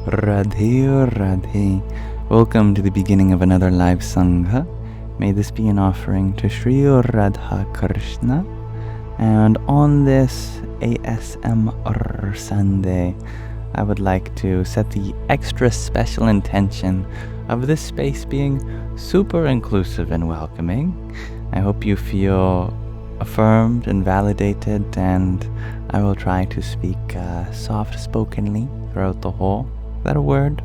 Radhe Radhe. Welcome to the beginning of another live Sangha. May this be an offering to Sri Radha Krishna. And on this ASMR Sunday, I would like to set the extra special intention of this space being super inclusive and welcoming. I hope you feel affirmed and validated, and I will try to speak soft-spokenly throughout the whole. Is that a word?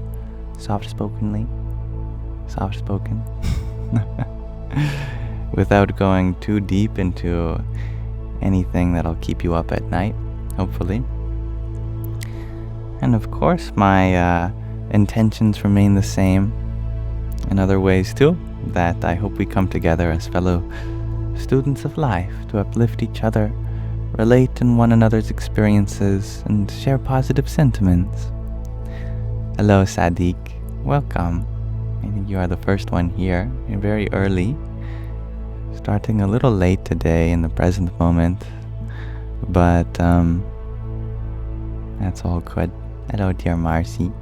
Soft-spokenly? Soft-spoken? Without going too deep into anything that'll keep you up at night, hopefully. And of course, my intentions remain the same in other ways too, that I hope we come together as fellow students of life to uplift each other, relate in one another's experiences, and share positive sentiments. Hello, Sadiq. Welcome. I think you are the first one here. You're very early. Starting a little late today in the present moment, but that's all good. Hello, dear Marcy.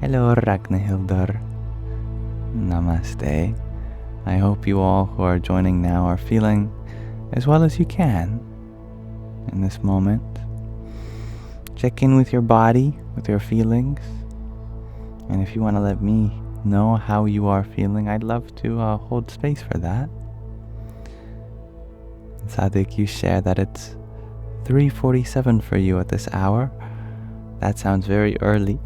Hello, Ragnhildur. Namaste. I hope you all who are joining now are feeling as well as you can in this moment. Check in with your body, with your feelings. And if you want to let me know how you are feeling, I'd love to hold space for that. Sadiq, you share that it's 3:47 for you at this hour. That sounds very early.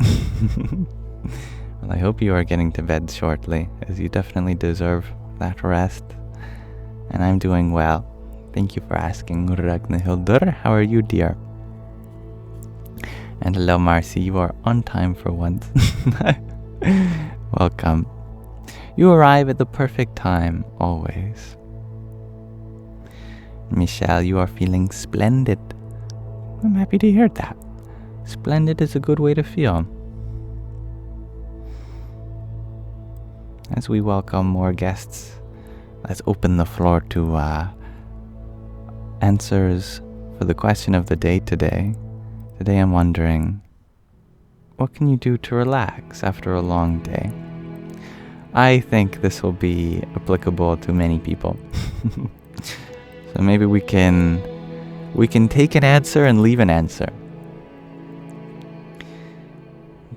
Well, I hope you are getting to bed shortly, as you definitely deserve that rest. And I'm doing well. Thank you for asking, Ragnhildur. How are you, dear? And hello, Marcy. You are on time for once. Welcome. You arrive at the perfect time, always. Michelle, you are feeling splendid. I'm happy to hear that. Splendid is a good way to feel. As we welcome more guests, let's open the floor to answers for the question of the day today. Today I'm wondering, what can you do to relax after a long day? I think this will be applicable to many people. So maybe we can take an answer and leave an answer.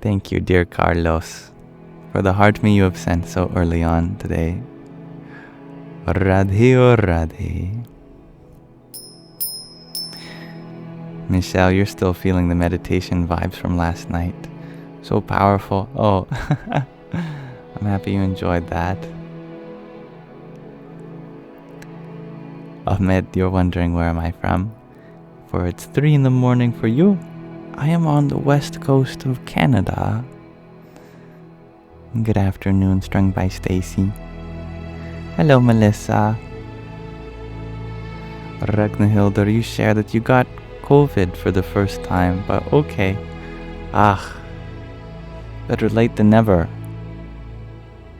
Thank you, dear Carlos, for the heart me you have sent so early on today. Radhe o Radhe. Michelle, you're still feeling the meditation vibes from last night. So powerful. Oh, I'm happy you enjoyed that. Ahmed, you're wondering where am I from? For it's 3 a.m. for you. I am on the west coast of Canada. Good afternoon, strung by Stacy. Hello, Melissa. Ragnhildur, you share that you got COVID for the first time, but okay. Better late than never.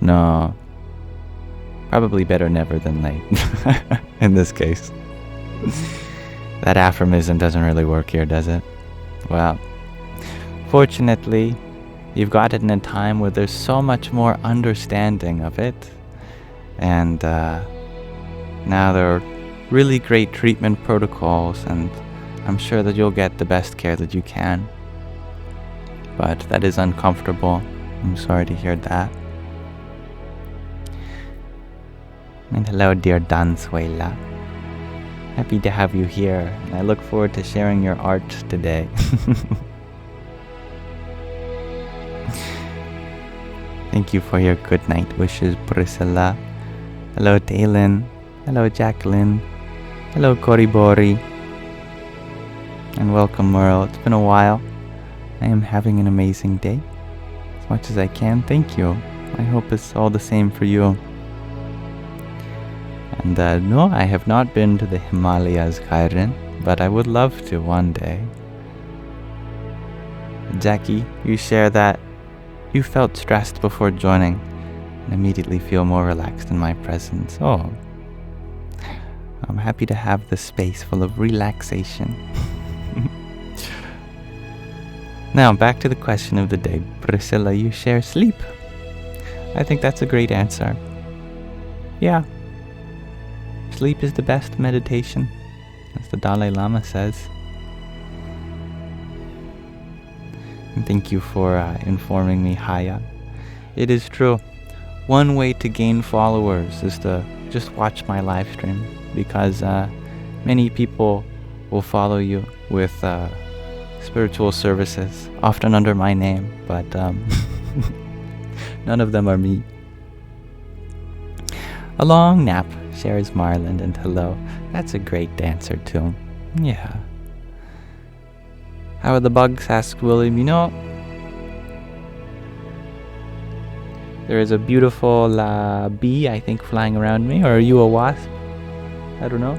No. Probably better never than late, in this case. That affirmation doesn't really work here, does it? Well, fortunately, you've got it in a time where there's so much more understanding of it. And now there are really great treatment protocols, and I'm sure that you'll get the best care that you can. But that is uncomfortable. I'm sorry to hear that. And hello, dear Dansuela. Happy to have you here, and I look forward to sharing your art today. Thank you for your good night wishes, Priscilla. Hello, Talon. Hello, Jacqueline. Hello, Koribori. And welcome, Merle. It's been a while. I am having an amazing day. As much as I can. Thank you. I hope it's all the same for you. And no, I have not been to the Himalayas, Kairin, but I would love to one day. Jackie, you share that you felt stressed before joining and immediately feel more relaxed in my presence. Oh, I'm happy to have this space full of relaxation. Now, back to the question of the day. Priscilla, you share sleep. I think that's a great answer. Yeah. Sleep is the best meditation, as the Dalai Lama says. And thank you for informing me, Haya. It is true. One way to gain followers is to just watch my live stream, because many people will follow you with spiritual services, often under my name, but none of them are me. A long nap, shares Marlin, and hello. That's a great dancer too. Yeah. How are the bugs? Asked William. You know, there is a beautiful bee, I think, flying around me. Or are you a wasp? I don't know.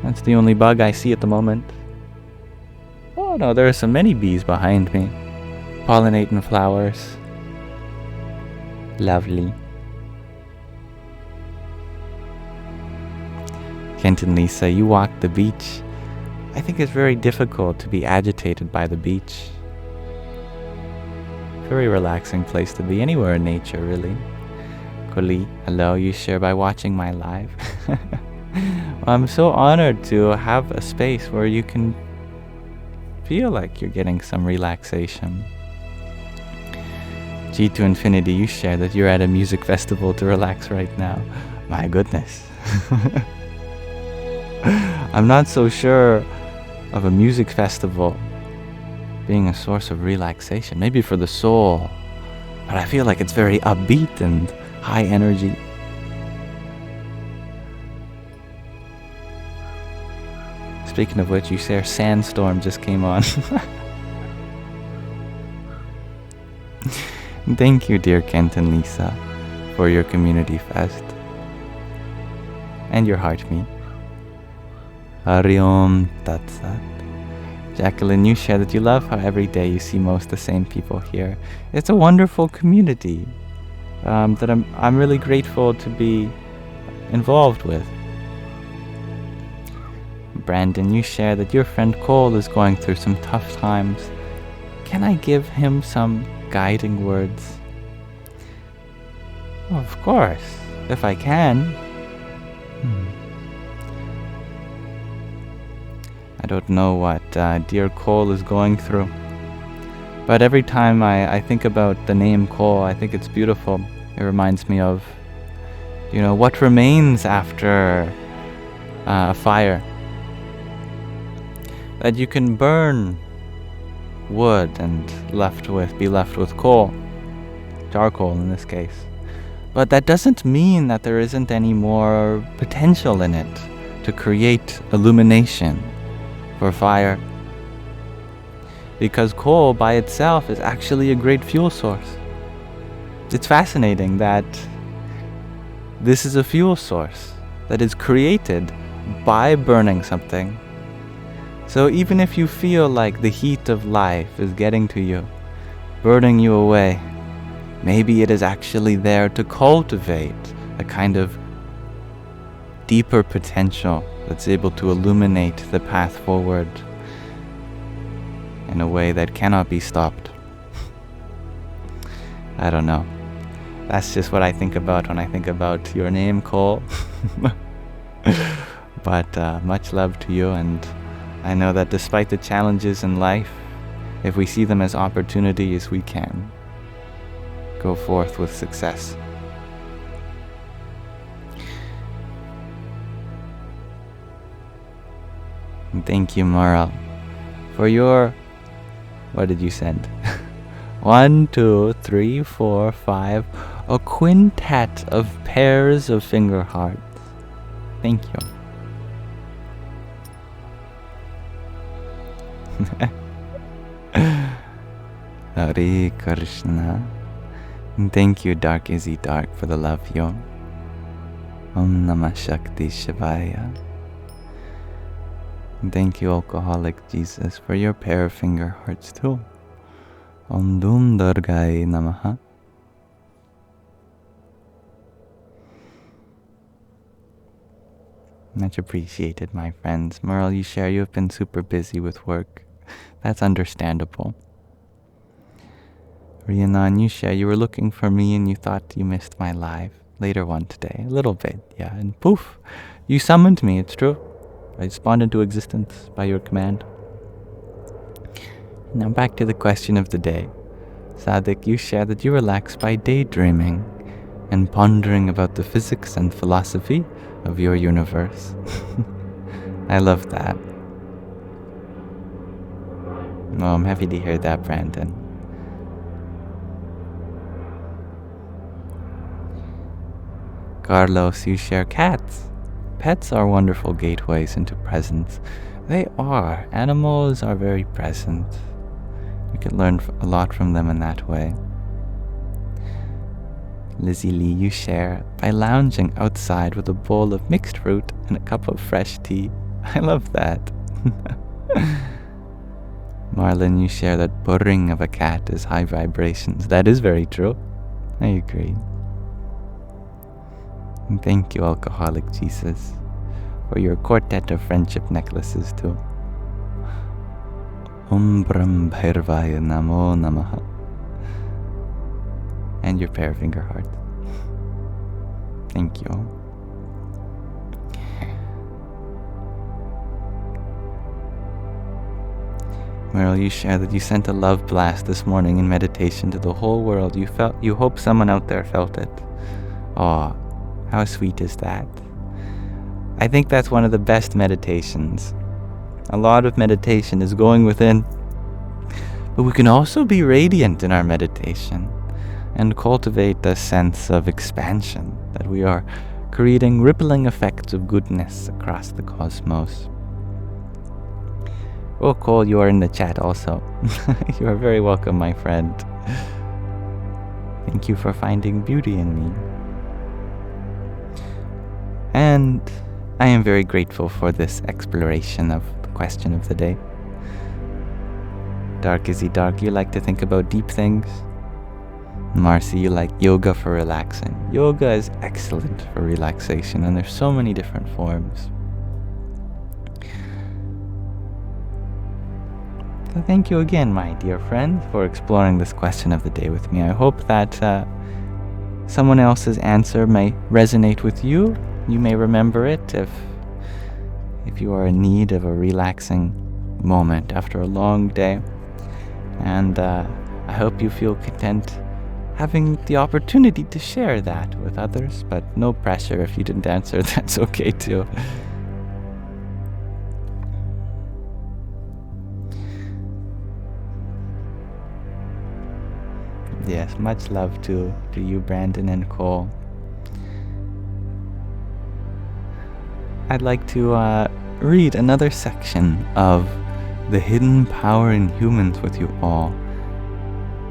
That's the only bug I see at the moment. Oh no, there are so many bees behind me, pollinating flowers. Lovely. Kent and Lisa, you walk the beach. I think it's very difficult to be agitated by the beach. Very relaxing place to be, anywhere in nature, really. Koli, hello, you share by watching my live. I'm so honored to have a space where you can feel like you're getting some relaxation. G to Infinity, you share that you're at a music festival to relax right now. My goodness. I'm not so sure of a music festival being a source of relaxation. Maybe for the soul, but I feel like it's very upbeat and high energy. Speaking of which, you share Sandstorm just came on. Thank you, dear Kent and Lisa, for your community fest and your heart meet. Hari Om Tat Sat. Jacqueline, you share that you love how every day you see most the same people here. It's a wonderful community that I'm really grateful to be involved with. Brandon, you share that your friend Cole is going through some tough times. Can I give him some guiding words? Oh, of course, if I can. I don't know what dear Cole is going through, but every time I think about the name Cole, I think it's beautiful. It reminds me of, what remains after a fire. That you can burn wood and be left with coal, charcoal in this case. But that doesn't mean that there isn't any more potential in it to create illumination for fire. Because coal by itself is actually a great fuel source. It's fascinating that this is a fuel source that is created by burning something. So even if you feel like the heat of life is getting to you, burning you away, maybe it is actually there to cultivate a kind of deeper potential that's able to illuminate the path forward in a way that cannot be stopped. I don't know. That's just what I think about when I think about your name, Cole. But much love to you, and I know that despite the challenges in life, if we see them as opportunities, we can go forth with success. And thank you, Marl, for your... What did you send? 1, 2, 3, 4, 5. A quintet of pairs of finger hearts. Thank you. Hare Krishna. And thank you, Dark Izzy Dark, for the love, yo. Om Namah Shakti Shivaya. And thank you, Alcoholic Jesus, for your pair of finger hearts too. Om Dum Durgai Namaha. Much appreciated, my friends. Merle, you share you have been super busy with work. That's understandable. Rhiannon, you share, you were looking for me and you thought you missed my live. Later one today. A little bit, yeah. And poof, you summoned me, it's true. I spawned into existence by your command. Now back to the question of the day. Sadik, you share that you relax by daydreaming and pondering about the physics and philosophy of your universe. I love that. Oh, I'm happy to hear that, Brandon. Carlos, you share cats. Pets are wonderful gateways into presence. They are. Animals are very present. We can learn a lot from them in that way. Lizzie Lee, you share by lounging outside with a bowl of mixed fruit and a cup of fresh tea. I love that. Marlon, you share that purring of a cat is high vibrations. That is very true. I agree. And thank you, Alcoholic Jesus, for your quartet of friendship necklaces too. Om Brahm Bhairvaya Namo Namaha. And your pair of finger hearts. Thank you. Meryl, you share that you sent a love blast this morning in meditation to the whole world. You hope someone out there felt it. Aw, how sweet is that? I think that's one of the best meditations. A lot of meditation is going within, but we can also be radiant in our meditation and cultivate a sense of expansion, that we are creating rippling effects of goodness across the cosmos. Oh, Cole, you are in the chat also. You are very welcome, my friend. Thank you for finding beauty in me. And I am very grateful for this exploration of the question of the day. Dark Izzy Dark, you like to think about deep things. Marcy, you like yoga for relaxing. Yoga is excellent for relaxation, and there's so many different forms. So thank you again, my dear friend, for exploring this question of the day with me. I hope that someone else's answer may resonate with you. You may remember it if you are in need of a relaxing moment after a long day. And I hope you feel content having the opportunity to share that with others, but no pressure. If you didn't answer, that's okay too. Yes, much love to you, Brandon and Cole. I'd like to read another section of The Hidden Power in Humans with you all,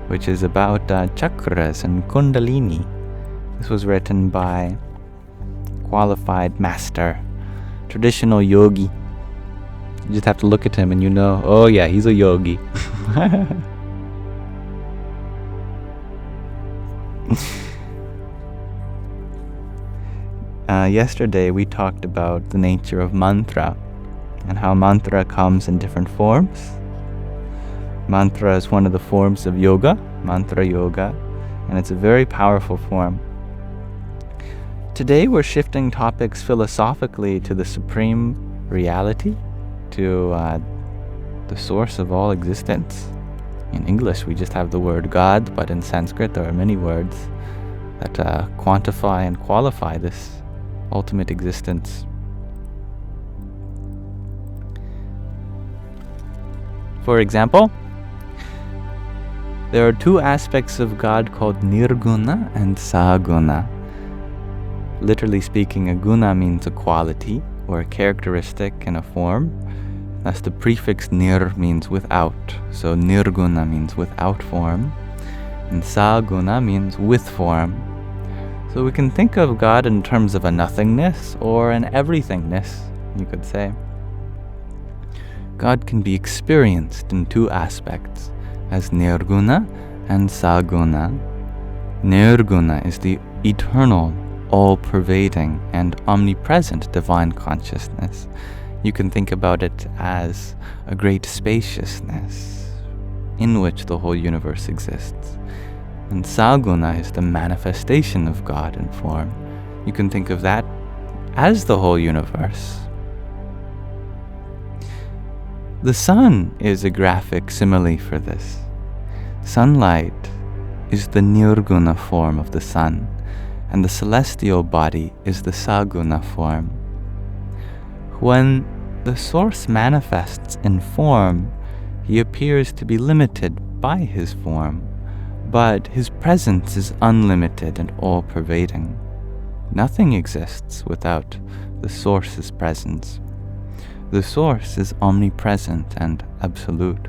which is about chakras and Kundalini. This was written by qualified master, traditional yogi. You just have to look at him and you know, oh yeah, he's a yogi. Yesterday we talked about the nature of mantra and how mantra comes in different forms. Mantra is one of the forms of yoga, mantra yoga, and it's a very powerful form. Today we're shifting topics philosophically to the supreme reality, to the source of all existence. In English we just have the word God, but in Sanskrit there are many words that quantify and qualify this ultimate existence. For example, there are two aspects of God called Nirguna and Saguna. Literally speaking, a guna means a quality or a characteristic in a form. Thus the prefix nir means without. So Nirguna means without form, and Saguna means with form. So we can think of God in terms of a nothingness or an everythingness, you could say. God can be experienced in two aspects, as Nirguna and Saguna. Nirguna is the eternal, all-pervading, and omnipresent divine consciousness. You can think about it as a great spaciousness in which the whole universe exists. And Saguna is the manifestation of God in form. You can think of that as the whole universe. The sun is a graphic simile for this. Sunlight is the Nirguna form of the sun, and the celestial body is the Saguna form. When the source manifests in form, he appears to be limited by his form, but his presence is unlimited and all-pervading. Nothing exists without the source's presence. The source is omnipresent and absolute.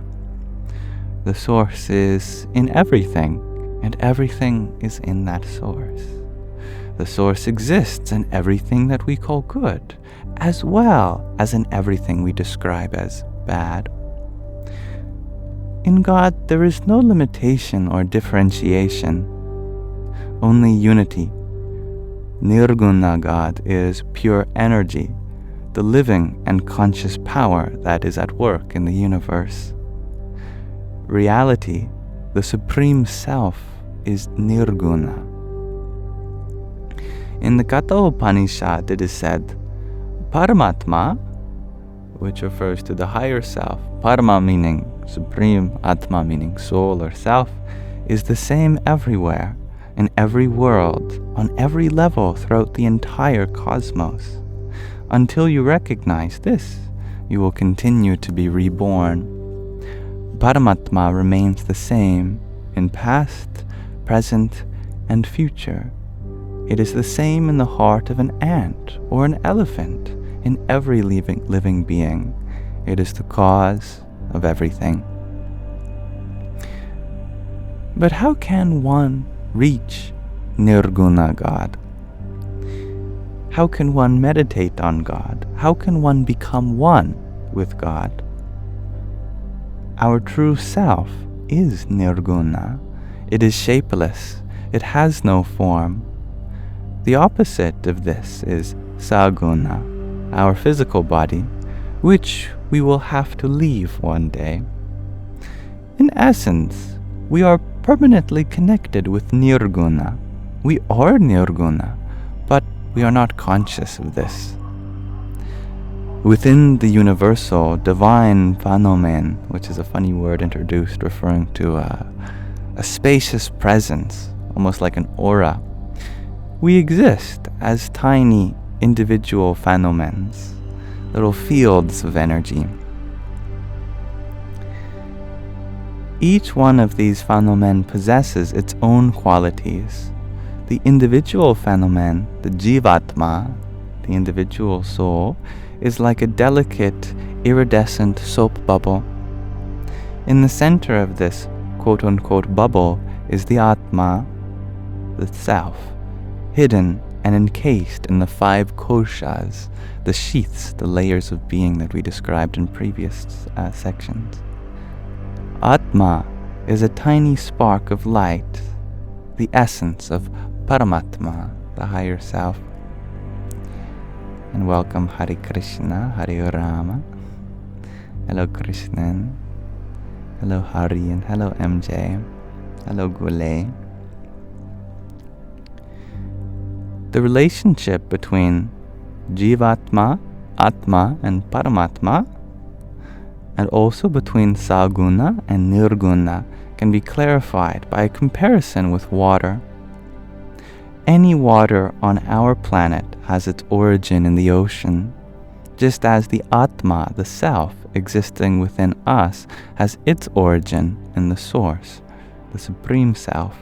The source is in everything, and everything is in that source. The source exists in everything that we call good, as well as in everything we describe as bad. In God, there is no limitation or differentiation, only unity. Nirguna God is pure energy, the living and conscious power that is at work in the universe. Reality, the Supreme Self, is Nirguna. In the Katha Upanishad, it is said, Paramatma, which refers to the higher self, Parama meaning supreme, Atma meaning soul or self, is the same everywhere, in every world, on every level throughout the entire cosmos. Until you recognize this, you will continue to be reborn. Paramatma remains the same in past, present, and future. It is the same in the heart of an ant or an elephant, in every living being. It is the cause of everything. But how can one reach Nirguna God? How can one meditate on God? How can one become one with God? Our true self is Nirguna. It is shapeless. It has no form. The opposite of this is Saguna, our physical body, which we will have to leave one day. In essence, we are permanently connected with Nirguna. We are Nirguna, but we are not conscious of this. Within the universal divine phenomenon, which is a funny word introduced referring to a spacious presence, almost like an aura, we exist as tiny individual phenomena, little fields of energy. Each one of these phenomena possesses its own qualities. The individual phenomenon, the Jivatma, the individual soul, is like a delicate, iridescent soap bubble. In the center of this quote-unquote bubble is the Atma, the self, hidden and encased in the 5 koshas, the sheaths, the layers of being that we described in previous sections. Atma is a tiny spark of light, the essence of Paramatma, the higher self. And welcome Hare Krishna, Hare Rama. Hello Krishnan. Hello Hari and hello MJ. Hello Gule. The relationship between Jivatma, Atma and Paramatma, and also between Saguna and Nirguna, can be clarified by a comparison with water. Any water on our planet has its origin in the ocean, just as the Atma, the self existing within us, has its origin in the source, the Supreme Self.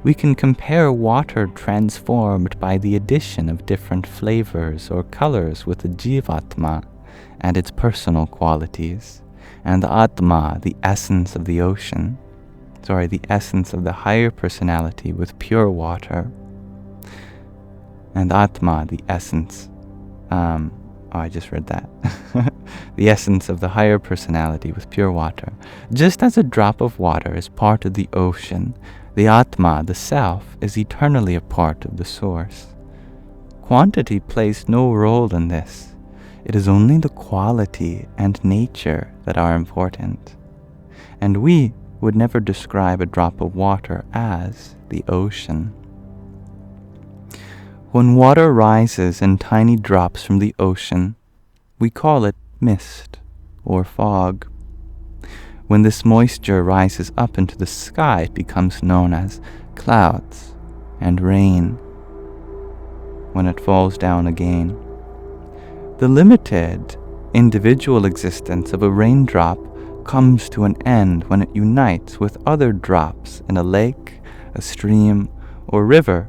We can compare water transformed by the addition of different flavors or colors with the Jivatma and its personal qualities, and the Atma, the essence of the ocean, the essence of the higher personality with pure water, and Atma, the essence, I just read that, the essence of the higher personality with pure water. Just as a drop of water is part of the ocean, the Atma, the self, is eternally a part of the source. Quantity plays no role in this. It is only the quality and nature that are important. And we would never describe a drop of water as the ocean. When water rises in tiny drops from the ocean, we call it mist or fog. When this moisture rises up into the sky, it becomes known as clouds and rain. When it falls down again, the limited individual existence of a raindrop comes to an end when it unites with other drops in a lake, a stream, or river,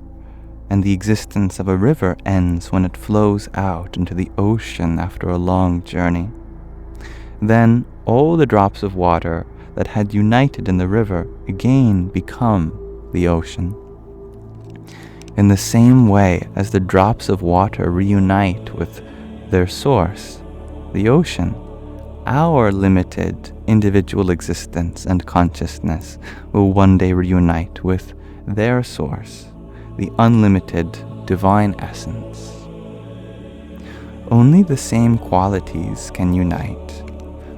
and the existence of a river ends when it flows out into the ocean after a long journey. Then all the drops of water that had united in the river again become the ocean. In the same way as the drops of water reunite with their source, the ocean, our limited individual existence and consciousness will one day reunite with their source, the unlimited divine essence. Only the same qualities can unite.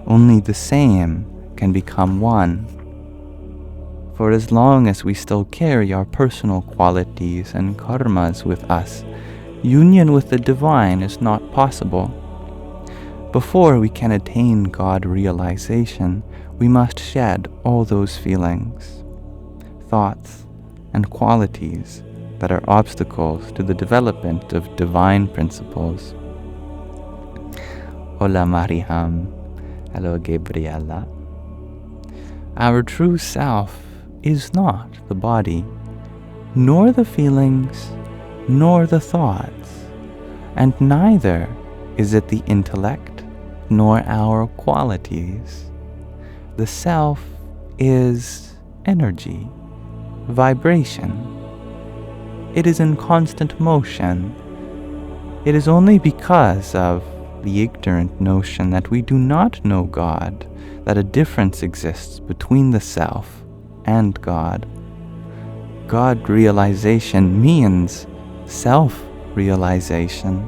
Only the same can become one. For as long as we still carry our personal qualities and karmas with us, union with the divine is not possible. Before we can attain God realization, we must shed all those feelings, thoughts, and qualities that are obstacles to the development of divine principles. Hola Mariam. Hello Gabriella. Our true self is not the body, nor the feelings, nor the thoughts, and neither is it the intellect, nor our qualities. The self is energy, vibration. It is in constant motion. It is only because of the ignorant notion that we do not know God that a difference exists between the self and God. God realization means self-realization.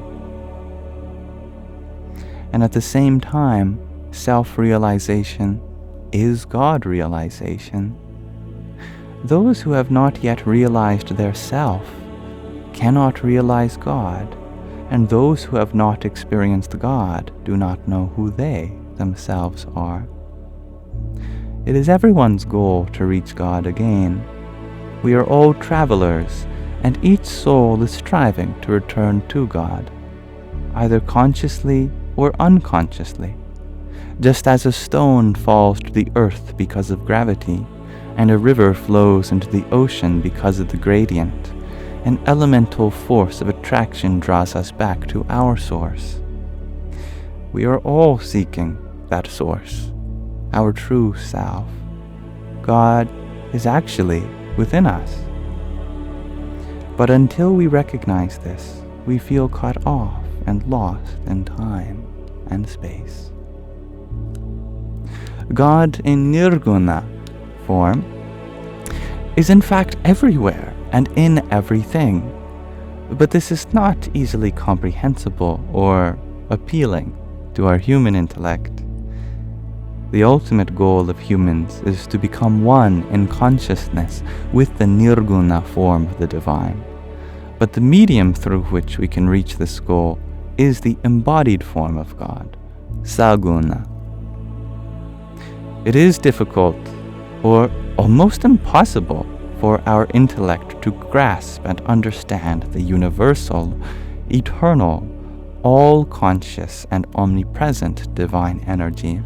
And at the same time, self-realization is God realization. Those who have not yet realized their self cannot realize God, and those who have not experienced God do not know who they themselves are. It is everyone's goal to reach God again. We are all travelers, and each soul is striving to return to God, either consciously or unconsciously, just as a stone falls to the earth because of gravity, and a river flows into the ocean because of the gradient. An elemental force of attraction draws us back to our source. We are all seeking that source, our true self. God is actually within us. But until we recognize this, we feel cut off and lost in time and space. God in Nirguna form is in fact everywhere and in everything, but this is not easily comprehensible or appealing to our human intellect. The ultimate goal of humans is to become one in consciousness with the Nirguna form of the divine, but the medium through which we can reach this goal is the embodied form of God, Saguna. It is difficult, or almost impossible, for our intellect to grasp and understand the universal, eternal, all-conscious and omnipresent divine energy.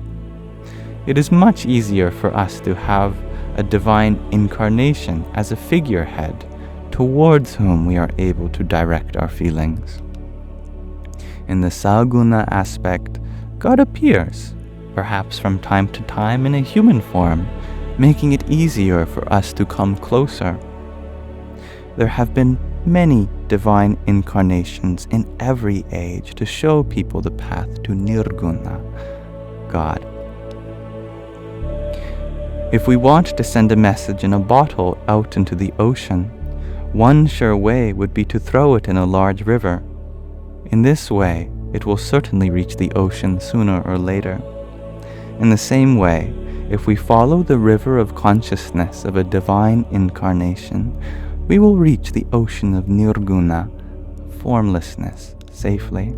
It is much easier for us to have a divine incarnation as a figurehead towards whom we are able to direct our feelings. In the Saguna aspect, God appears, perhaps from time to time in a human form, making it easier for us to come closer. There have been many divine incarnations in every age to show people the path to Nirguna, God. If we want to send a message in a bottle out into the ocean, one sure way would be to throw it in a large river. In this way, it will certainly reach the ocean sooner or later. In the same way, if we follow the river of consciousness of a divine incarnation, we will reach the ocean of Nirguna, formlessness, safely.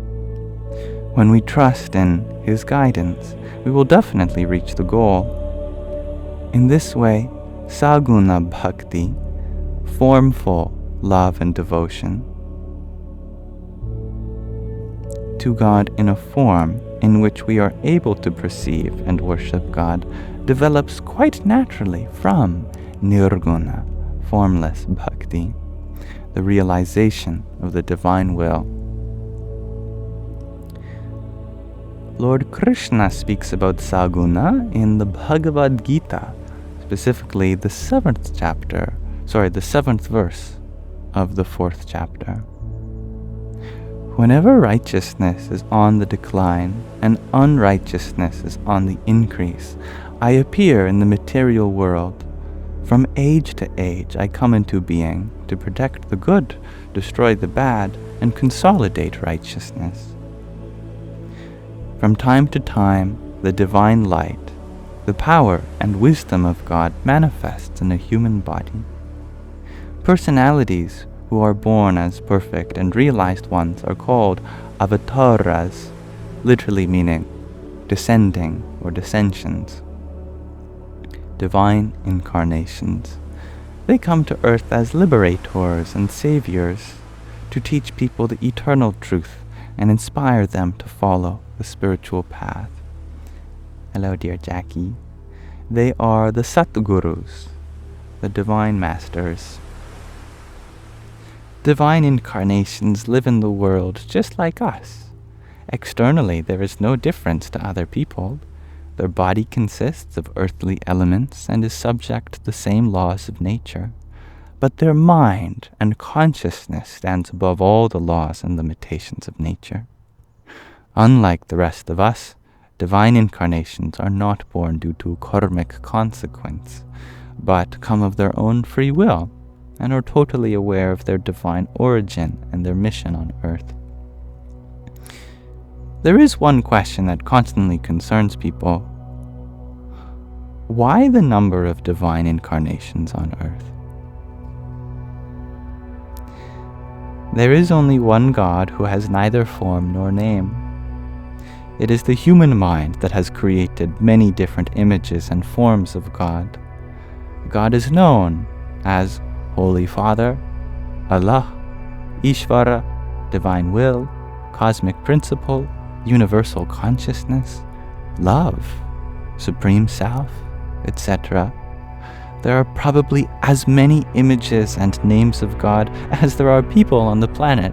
When we trust in his guidance, we will definitely reach the goal. In this way, Saguna Bhakti, formful love and devotion to God in a form in which we are able to perceive and worship God, develops quite naturally from Nirguna, formless Bhakti, the realization of the divine will. Lord Krishna speaks about Saguna in the Bhagavad Gita, specifically the 7th verse of the 4th chapter. Whenever righteousness is on the decline and unrighteousness is on the increase, I appear in the material world. From age to age I come into being to protect the good, destroy the bad, and consolidate righteousness. From time to time, the divine light, the power and wisdom of God manifests in a human body. Personalities who are born as perfect and realized ones are called avatars, literally meaning descending or descensions. Divine incarnations. They come to earth as liberators and saviors to teach people the eternal truth and inspire them to follow the spiritual path. Hello, dear Jackie. They are the Satgurus, the divine masters. Divine incarnations live in the world just like us. Externally, there is no difference to other people. Their body consists of earthly elements and is subject to the same laws of nature. But their mind and consciousness stands above all the laws and limitations of nature. Unlike the rest of us, divine incarnations are not born due to karmic consequence, but come of their own free will and are totally aware of their divine origin and their mission on earth. There is one question that constantly concerns people. Why the number of divine incarnations on earth? There is only one God who has neither form nor name. It is the human mind that has created many different images and forms of God. God is known as Holy Father, Allah, Ishvara, Divine Will, Cosmic Principle, Universal Consciousness, Love, Supreme Self, etc. There are probably as many images and names of God as there are people on the planet.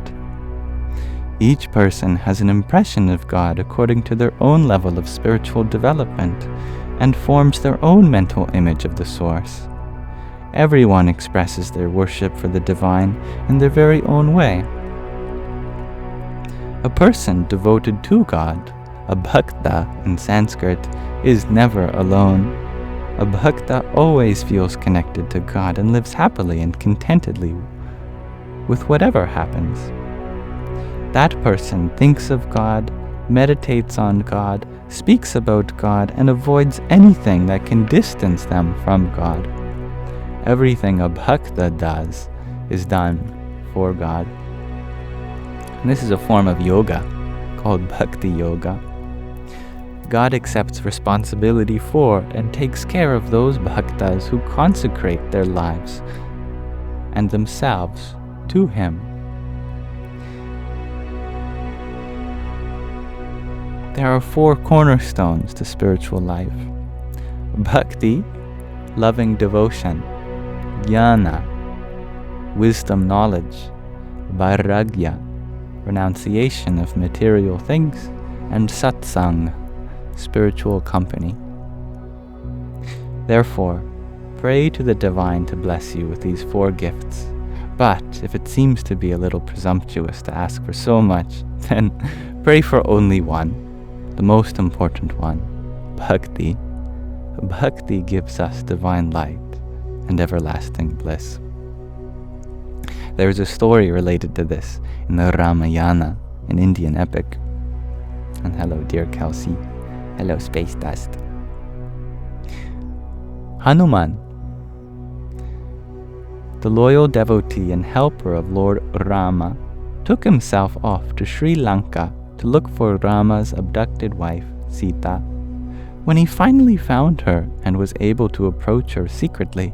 Each person has an impression of God according to their own level of spiritual development and forms their own mental image of the Source. Everyone expresses their worship for the divine in their very own way. A person devoted to God, a bhakta in Sanskrit, is never alone. A bhakta always feels connected to God and lives happily and contentedly with whatever happens. That person thinks of God, meditates on God, speaks about God, and avoids anything that can distance them from God. Everything a bhakta does is done for God. And this is a form of yoga called Bhakti Yoga. God accepts responsibility for and takes care of those bhaktas who consecrate their lives and themselves to Him. There are 4 cornerstones to spiritual life: Bhakti, loving devotion; Jnana, wisdom, knowledge; Vairagya, renunciation of material things; and Satsang, spiritual company. Therefore, pray to the divine to bless you with these 4 gifts. But if it seems to be a little presumptuous to ask for so much, then pray for only one, the most important one, Bhakti. Bhakti gives us divine light and everlasting bliss. There is a story related to this in the Ramayana, an Indian epic. And hello, dear Kelsey. Hello, Space Dust. Hanuman, the loyal devotee and helper of Lord Rama, took himself off to Sri Lanka to look for Rama's abducted wife, Sita. When he finally found her and was able to approach her secretly,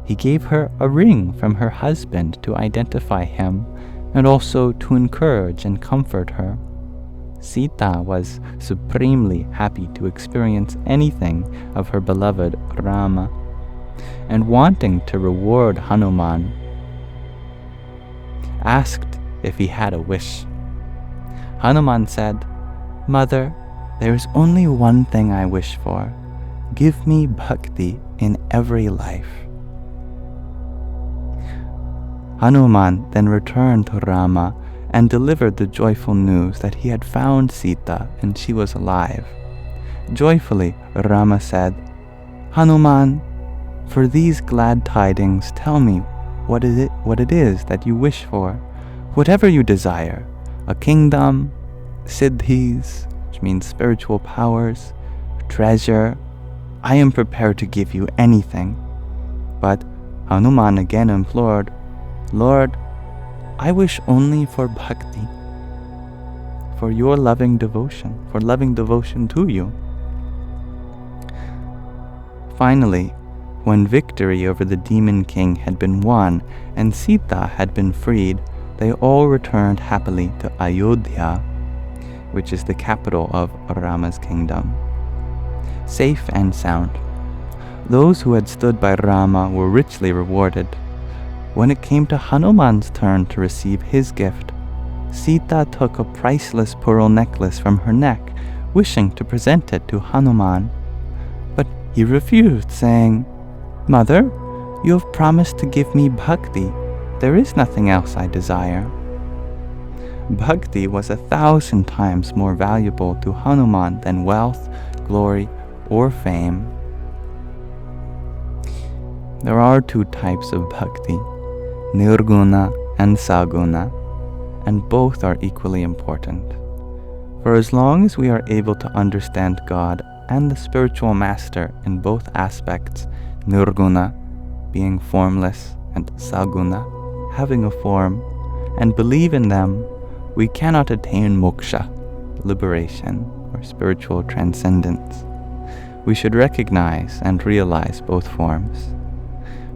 he gave her a ring from her husband to identify him and also to encourage and comfort her. Sita was supremely happy to experience anything of her beloved Rama, and wanting to reward Hanuman, asked if he had a wish. Hanuman said, "Mother, there is only one thing I wish for. Give me bhakti in every life." Hanuman then returned to Rama and delivered the joyful news that he had found Sita and she was alive. Joyfully, Rama said, "Hanuman, for these glad tidings, tell me what it is that you wish for. Whatever you desire, a kingdom, siddhis, which means spiritual powers, treasure, I am prepared to give you anything." But Hanuman again implored, "Lord, I wish only for bhakti, for your loving devotion, for loving devotion to you." Finally, when victory over the demon king had been won and Sita had been freed, they all returned happily to Ayodhya, which is the capital of Rama's kingdom, safe and sound. Those who had stood by Rama were richly rewarded. When it came to Hanuman's turn to receive his gift, Sita took a priceless pearl necklace from her neck, wishing to present it to Hanuman. But he refused, saying, "Mother, you have promised to give me bhakti. There is nothing else I desire." Bhakti was 1,000 times more valuable to Hanuman than wealth, glory, or fame. There are two types of bhakti, Nirguna and Saguna, and both are equally important. For as long as we are able to understand God and the spiritual master in both aspects, Nirguna being formless and Saguna having a form, and believe in them, we cannot attain moksha, liberation, or spiritual transcendence. We should recognize and realize both forms.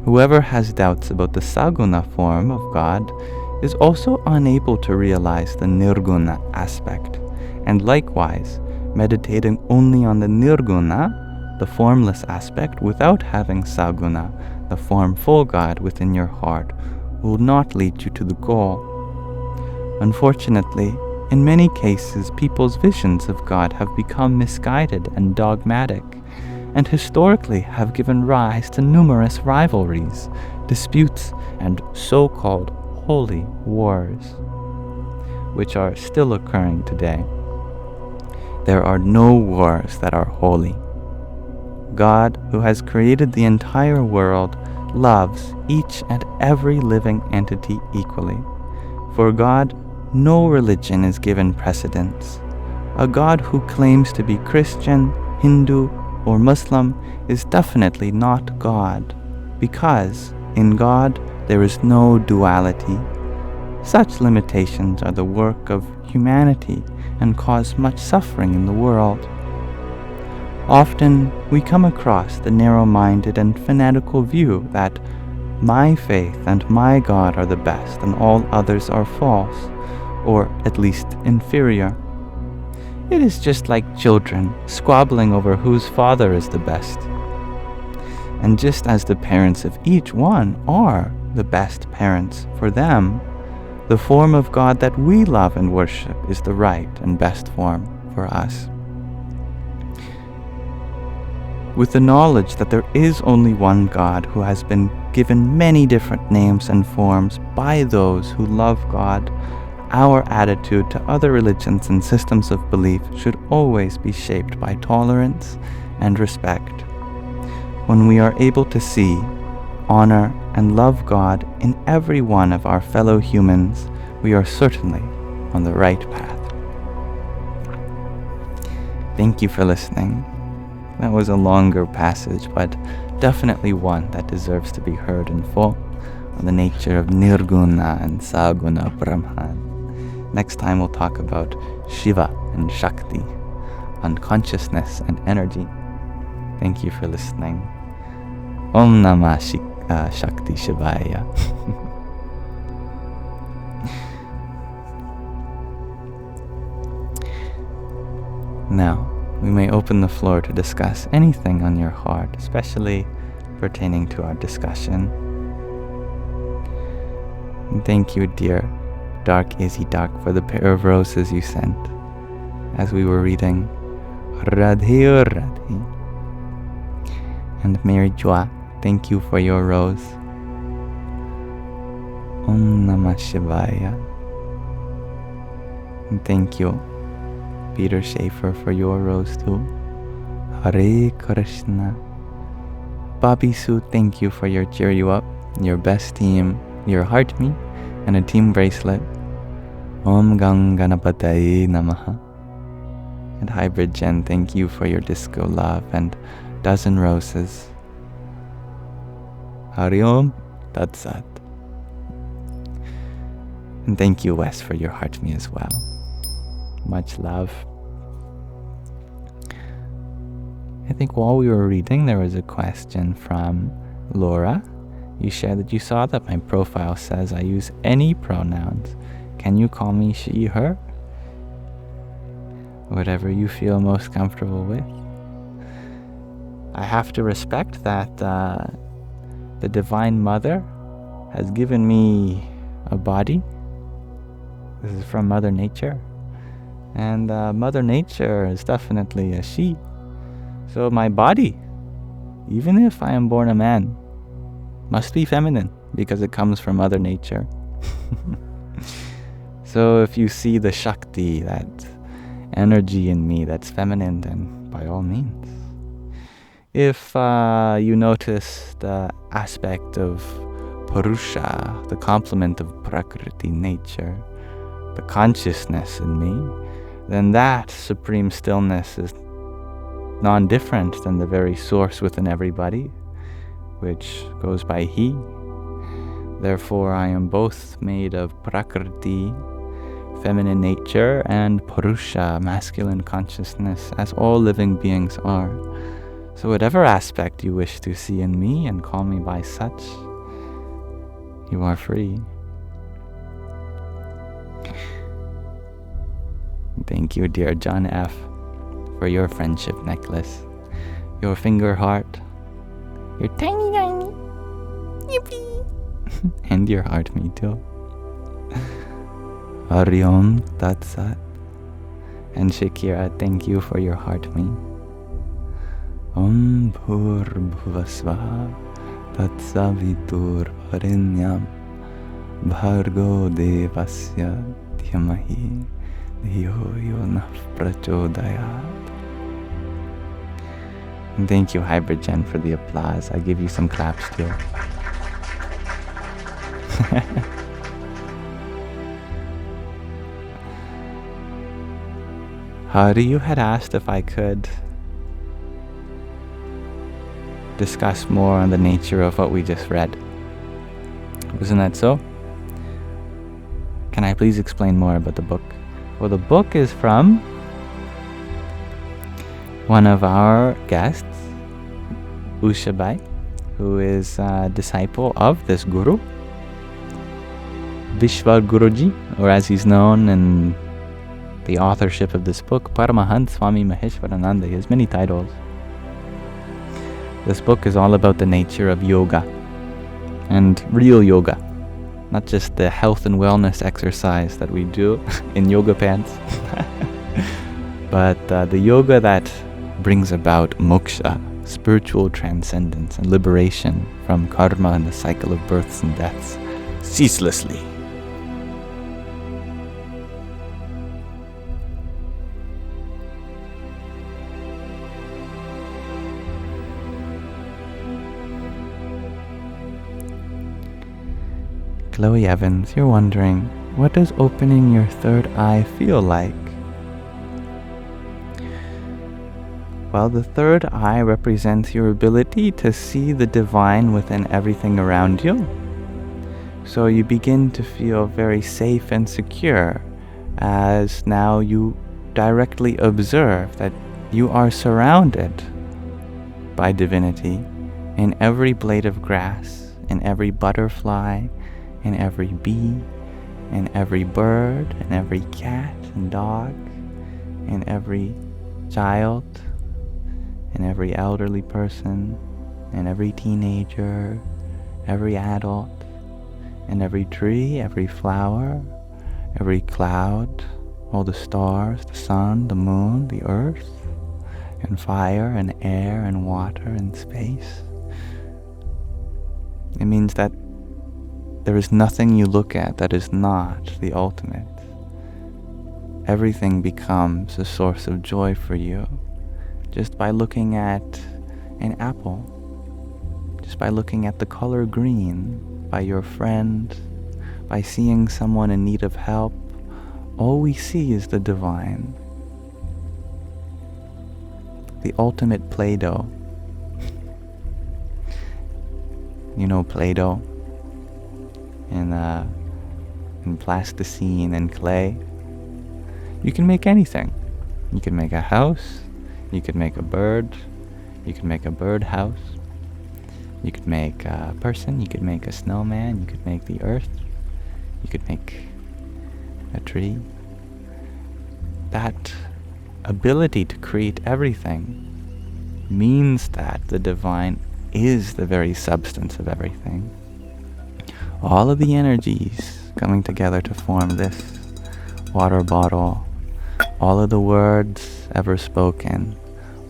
Whoever has doubts about the Saguna form of God is also unable to realize the Nirguna aspect, and likewise, meditating only on the Nirguna, the formless aspect, without having Saguna, the formful God within your heart, will not lead you to the goal. Unfortunately, in many cases, people's visions of God have become misguided and dogmatic, and historically have given rise to numerous rivalries, disputes, and so-called holy wars, which are still occurring today. There are no wars that are holy. God, who has created the entire world, loves each and every living entity equally. For God, no religion is given precedence. A God who claims to be Christian, Hindu, or Muslim is definitely not God, because in God there is no duality. Such limitations are the work of humanity and cause much suffering in the world. Often we come across the narrow-minded and fanatical view that my faith and my God are the best and all others are false, or at least inferior. It is just like children squabbling over whose father is the best. And just as the parents of each one are the best parents for them, the form of God that we love and worship is the right and best form for us. With the knowledge that there is only one God who has been given many different names and forms by those who love God, our attitude to other religions and systems of belief should always be shaped by tolerance and respect. When we are able to see, honor, and love God in every one of our fellow humans, we are certainly on the right path. Thank you for listening. That was a longer passage, but definitely one that deserves to be heard in full on the nature of Nirguna and Saguna Brahman. Next time we'll talk about Shiva and Shakti, on consciousness and energy. Thank you for listening. Om Namah Shakti Shivaya. Now, we may open the floor to discuss anything on your heart, especially pertaining to our discussion. And thank you, dear Dark Izzy Dark, for the pair of roses you sent as we were reading Radhe Radhe. And Mary Jua, thank you for your rose. Om Namah Shivaya. And thank you, Peter Schaefer, for your rose too. Hare Krishna. Bobby Sue, thank you for your cheer you up, your best team, your heart me, and a team bracelet. Om Ganganapataye Namaha. And Hybrid Jen, thank you for your disco love and dozen roses. Hari Om Tat Sat. And thank you, Wes, for your heart me as well. Much love. I think while we were reading, there was a question from Laura. You shared that you saw that my profile says I use any pronouns. Can you call me she, her? Whatever you feel most comfortable with. I have to respect that the Divine Mother has given me a body. This is from Mother Nature. And Mother Nature is definitely a she. So my body, even if I am born a man, must be feminine because it comes from Mother Nature. So if you see the Shakti, that energy in me that's feminine, then by all means. If you notice the aspect of Purusha, the complement of Prakriti, nature, the consciousness in me, then that supreme stillness is non-different than the very source within everybody, which goes by He. Therefore, I am both made of Prakriti, feminine nature, and Purusha, masculine consciousness, as all living beings are. So whatever aspect you wish to see in me and call me by such, you are free. Thank you, dear John F., for your friendship necklace, your finger heart, your tiny, yippee, and your heart me too. Hari Om Tat Sat. And Shakira, thank you for your heart me. Om Bhur Bhuvasvaha Tat Savitur Varenyam Bhargo Devasya Dhyamahi Dhiyo Yonah Prachodayat. And thank you, Hybrid Jen, for the applause. I give you some claps too. Hari, you had asked if I could discuss more on the nature of what we just read. Wasn't that so? Can I please explain more about the book? Well, the book is from one of our guests, Ushabai, who is a disciple of this guru, Vishwa Guruji, or as he's known in the authorship of this book, Paramahant Swami Maheshwarananda. He has many titles. This book is all about the nature of yoga, and real yoga, not just the health and wellness exercise that we do in yoga pants, but the yoga that brings about moksha, spiritual transcendence and liberation from karma and the cycle of births and deaths ceaselessly. Chloe Evans, you're wondering, what does opening your third eye feel like? Well, the third eye represents your ability to see the divine within everything around you. So you begin to feel very safe and secure as now you directly observe that you are surrounded by divinity in every blade of grass, in every butterfly, in every bee, in every bird, in every cat and dog, in every child, in every elderly person, in every teenager, every adult, in every tree, every flower, every cloud, all the stars, the sun, the moon, the earth, and fire, and air, and water, and space. It means that there is nothing you look at that is not the ultimate. Everything becomes a source of joy for you just by looking at an apple, just by looking at the color green, by your friend, by seeing someone in need of help. All we see is the divine. The ultimate Play-Doh. You know Play-Doh? And plasticine and clay. You can make anything. You can make a house. You could make a bird. You could make a birdhouse. You could make a person. You could make a snowman. You could make the earth. You could make a tree. That ability to create everything means that the divine is the very substance of everything. All of the energies coming together to form this water bottle, all of the words ever spoken,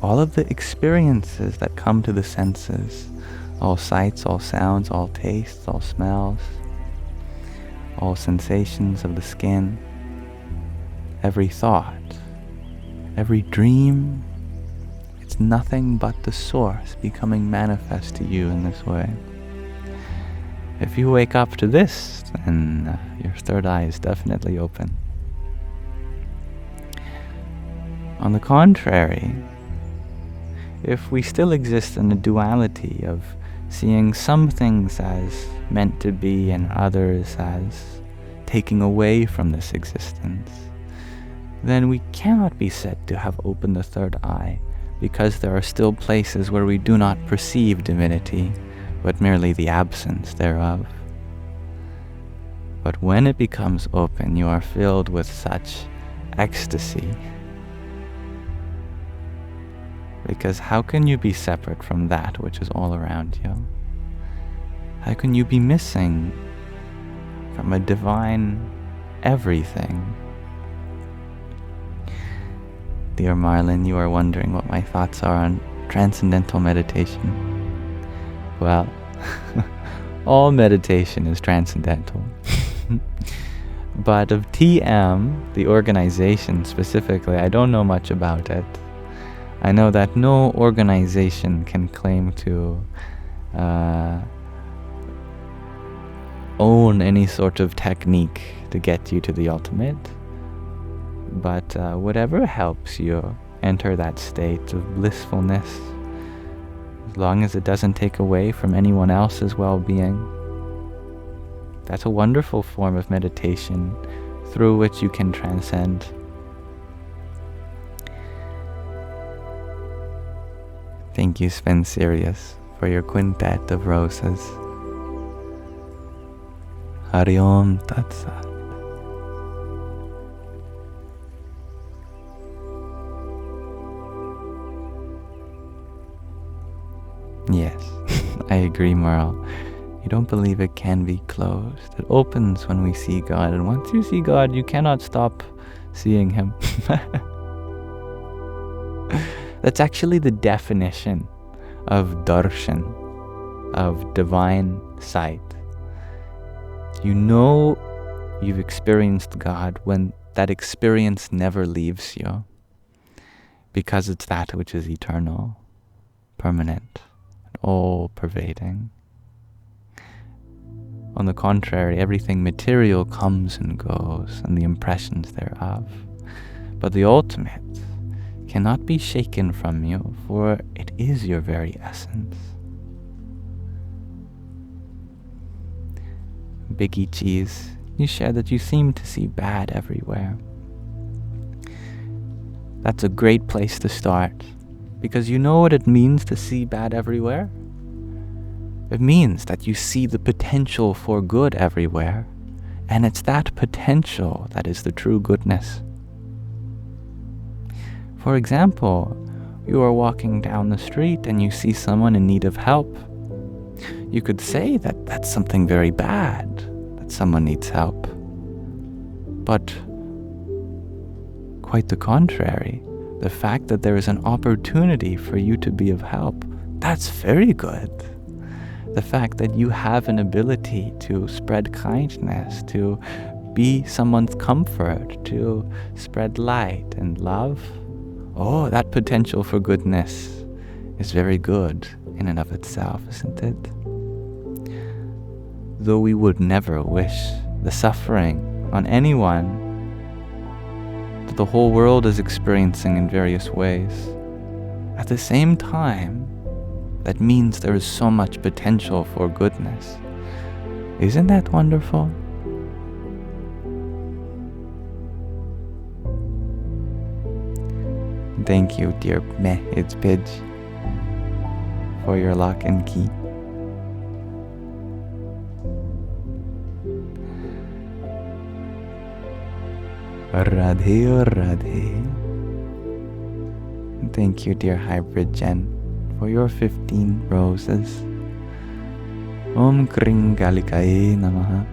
all of the experiences that come to the senses, all sights, all sounds, all tastes, all smells, all sensations of the skin, every thought, every dream, it's nothing but the source becoming manifest to you in this way. If you wake up to this, then your third eye is definitely open. On the contrary, if we still exist in a duality of seeing some things as meant to be and others as taking away from this existence, then we cannot be said to have opened the third eye, because there are still places where we do not perceive divinity, but merely the absence thereof. But when it becomes open, you are filled with such ecstasy. Because how can you be separate from that which is all around you? How can you be missing from a divine everything? Dear Marlin, you are wondering what my thoughts are on transcendental meditation. Well, all meditation is transcendental. But of TM, the organization specifically, I don't know much about it. I know that no organization can claim to own any sort of technique to get you to the ultimate. But whatever helps you enter that state of blissfulness, as long as it doesn't take away from anyone else's well-being, that's a wonderful form of meditation through which you can transcend. Thank you, Sven Sirius, for your quintet of roses. Hari Om Tat Sat. Yes, I agree, Merle. You don't believe it can be closed. It opens when we see God, and once you see God, you cannot stop seeing Him. That's actually the definition of darshan, of divine sight. You know you've experienced God when that experience never leaves you, because it's that which is eternal, permanent, all-pervading. On the contrary, everything material comes and goes, and the impressions thereof. But the ultimate cannot be shaken from you, for it is your very essence. Biggie Cheese, you share that you seem to see bad everywhere. That's a great place to start, because you know what it means to see bad everywhere? It means that you see the potential for good everywhere, and it's that potential that is the true goodness. For example, you are walking down the street and you see someone in need of help. You could say that that's something very bad, that someone needs help. But quite the contrary, the fact that there is an opportunity for you to be of help, that's very good. The fact that you have an ability to spread kindness, to be someone's comfort, to spread light and love, oh, that potential for goodness is very good in and of itself, isn't it? Though we would never wish the suffering on anyone that the whole world is experiencing in various ways, at the same time, that means there is so much potential for goodness. Isn't that wonderful? Thank you, dear Meh, it's Pidge, for your lock and key. Radhe Radhe. Thank you, dear Hybrid Jen, for your 15 roses. Om Kring Galikaye Namaha.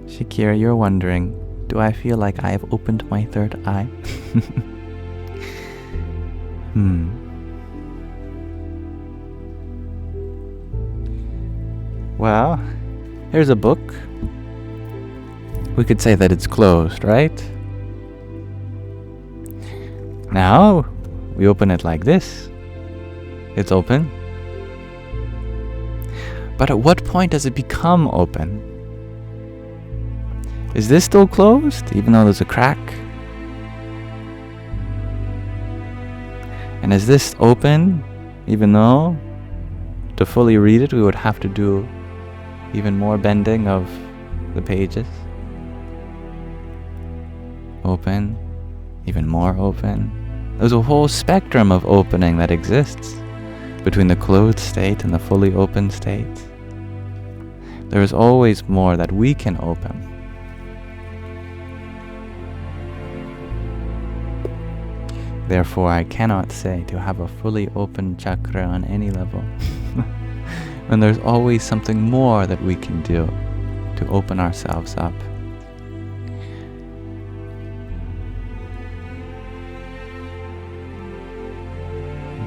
Shakira, you're wondering, do I feel like I have opened my third eye? Well, here's a book. We could say that it's closed, right? Now, we open it like this. It's open. But at what point does it become open? Is this still closed, even though there's a crack? And is this open, even though to fully read it we would have to do even more bending of the pages? Open, even more open. There's a whole spectrum of opening that exists between the closed state and the fully open state. There is always more that we can open. Therefore, I cannot say to have a fully open chakra on any level. And there's always something more that we can do to open ourselves up.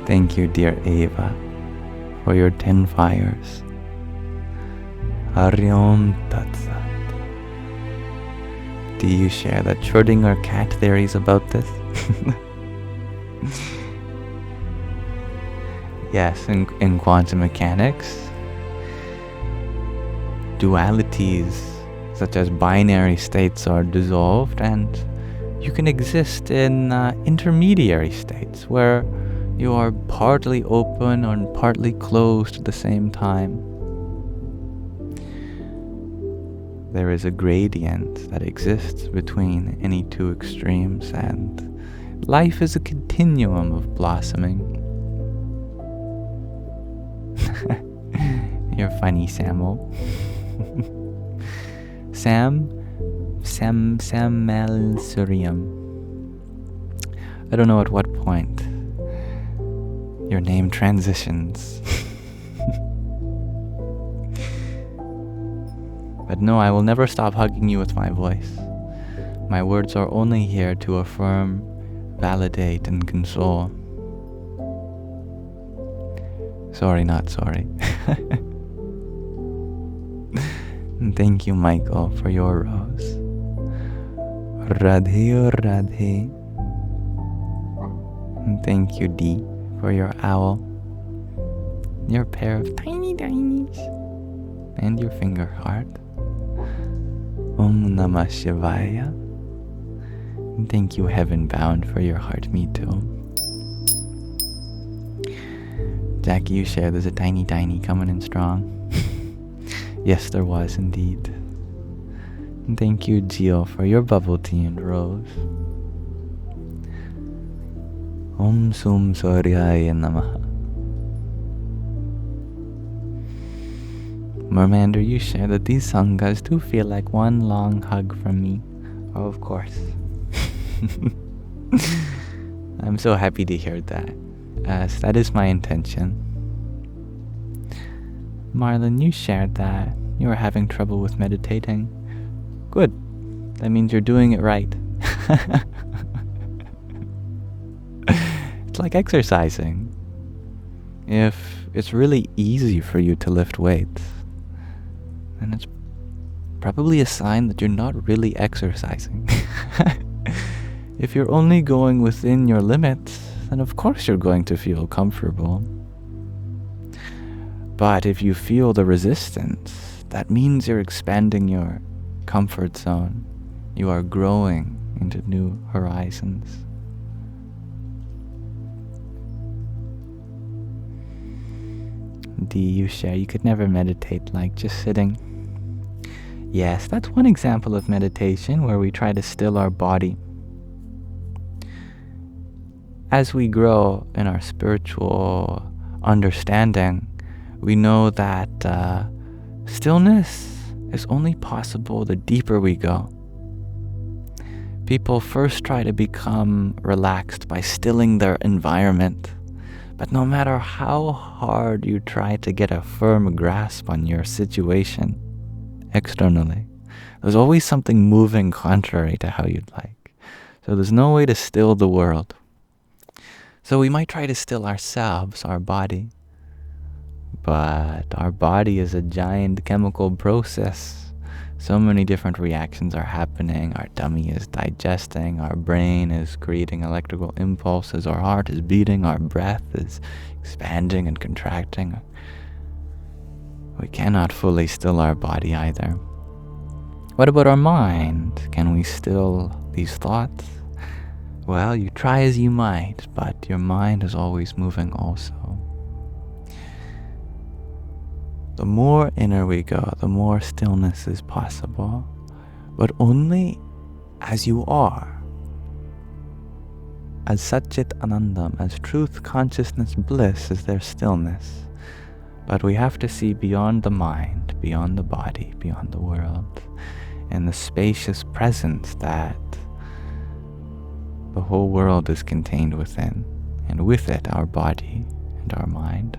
Thank you, dear Ava, for your 10 fires. Hariom Tat Sat. Do you share that Schrödinger cat theories about this? Yes, in quantum mechanics, dualities such as binary states are dissolved, and you can exist in intermediary states where you are partly open and partly closed at the same time. There is a gradient that exists between any two extremes, and life is a continuum of blossoming. You're funny, Samuel. Samel Surium. I don't know at what point your name transitions. But no, I will never stop hugging you with my voice. My words are only here to affirm, validate, and console. Sorry, not sorry. And thank you, Michael, for your rose. Radhe Radhe. And thank you, Dee, for your owl. Your pair of tiny tinies. And your finger heart. Om Namah Shivaya. Thank you, Heaven Bound, for your heart, me too. Jackie, you share there's a tiny coming in strong. Yes, there was indeed. And thank you, Gio, for your bubble tea and rose. Om Sum Suryaya Namaha. Mermander, you share that these sanghas do feel like one long hug from me. Oh, of course. I'm so happy to hear that, as that is my intention. Marlon, you shared that you are having trouble with meditating. Good. That means you're doing it right. It's like exercising. If it's really easy for you to lift weights, then it's probably a sign that you're not really exercising. If you're only going within your limits, then of course you're going to feel comfortable. But if you feel the resistance, that means you're expanding your comfort zone. You are growing into new horizons. D, you share you could never meditate like just sitting. Yes, that's one example of meditation where we try to still our body. As we grow in our spiritual understanding, we know that stillness is only possible the deeper we go. People first try to become relaxed by stilling their environment, but no matter how hard you try to get a firm grasp on your situation externally, there's always something moving contrary to how you'd like. So there's no way to still the world. So we might try to still ourselves, our body. But our body is a giant chemical process. So many different reactions are happening. Our tummy is digesting. Our brain is creating electrical impulses. Our heart is beating. Our breath is expanding and contracting. We cannot fully still our body either. What about our mind? Can we still these thoughts? Well, you try as you might, but your mind is always moving also. The more inner we go, the more stillness is possible, but only as you are. As Satchit Anandam, as truth, consciousness, bliss is their stillness. But we have to see beyond the mind, beyond the body, beyond the world, and the spacious presence that the whole world is contained within, and with it our body and our mind.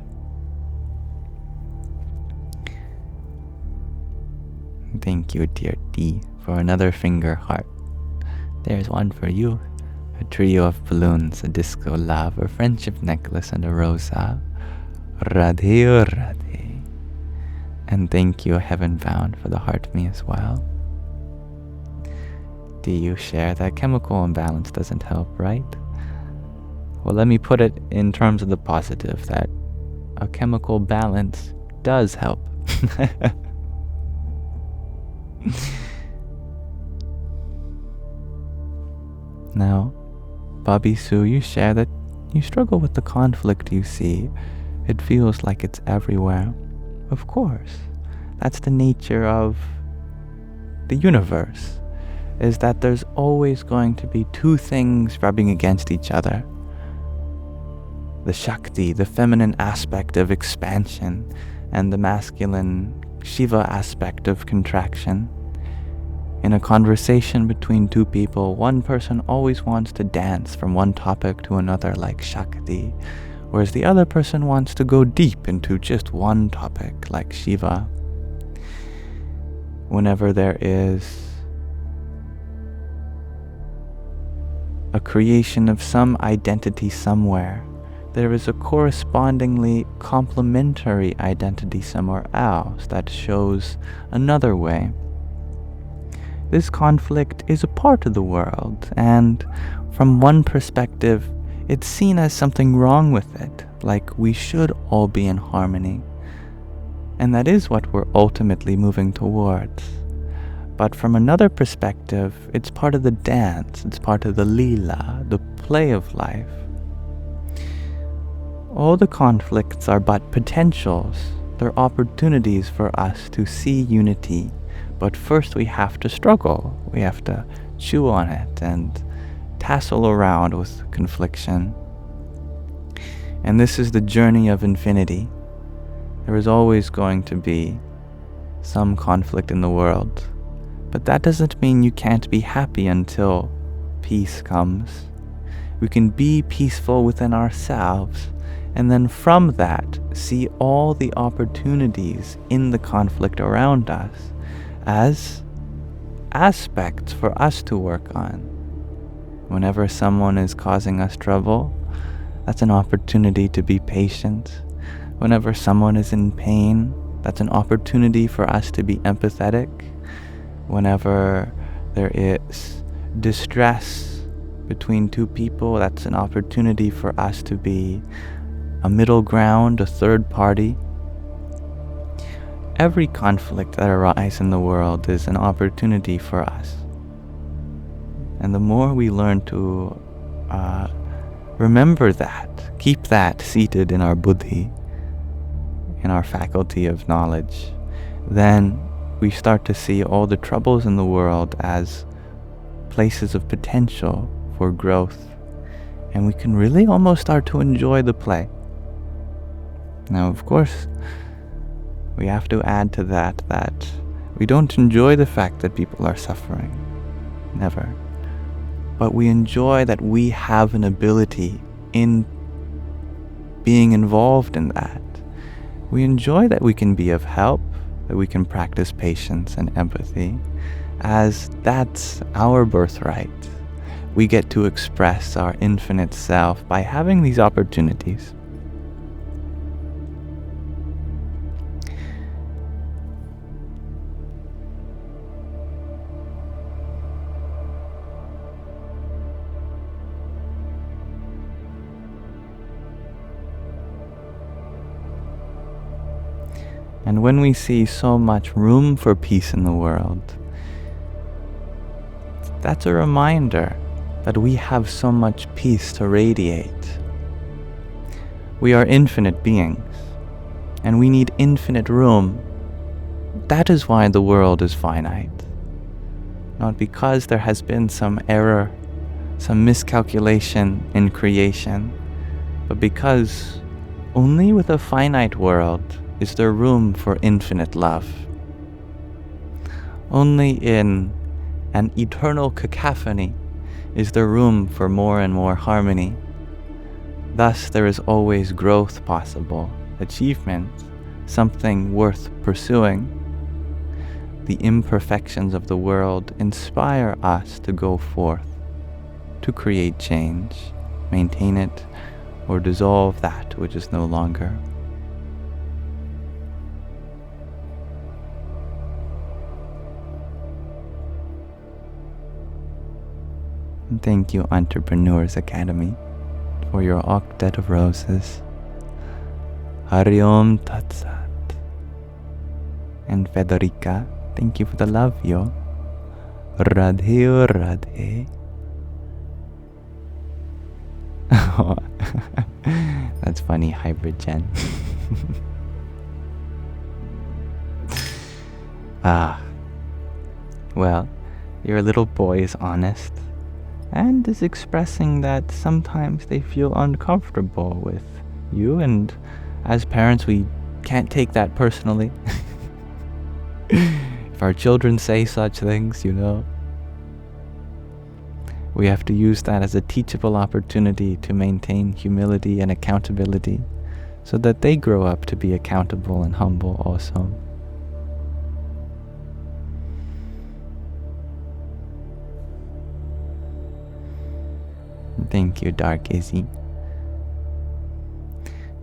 Thank you, dear D, for another finger heart. There's one for you. A trio of balloons, a disco love, a friendship necklace, and a rosa. Radhe Radhe. And thank you, Heaven Bound, for the heart me as well. Do you share that chemical imbalance doesn't help, right? Well, let me put it in terms of the positive, that a chemical balance does help. Now, Bobby Sue, you share that you struggle with the conflict you see. It feels like it's everywhere. Of course, that's the nature of the universe, is that there's always going to be two things rubbing against each other. The Shakti, the feminine aspect of expansion, and the masculine Shiva aspect of contraction. In a conversation between two people, one person always wants to dance from one topic to another like Shakti, whereas the other person wants to go deep into just one topic like Shiva. Whenever there is a creation of some identity somewhere, there is a correspondingly complementary identity somewhere else that shows another way. This conflict is a part of the world, and from one perspective, it's seen as something wrong with it, like we should all be in harmony. And that is what we're ultimately moving towards. But from another perspective, it's part of the dance, it's part of the lila, the play of life. All the conflicts are but potentials. They're opportunities for us to see unity. But first we have to struggle. We have to chew on it and tassel around with confliction. And this is the journey of infinity. There is always going to be some conflict in the world. But that doesn't mean you can't be happy until peace comes. We can be peaceful within ourselves, and then from that, see all the opportunities in the conflict around us as aspects for us to work on. Whenever someone is causing us trouble, that's an opportunity to be patient. Whenever someone is in pain, that's an opportunity for us to be empathetic. Whenever there is distress between two people, that's an opportunity for us to be a middle ground, a third party. Every conflict that arises in the world is an opportunity for us. And the more we learn to remember that, keep that seated in our buddhi, in our faculty of knowledge, then we start to see all the troubles in the world as places of potential for growth. And we can really almost start to enjoy the play. Now, of course, we have to add to that we don't enjoy the fact that people are suffering. Never. But we enjoy that we have an ability in being involved in that. We enjoy that we can be of help, that we can practice patience and empathy, as that's our birthright. We get to express our infinite self by having these opportunities. And when we see so much room for peace in the world, that's a reminder that we have so much peace to radiate. We are infinite beings, and we need infinite room. That is why the world is finite. Not because there has been some error, some miscalculation in creation, but because only with a finite world is there room for infinite love. Only in an eternal cacophony is there room for more and more harmony. Thus there is always growth possible, achievement, something worth pursuing. The imperfections of the world inspire us to go forth, to create change, maintain it, or dissolve that which is no longer. And thank you, Entrepreneurs Academy, for your octet of roses. Hari Om Tat Sat. And Federica, thank you for the love, yo. Radhe Radhe. That's funny, hybrid Jen. Well, your little boy is honest and is expressing that sometimes they feel uncomfortable with you, and as parents we can't take that personally. If our children say such things, we have to use that as a teachable opportunity to maintain humility and accountability so that they grow up to be accountable and humble also. Thank you, Dark Izzy.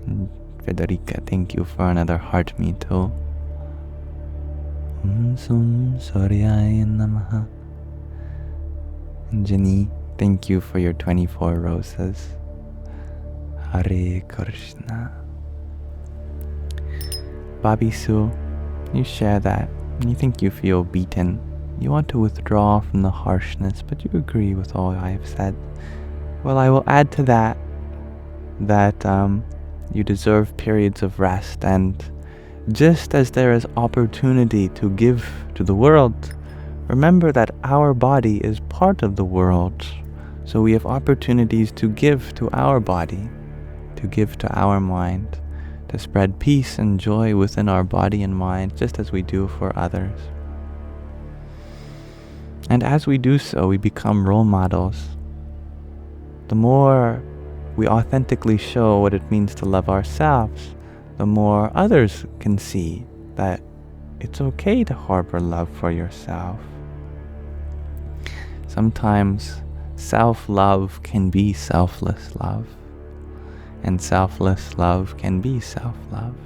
And Federica, thank you for another heart me too. Sum Soryaya Namaha. And Jenny, thank you for your 24 roses. Hare Krishna. Bobby Sue, you share that. You think you feel beaten You want to withdraw from the harshness, but you agree with all I have said. Well, I will add to that you deserve periods of rest, and just as there is opportunity to give to the world, remember that our body is part of the world. So we have opportunities to give to our body, to give to our mind, to spread peace and joy within our body and mind, just as we do for others. And as we do so, we become role models. The more we authentically show what it means to love ourselves, the more others can see that it's okay to harbor love for yourself. Sometimes self-love can be selfless love, and selfless love can be self-love.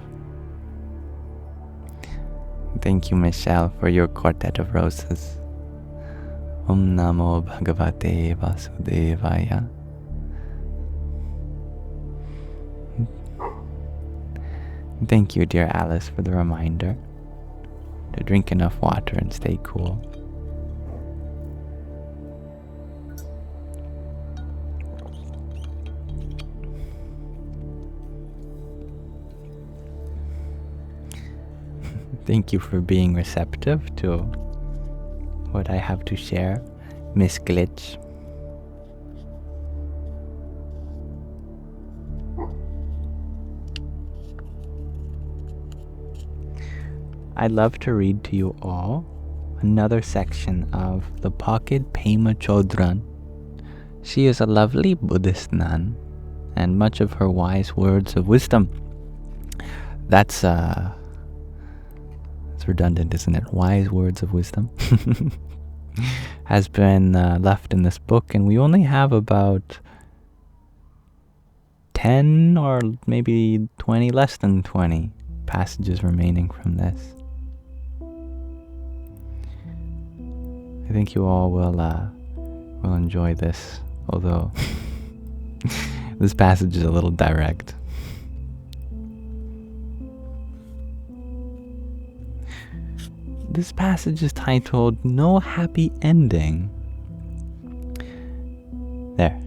Thank you, Michelle, for your quartet of roses. Om Namo Bhagavate Vasudevaya. Thank you, dear Alice, for the reminder to drink enough water and stay cool. Thank you for being receptive to what I have to share, Miss Glitch. I'd love to read to you all another section of the pocket Pema Chodron. She is a lovely Buddhist nun, and much of her wise words of wisdom. That's redundant, isn't it? Wise words of wisdom has been left in this book, and we only have about 10 or maybe 20, less than 20 passages remaining from this. I think you all will enjoy this, although this passage is a little direct. This passage is titled No Happy Ending. There,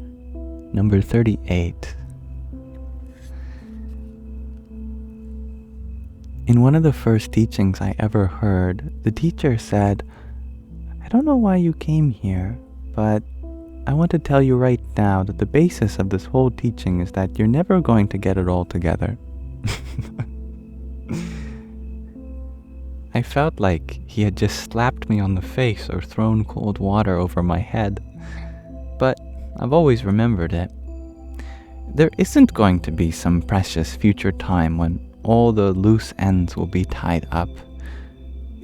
number 38. In one of the first teachings I ever heard, the teacher said, I don't know why you came here, but I want to tell you right now that the basis of this whole teaching is that you're never going to get it all together. I felt like he had just slapped me on the face or thrown cold water over my head, but I've always remembered it. There isn't going to be some precious future time when all the loose ends will be tied up.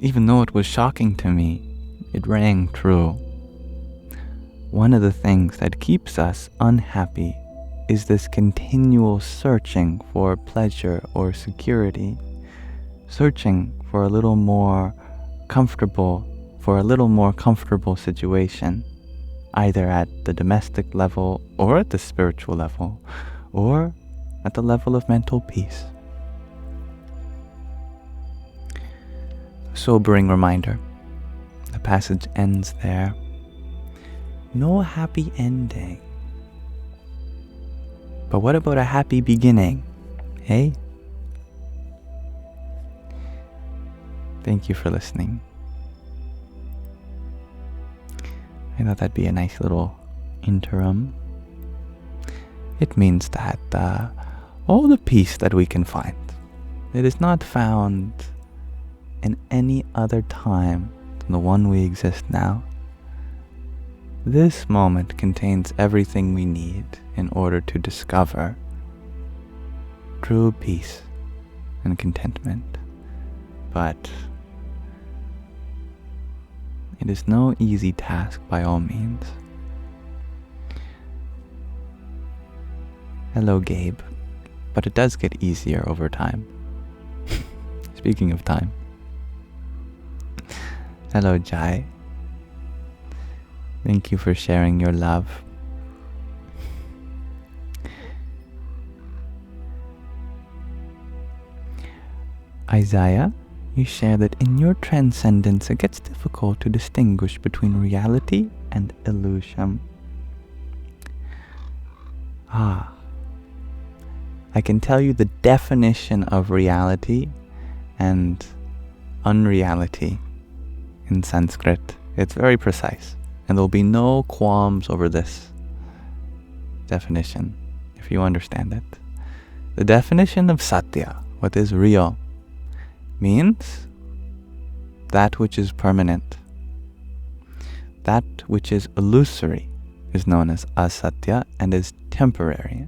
Even though it was shocking to me, it rang true. One of the things that keeps us unhappy is this continual searching for pleasure or security, searching for a little more comfortable situation, either at the domestic level or at the spiritual level, or at the level of mental peace. A sobering reminder. The passage ends there. No happy ending. But what about a happy beginning? Hey? Thank you for listening. I thought that'd be a nice little interim. It means that all the peace that we can find, it is not found in any other time than the one we exist now. This moment contains everything we need in order to discover true peace and contentment. But it is no easy task by all means. Hello, Gabe. But it does get easier over time. Speaking of time. Hello, Jai. Thank you for sharing your love. Isaiah you share that in your transcendence it gets difficult to distinguish between reality and illusion. I can tell you the definition of reality and unreality in Sanskrit. It's very precise, and there'll be no qualms over this definition if you understand it. The definition of satya, what is real, means that which is permanent. That which is illusory is known as asatya and is temporary.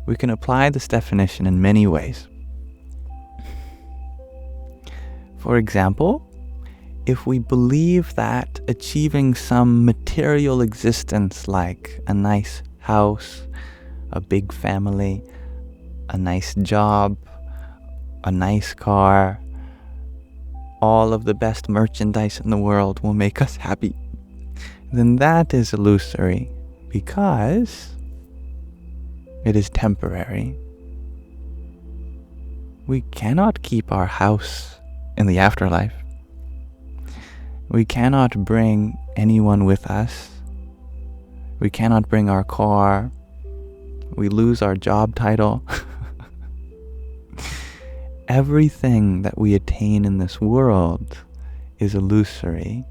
We can apply this definition in many ways. For example, if we believe that achieving some material existence like a nice house, a big family, a nice job, a nice car, all of the best merchandise in the world will make us happy, then that is illusory because it is temporary. We cannot keep our house in the afterlife. We cannot bring anyone with us. We cannot bring our car. We lose our job title. Everything that we attain in this world is illusory.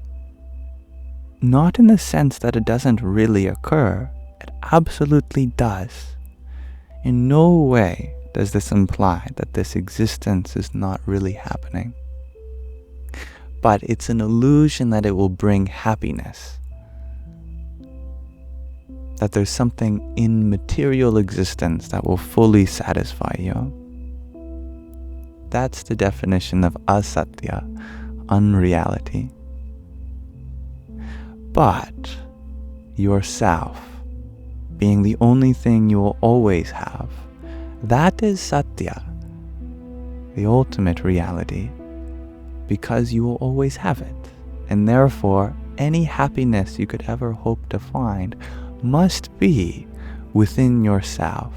Not in the sense that it doesn't really occur. It absolutely does. In no way does this imply that this existence is not really happening. But it's an illusion that it will bring happiness. That there's something in material existence that will fully satisfy you. That's the definition of asatya, unreality. But yourself, being the only thing you will always have, that is satya, the ultimate reality, because you will always have it. And therefore, any happiness you could ever hope to find must be within yourself,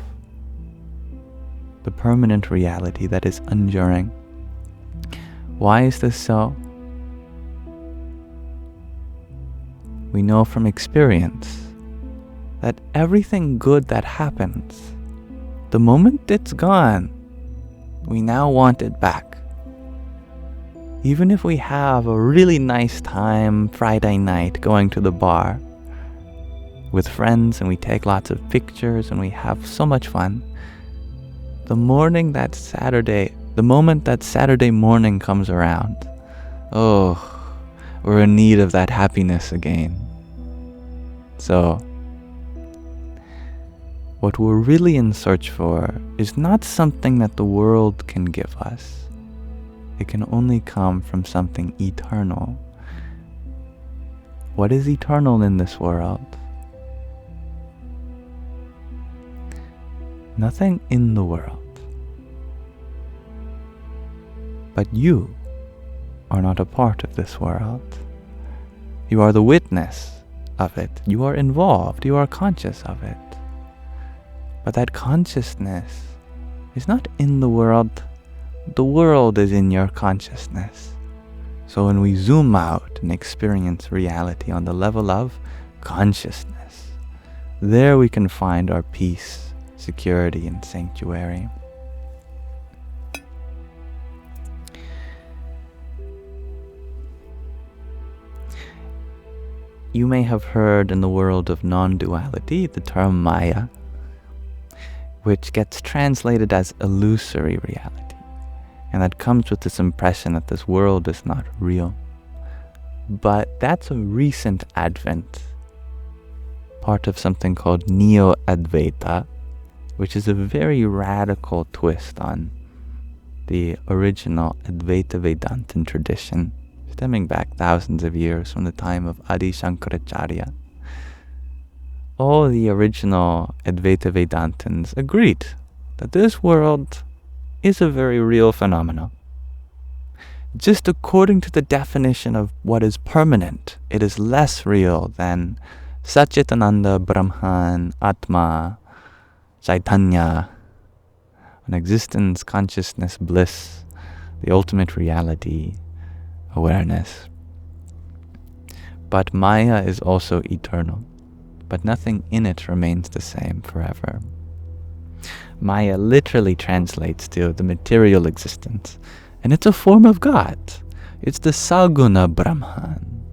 the permanent reality that is enduring. Why is this so? We know from experience that everything good that happens, the moment it's gone, we now want it back. Even if we have a really nice time Friday night going to the bar with friends and we take lots of pictures and we have so much fun, the moment that Saturday morning comes around, we're in need of that happiness again. So, what we're really in search for is not something that the world can give us. It can only come from something eternal. What is eternal in this world? Nothing in the world. But you are not a part of this world. You are the witness of it. You are involved. You are conscious of it. But that consciousness is not in the world. The world is in your consciousness. So when we zoom out and experience reality on the level of consciousness, there we can find our peace, security, and sanctuary. You may have heard in the world of non-duality the term Maya, which gets translated as illusory reality, and that comes with this impression that this world is not real. But that's a recent advent, part of something called Neo-Advaita, which is a very radical twist on the original Advaita Vedantin tradition, stemming back thousands of years from the time of Adi Shankaracharya. All the original Advaita Vedantins agreed that this world is a very real phenomenon. Just according to the definition of what is permanent, it is less real than Satchitananda, Brahman, Atma, Chaitanya, an existence, consciousness, bliss, the ultimate reality, awareness. But Maya is also eternal, but nothing in it remains the same forever. Maya literally translates to the material existence, and it's a form of God. It's the Saguna Brahman,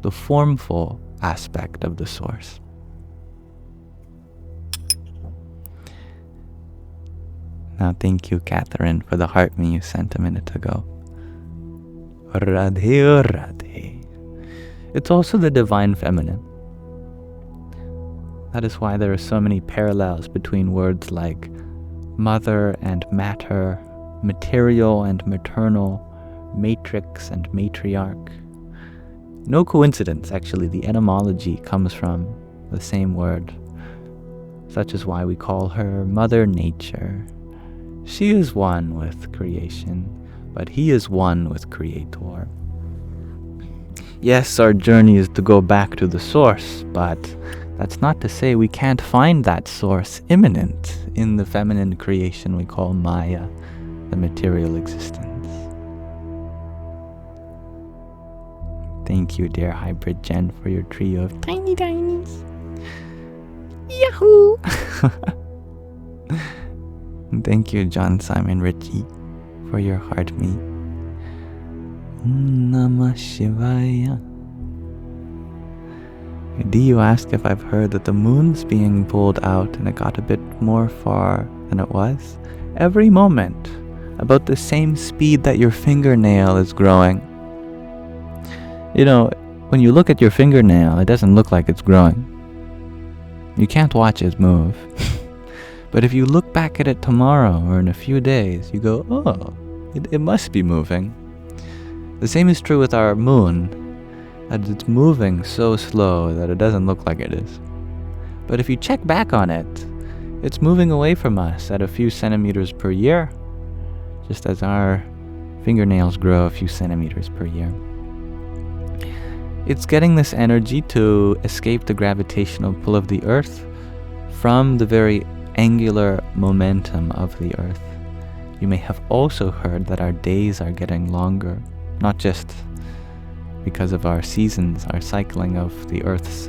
the formful aspect of the source. Now thank you, Catherine, for the heart me you sent a minute ago. Radhe Radhe. It's also the divine feminine. That is why there are so many parallels between words like mother and matter, material and maternal, matrix and matriarch. No coincidence, actually, the etymology comes from the same word. Such is why we call her Mother Nature. She is one with creation, but he is one with Creator. Yes, our journey is to go back to the source, but that's not to say we can't find that source immanent in the feminine creation we call Maya, the material existence. Thank you, dear Hybrid Jen, for your trio of tiny tinies. Yahoo! Thank you, John Simon Ritchie, for your heart me. Namah Shivaya. Do you ask if I've heard that the moon's being pulled out and it got a bit more far than it was? Every moment, about the same speed that your fingernail is growing. You know, when you look at your fingernail, it doesn't look like it's growing. You can't watch it move. But if you look back at it tomorrow or in a few days, you go, oh, it must be moving. The same is true with our moon, that it's moving so slow that it doesn't look like it is. But if you check back on it, it's moving away from us at a few centimeters per year, just as our fingernails grow a few centimeters per year. It's getting this energy to escape the gravitational pull of the earth from the very angular momentum of the earth. You may have also heard that our days are getting longer, not just because of our seasons, our cycling of the earth's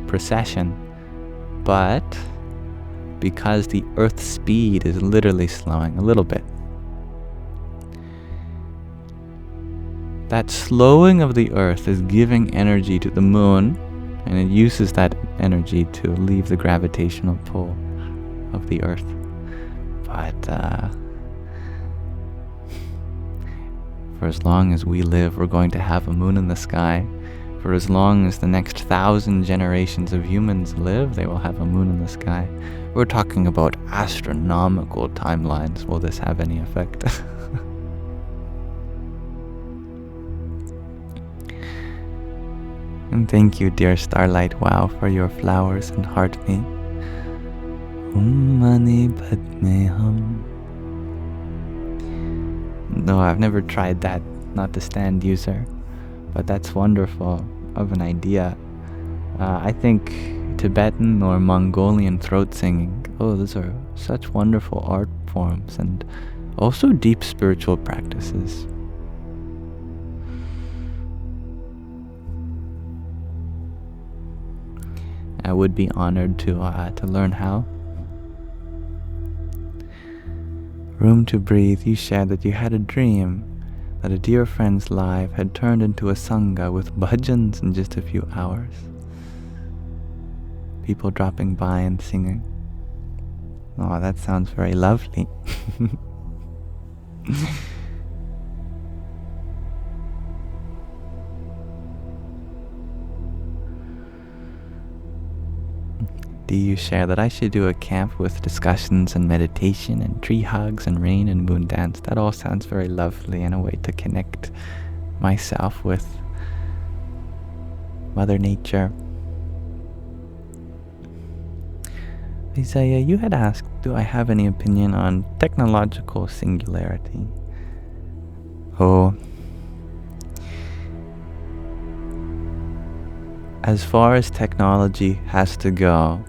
precession, but because the earth's speed is literally slowing a little bit. That slowing of the earth is giving energy to the moon, and it uses that energy to leave the gravitational pull of the earth. But for as long as we live, we're going to have a moon in the sky. For as long as the next 1,000 generations of humans live, they will have a moon in the sky. We're talking about astronomical timelines. Will this have any effect? And thank you, dear Starlight Wow, for your flowers and heart me. Mani Padmeham. No, I've never tried that, not the stand user, but that's wonderful of an idea. I think Tibetan or Mongolian throat singing, oh, those are such wonderful art forms and also deep spiritual practices. I would be honored to learn how. Room to breathe, you shared that you had a dream that a dear friend's life had turned into a Sangha with bhajans in just a few hours. People dropping by and singing. Oh, that sounds very lovely. Do you share that I should do a camp with discussions and meditation and tree hugs and rain and moon dance? That all sounds very lovely and a way to connect myself with Mother Nature. Isaiah, you had asked, do I have any opinion on technological singularity? Oh, as far as technology has to go,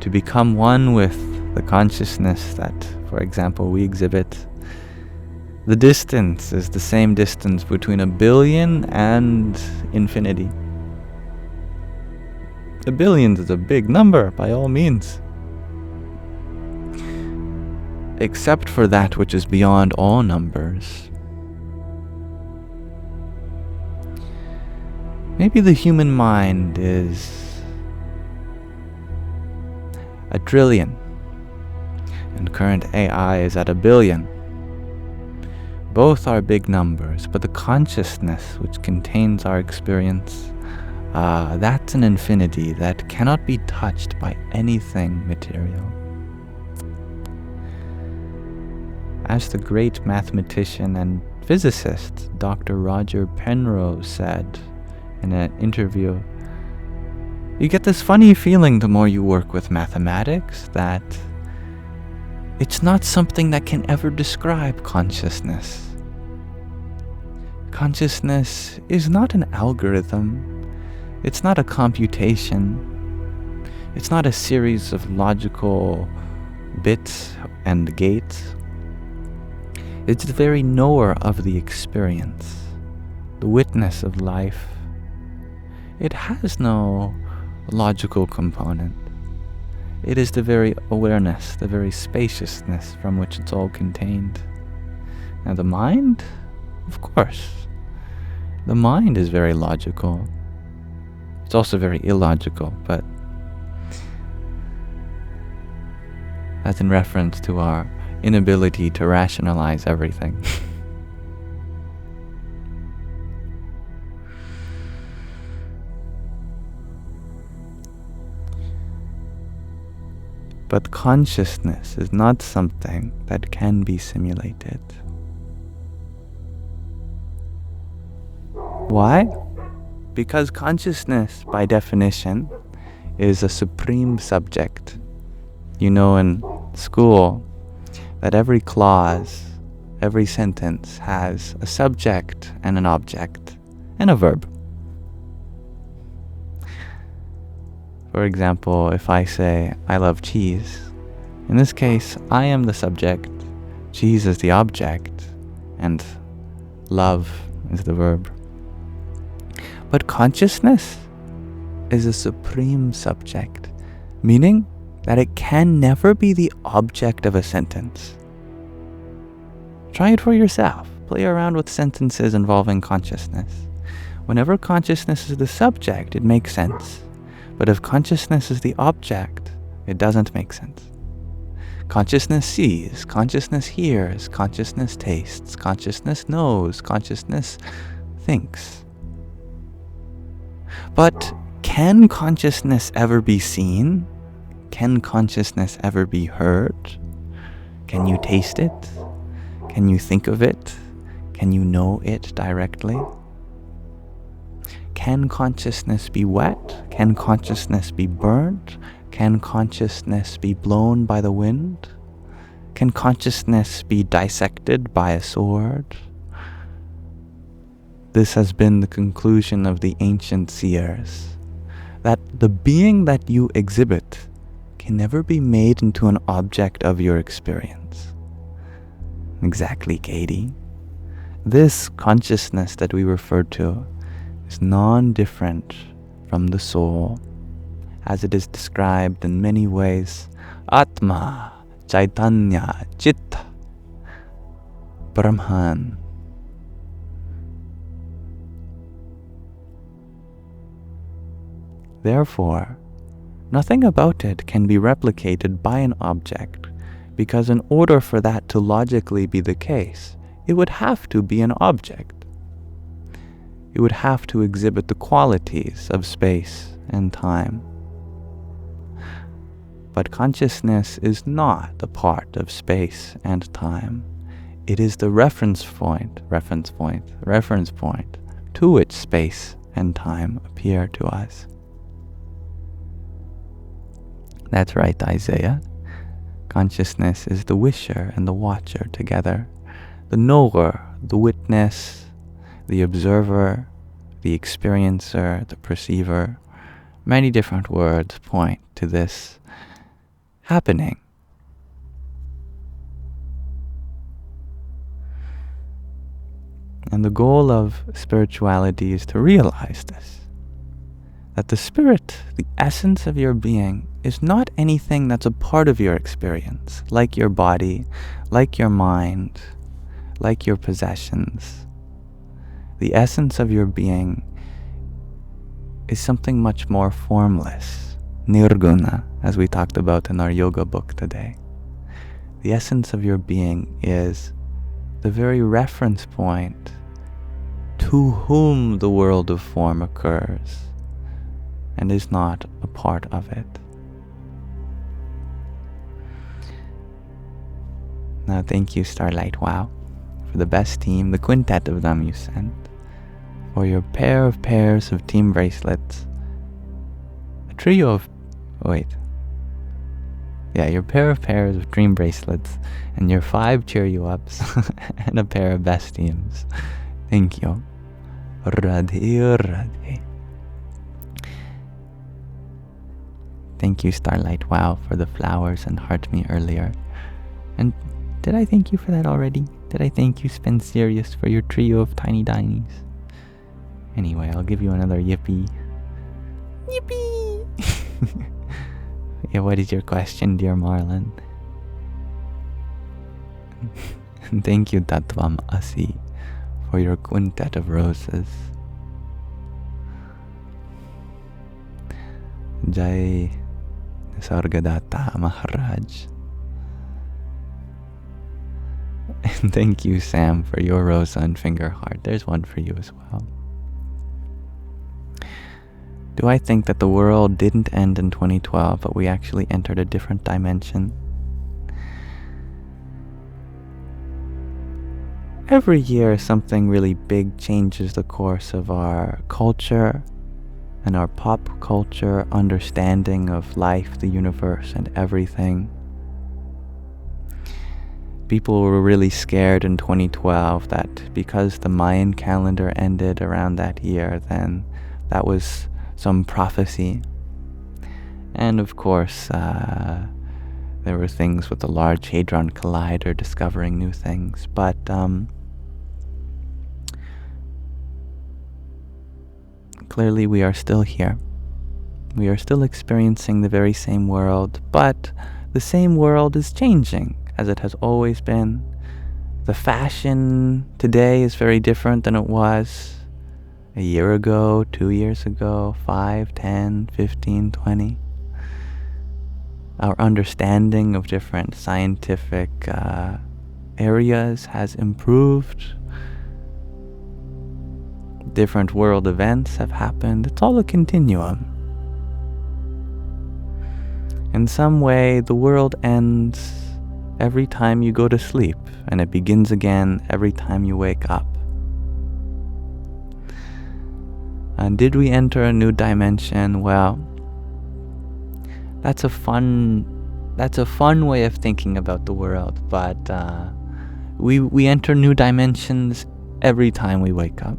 to become one with the consciousness that, for example, we exhibit, the distance is the same distance between 1 billion and infinity. 1 billion is a big number, by all means. Except for that which is beyond all numbers. Maybe the human mind is 1 trillion, and current AI is at 1 billion. Both are big numbers, but the consciousness which contains our experience, that's an infinity that cannot be touched by anything material. As the great mathematician and physicist Dr. Roger Penrose said in an interview, you get this funny feeling the more you work with mathematics that it's not something that can ever describe consciousness. Consciousness is not an algorithm. It's not a computation. It's not a series of logical bits and gates. It's the very knower of the experience, the witness of life. It has no logical component. It is the very awareness, the very spaciousness from which it's all contained. Now the mind, of course, the mind is very logical. It's also very illogical, but that's in reference to our inability to rationalize everything. But consciousness is not something that can be simulated. Why? Because consciousness, by definition, is a supreme subject. You know in school that every clause, every sentence has a subject and an object and a verb. For example, if I say, I love cheese, in this case, I am the subject, cheese is the object, and love is the verb. But consciousness is a supreme subject, meaning that it can never be the object of a sentence. Try it for yourself. Play around with sentences involving consciousness. Whenever consciousness is the subject, it makes sense. But if consciousness is the object, it doesn't make sense. Consciousness sees, consciousness hears, consciousness tastes, consciousness knows, consciousness thinks. But can consciousness ever be seen? Can consciousness ever be heard? Can you taste it? Can you think of it? Can you know it directly? Can consciousness be wet? Can consciousness be burnt? Can consciousness be blown by the wind? Can consciousness be dissected by a sword? This has been the conclusion of the ancient seers, that the being that you exhibit can never be made into an object of your experience. Exactly, Katie. This consciousness that we refer to is non-different from the soul, as it is described in many ways. Atma, Chaitanya, Chitta, Brahman. Therefore, nothing about it can be replicated by an object, because in order for that to logically be the case, it would have to be an object. It would have to exhibit the qualities of space and time. But consciousness is not a part of space and time. It is the reference point to which space and time appear to us. That's right, Isaiah. Consciousness is the wisher and the watcher together, the knower, the witness, the observer, the experiencer, the perceiver. Many different words point to this happening. And the goal of spirituality is to realize this. That the spirit, the essence of your being, is not anything that's a part of your experience, like your body, like your mind, like your possessions. The essence of your being is something much more formless, Nirguna, as we talked about in our yoga book today. The essence of your being is the very reference point to whom the world of form occurs, and is not a part of it. Now thank you, Starlight Wow, for the best team, the quintet of them you sent, for your pair of pairs of team bracelets, a trio of, your pair of pairs of dream bracelets, and your 5 cheer you ups, and a pair of best teams. Thank you. Radhe Radhe. Thank you, Starlight Wow, for the flowers and heart me earlier. And did I thank you for that already? Did I thank you, Spin Sirius, for your trio of tiny dinies? Anyway, I'll give you another yippee. Yippee! Yeah, what is your question, dear Marlon? And thank you, Tattvam Asi, for your quintet of roses. Jai Nisargadatta Maharaj. And thank you, Sam, for your rosa and finger heart. There's one for you as well. Do I think that the world didn't end in 2012, but we actually entered a different dimension? Every year, something really big changes the course of our culture and our pop culture understanding of life, the universe, and everything. People were really scared in 2012 that because the Mayan calendar ended around that year, then that was some prophecy. And of course, there were things with the Large Hadron Collider discovering new things, but clearly we are still here. We are still experiencing the very same world, but the same world is changing, as it has always been. The fashion today is very different than it was a year ago, 2 years ago, 5, 10, 15, 20. Our understanding of different scientific areas has improved. Different world events have happened. It's all a continuum. In some way, the world ends every time you go to sleep, and it begins again every time you wake up. And did we enter a new dimension? Well, that's a fun way of thinking about the world, but we enter new dimensions every time we wake up.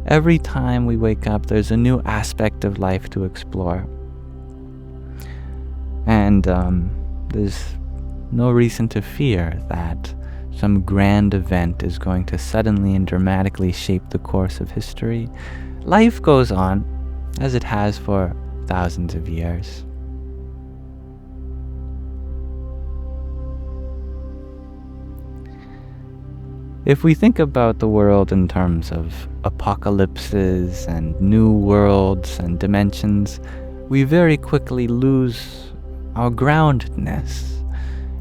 Every time we wake up, there's a new aspect of life to explore. And there's no reason to fear that some grand event is going to suddenly and dramatically shape the course of history. Life goes on, as it has for thousands of years. If we think about the world in terms of apocalypses and new worlds and dimensions, we very quickly lose our groundedness,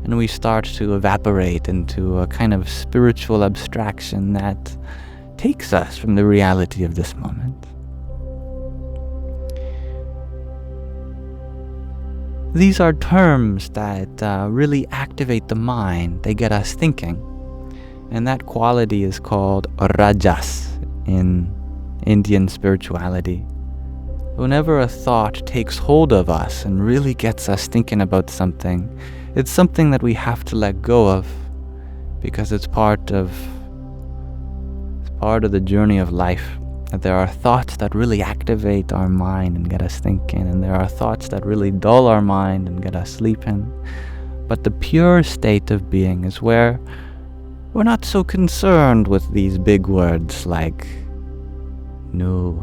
and we start to evaporate into a kind of spiritual abstraction that takes us from the reality of this moment. These are terms that really activate the mind. They get us thinking. And that quality is called rajas in Indian spirituality. Whenever a thought takes hold of us and really gets us thinking about something, it's something that we have to let go of, because it's part of the journey of life. That there are thoughts that really activate our mind and get us thinking, and there are thoughts that really dull our mind and get us sleeping. But the pure state of being is where we're not so concerned with these big words like new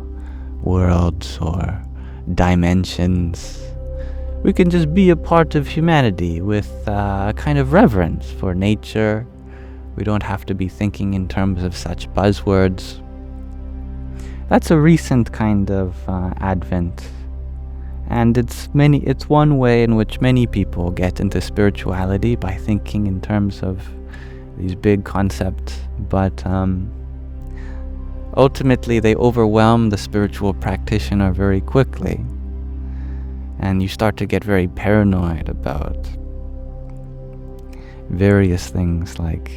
worlds or dimensions. We can just be a part of humanity with a kind of reverence for nature. We don't have to be thinking in terms of such buzzwords. That's a recent kind of advent, and it's one way in which many people get into spirituality, by thinking in terms of these big concepts, but ultimately they overwhelm the spiritual practitioner very quickly, and you start to get very paranoid about various things like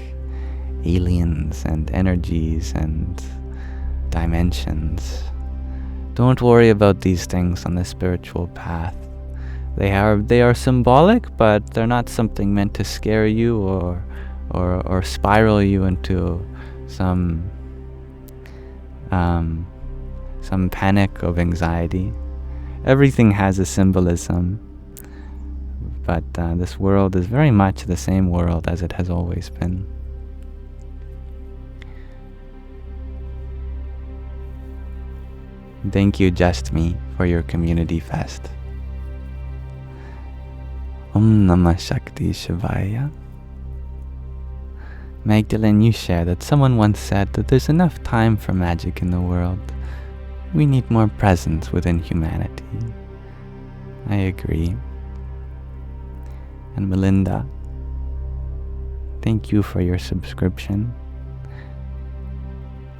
aliens and energies and dimensions. Don't worry about these things on the spiritual path. They are symbolic, but they're not something meant to scare you or spiral you into some panic of anxiety. Everything has a symbolism, but this world is very much the same world as it has always been. Thank you, Just Me, for your community fest. Om Namah Shakti Shivaya. Magdalene, you share that someone once said that there's enough time for magic in the world. We need more presence within humanity. I agree. And Melinda, thank you for your subscription.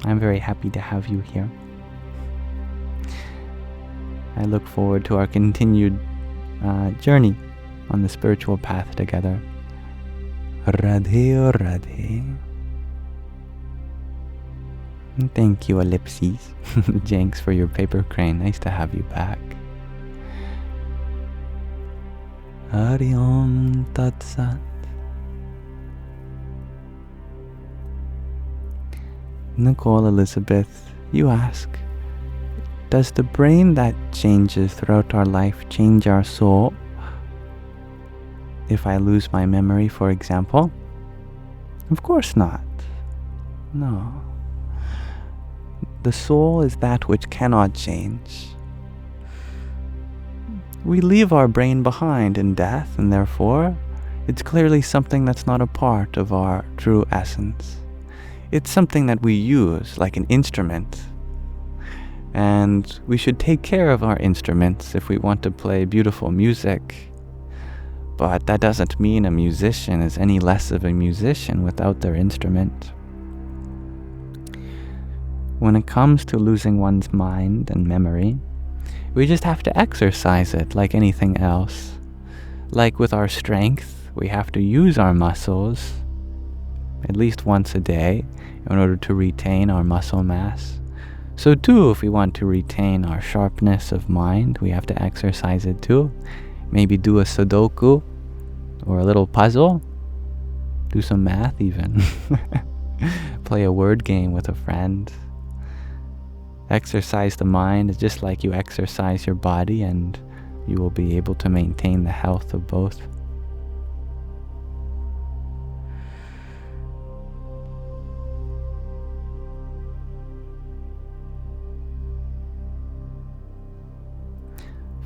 I'm very happy to have you here. I look forward to our continued journey on the spiritual path together. Radhe Radhe. And thank you, Ellipses. Jenks, for your paper crane. Nice to have you back. Hari Om Tat Sat. Nicole Elizabeth, you ask, does the brain that changes throughout our life change our soul? If I lose my memory, for example? Of course not. No. The soul is that which cannot change. We leave our brain behind in death, and therefore, it's clearly something that's not a part of our true essence. It's something that we use like an instrument. And we should take care of our instruments if we want to play beautiful music. But that doesn't mean a musician is any less of a musician without their instrument. When it comes to losing one's mind and memory, we just have to exercise it like anything else. Like with our strength, we have to use our muscles at least once a day in order to retain our muscle mass. So too, if we want to retain our sharpness of mind, we have to exercise it too. Maybe do a Sudoku or a little puzzle. Do some math even. Play a word game with a friend. Exercise the mind just like you exercise your body, and you will be able to maintain the health of both.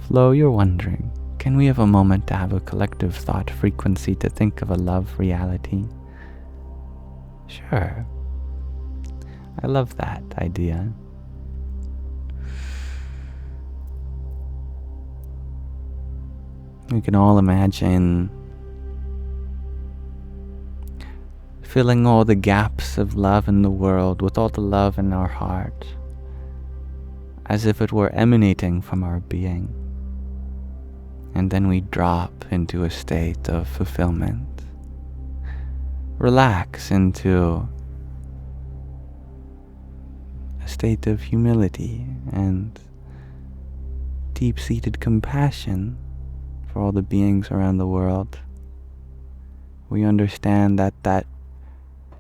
Flo, you're wondering, can we have a moment to have a collective thought frequency to think of a love reality? Sure. I love that idea. We can all imagine filling all the gaps of love in the world with all the love in our heart, as if it were emanating from our being. And then we drop into a state of fulfillment. Relax into a state of humility and deep-seated compassion for all the beings around the world. We understand that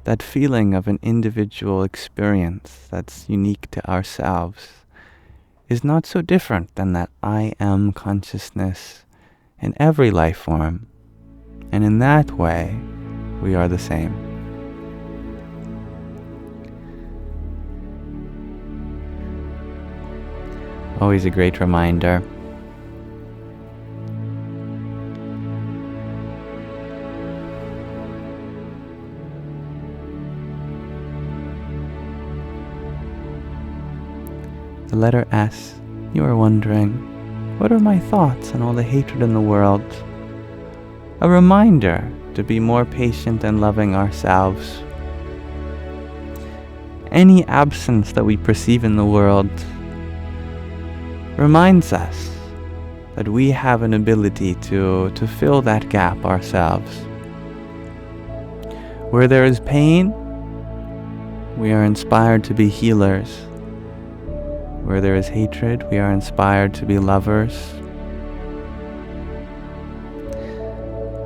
that feeling of an individual experience that's unique to ourselves, is not so different than that I am consciousness in every life form. And in that way, we are the same. Always a great reminder. The letter S, you are wondering, what are my thoughts on all the hatred in the world? A reminder to be more patient and loving ourselves. Any absence that we perceive in the world reminds us that we have an ability to fill that gap ourselves. Where there is pain, we are inspired to be healers. Where there is hatred, we are inspired to be lovers.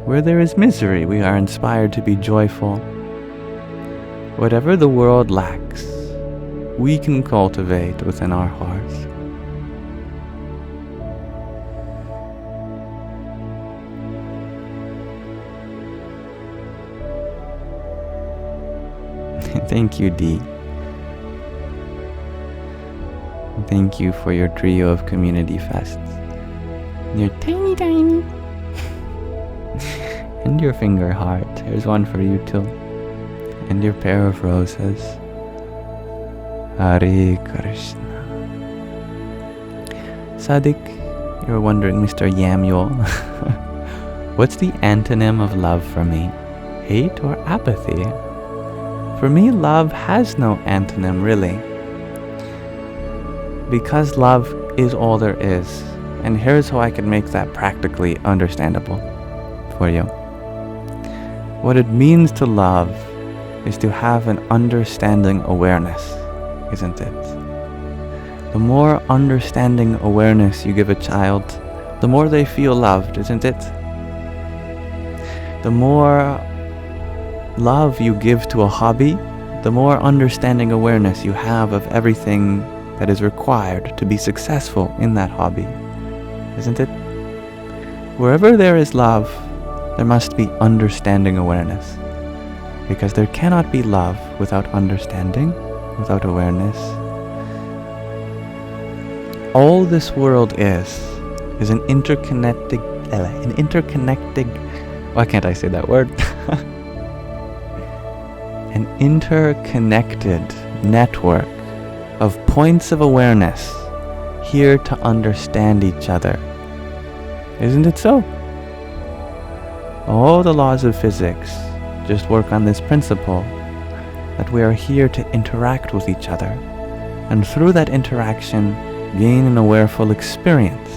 Where there is misery, we are inspired to be joyful. Whatever the world lacks, we can cultivate within our hearts. Thank you, Dee. Thank you for your trio of community fests. You're tiny. And your finger heart. Here's one for you too. And your pair of roses. Hare Krishna. Sadik, you're wondering, Mr. Yamyol, what's the antonym of love for me? Hate or apathy? For me, love has no antonym, really. Because love is all there is. And here's how I can make that practically understandable for you. What it means to love is to have an understanding awareness, isn't it? The more understanding awareness you give a child, the more they feel loved, isn't it? The more love you give to a hobby, the more understanding awareness you have of everything that is required to be successful in that hobby, isn't it? Wherever there is love, there must be understanding awareness, because there cannot be love without understanding, without awareness. All this world is an interconnected, why can't I say that word? An interconnected network of points of awareness here to understand each other. Isn't it so? All the laws of physics just work on this principle, that we are here to interact with each other, and through that interaction gain an awareful experience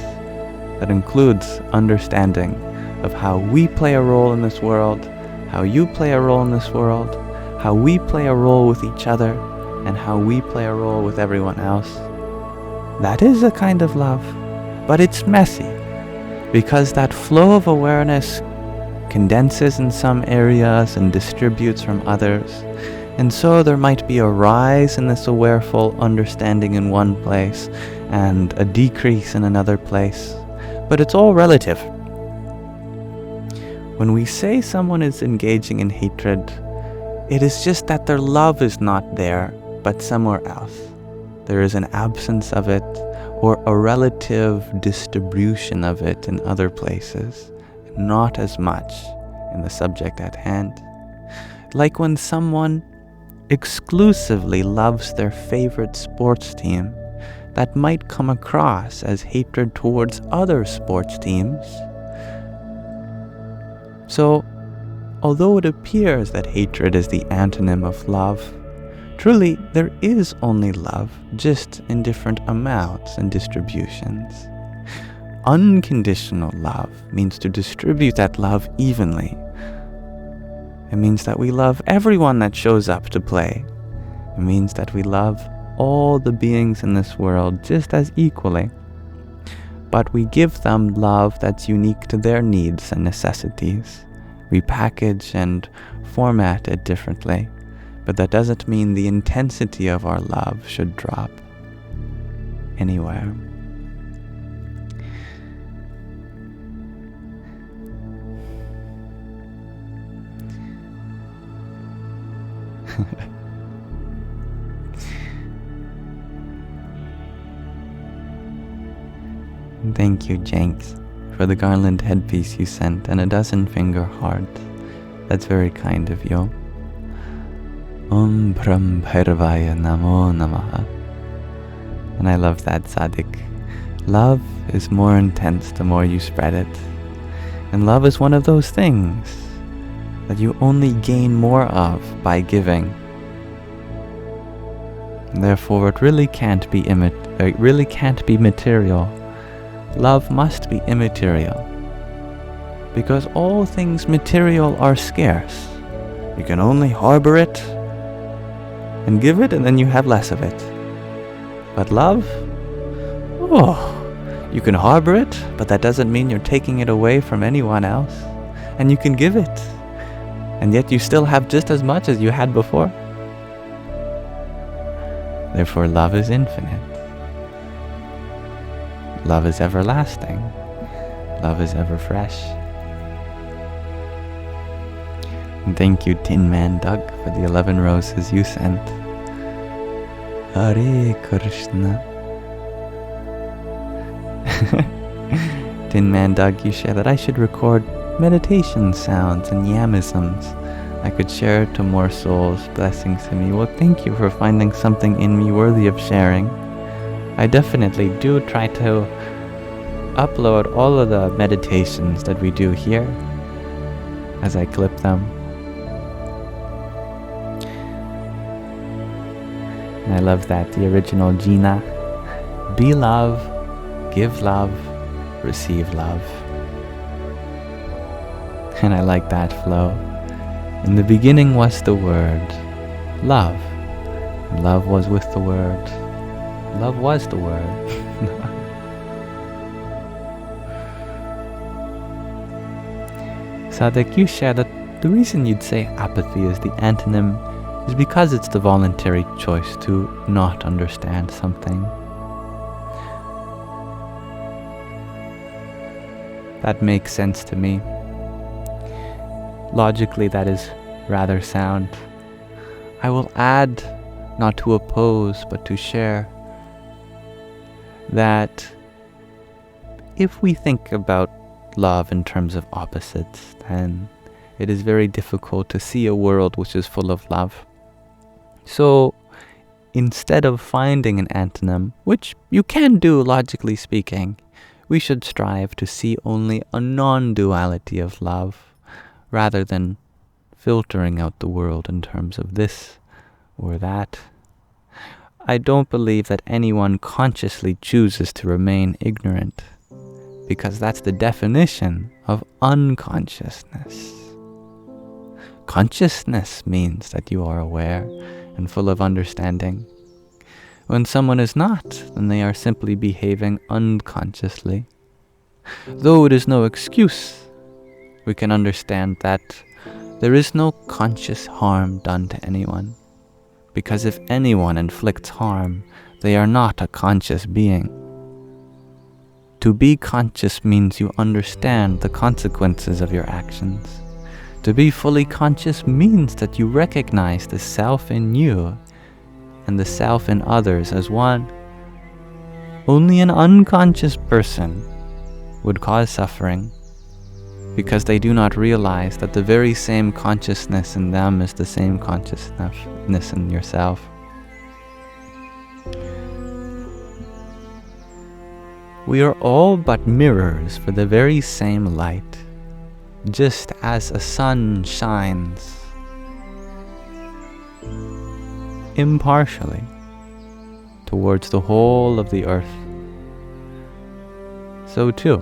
that includes understanding of how we play a role in this world, how you play a role in this world, how we play a role with each other, and how we play a role with everyone else. That is a kind of love, but it's messy, because that flow of awareness condenses in some areas and distributes from others, and so there might be a rise in this awareful understanding in one place and a decrease in another place, but it's all relative. When we say someone is engaging in hatred, it is just that their love is not there, but somewhere else. There is an absence of it, or a relative distribution of it in other places, not as much in the subject at hand. Like when someone exclusively loves their favorite sports team, that might come across as hatred towards other sports teams. So, although it appears that hatred is the antonym of love, truly, there is only love, just in different amounts and distributions. Unconditional love means to distribute that love evenly. It means that we love everyone that shows up to play. It means that we love all the beings in this world just as equally. But we give them love that's unique to their needs and necessities. We package and format it differently, But that doesn't mean the intensity of our love should drop anywhere. Thank you, Jenks, for the garland headpiece you sent and a 12 finger hearts. That's very kind of you. Om Pram Bhairvaya Namo Namaha. And I love that, Sadik. Love is more intense the more you spread it. And love is one of those things that you only gain more of by giving. And therefore it really can't be material. Love must be immaterial. Because all things material are scarce. You can only harbor it and give it, and then you have less of it. But love? You can harbor it, but that doesn't mean you're taking it away from anyone else. And you can give it, and yet you still have just as much as you had before. Therefore, love is infinite. Love is everlasting. Love is ever fresh. And thank you, Tin Man Doug, for the 11 roses you sent. Hare Krishna. Tin Man Doug, you share that I should record meditation sounds and yamisms. I could share to more souls. Blessings to me. Well, thank you for finding something in me worthy of sharing. I definitely do try to upload all of the meditations that we do here as I clip them. And I love that, the original Gina. Be love, give love, receive love. And I like that flow. In the beginning was the Word, love. And love was with the Word. Love was the Word. Sadik, you share that the reason you'd say apathy is the antonym is because it's the voluntary choice to not understand something. That makes sense to me. Logically, that is rather sound. I will add, not to oppose, but to share, that if we think about love in terms of opposites, then it is very difficult to see a world which is full of love. So instead of finding an antonym, which you can do logically speaking, we should strive to see only a non-duality of love, rather than filtering out the world in terms of this or that. I don't believe that anyone consciously chooses to remain ignorant, because that's the definition of unconsciousness. Consciousness means that you are aware and full of understanding. When someone is not, then they are simply behaving unconsciously. Though it is no excuse, we can understand that there is no conscious harm done to anyone, because if anyone inflicts harm, they are not a conscious being. To be conscious means you understand the consequences of your actions. To be fully conscious means that you recognize the self in you and the self in others as one. Only an unconscious person would cause suffering, because they do not realize that the very same consciousness in them is the same consciousness in yourself. We are all but mirrors for the very same light. Just as a sun shines impartially towards the whole of the earth, so too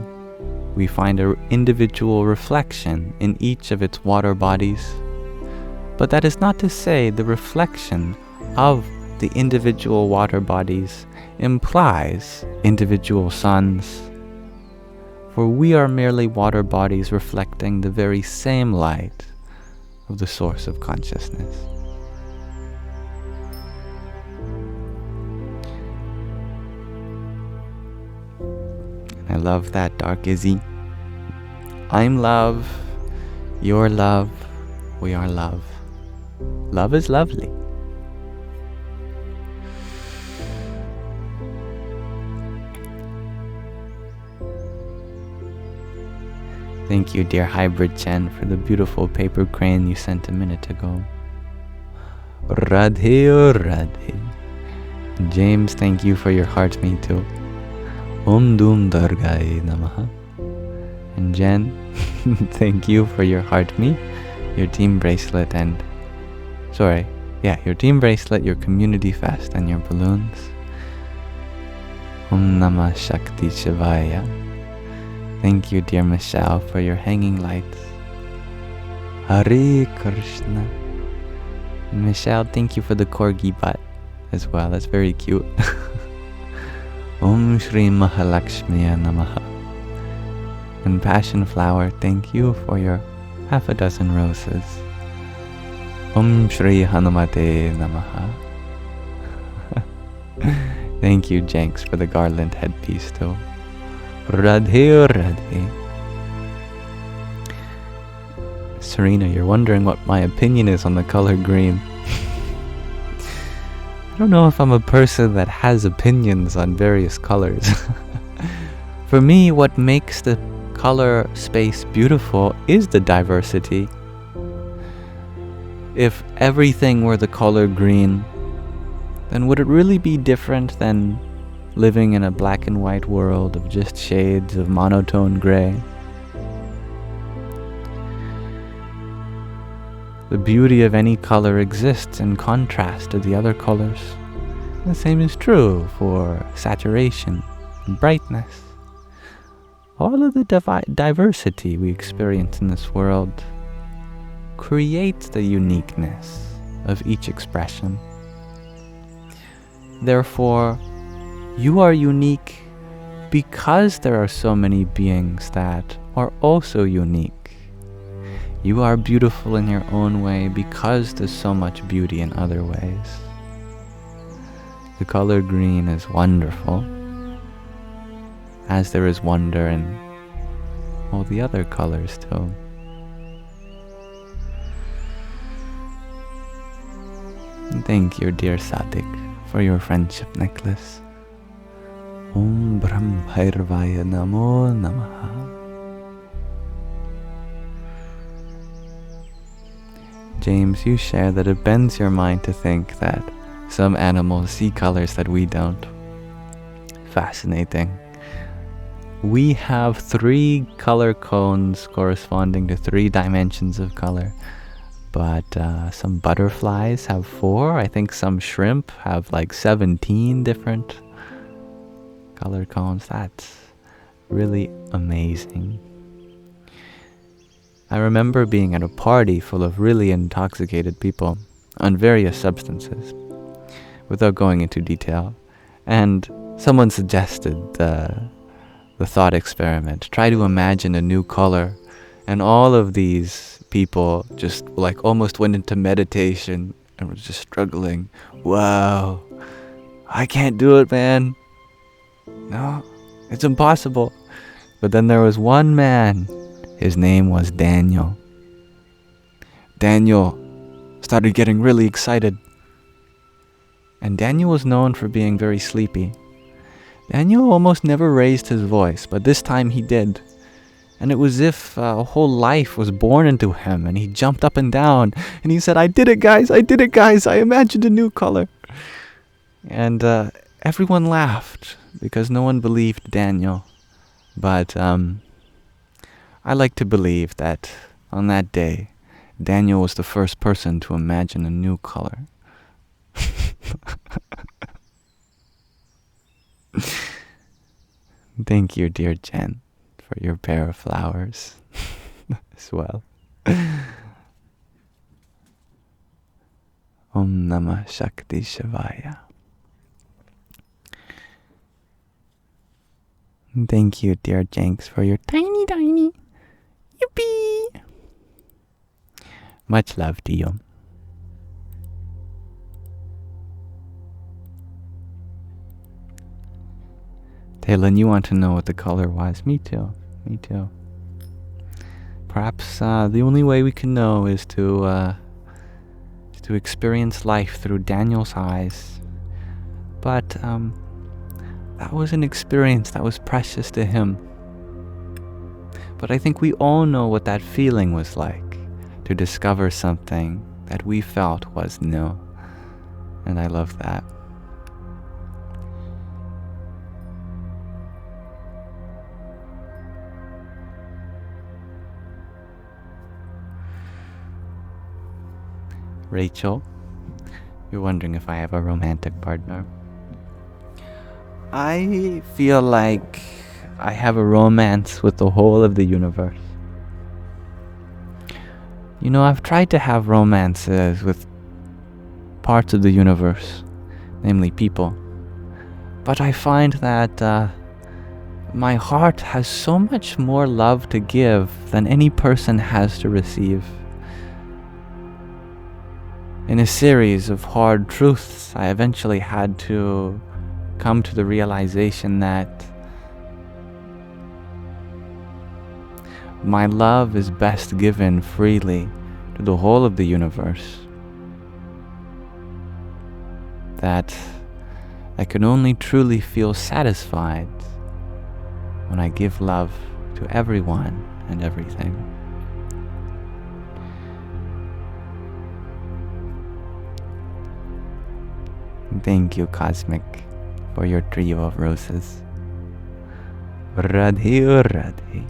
we find an individual reflection in each of its water bodies. But that is not to say the reflection of the individual water bodies implies individual suns. For we are merely water bodies reflecting the very same light of the source of consciousness. love that, Dark Izzy. I'm love. You're love. We are love. Love is lovely. Thank you, dear Hybrid Chen, for the beautiful paper crane you sent a minute ago. Radhe oh Radhe. James, thank you for your heart me too. Om Dum Durgaye Namaha. And Jen, thank you for your heart me, your team bracelet, and your team bracelet, your community fest, and your balloons. Om Namah Shakti Shivaya. Thank you, dear Michelle, for your hanging lights. Hare Krishna. Michelle, thank you for the corgi butt as well. That's very cute. Om Shri Mahalakshmiya Namaha. And Passion Flower, thank you for your 6 roses. Om Shri Hanumate Namaha. Thank you, Jenks, for the garland headpiece too. Radhe Radhe. Serena, you're wondering what my opinion is on the color green. I don't know if I'm a person that has opinions on various colors. For me, what makes the color space beautiful is the diversity. If everything were the color green, then would it really be different than living in a black and white world of just shades of monotone gray? The beauty of any color exists in contrast to the other colors. The same is true for saturation and brightness. All of the diversity we experience in this world creates the uniqueness of each expression. Therefore, you are unique because there are so many beings that are also unique. You are beautiful in your own way because there's so much beauty in other ways. The color green is wonderful, as there is wonder in all the other colors too. And thank you, dear Sadik, for your friendship necklace. Om Brahmhairvaya Namo Namaha. James, you share that it bends your mind to think that some animals see colors that we don't. Fascinating. We have 3 color cones corresponding to 3 dimensions of color, but some butterflies have 4. I think some shrimp have like 17 different color cones. That's really amazing. I remember being at a party full of really intoxicated people on various substances, without going into detail, and someone suggested the thought experiment. Try to imagine a new color, and all of these people just like almost went into meditation and were just struggling. Wow, I can't do it, man. No, it's impossible. But then there was one man. His name was Daniel. Daniel started getting really excited. And Daniel was known for being very sleepy. Daniel almost never raised his voice, but this time he did. And it was as if a whole life was born into him, and he jumped up and down, and he said, I did it, guys, I imagined a new color. And everyone laughed, because no one believed Daniel. But I like to believe that on that day, Daniel was the first person to imagine a new color. Thank you, dear Jen, for your pair of flowers as well. Om Namah Shakti Shivaya. Thank you, dear Jenks, for your tiny. Yippee! Much love to you. Helen, you want to know what the color was? Me too. Me too. Perhaps the only way we can know is to experience life through Daniel's eyes. But that was an experience that was precious to him. But I think we all know what that feeling was like, to discover something that we felt was new. And I love that. Rachel, you're wondering if I have a romantic partner. I feel like I have a romance with the whole of the universe. You know, I've tried to have romances with parts of the universe, namely people. But I find that my heart has so much more love to give than any person has to receive. In a series of hard truths, I eventually had to come to the realization that my love is best given freely to the whole of the universe. That I can only truly feel satisfied when I give love to everyone and everything. Thank you, Cosmic, for your trio of roses. Radhe, Radhe.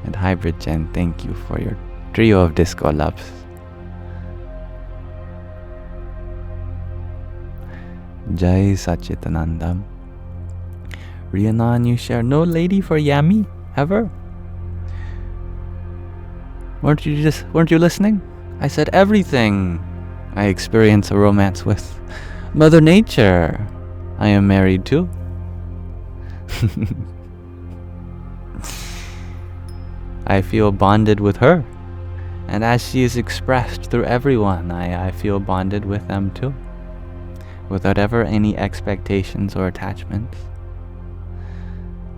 And Hybrid Jen, thank you for your trio of disco loves. Jai Sachitananda. Rhiannon, you share no lady for Yami ever? Weren't you listening? I said everything I experience a romance with. Mother Nature, I am married to. I feel bonded with her. And as she is expressed through everyone, I feel bonded with them too. Without ever any expectations or attachments.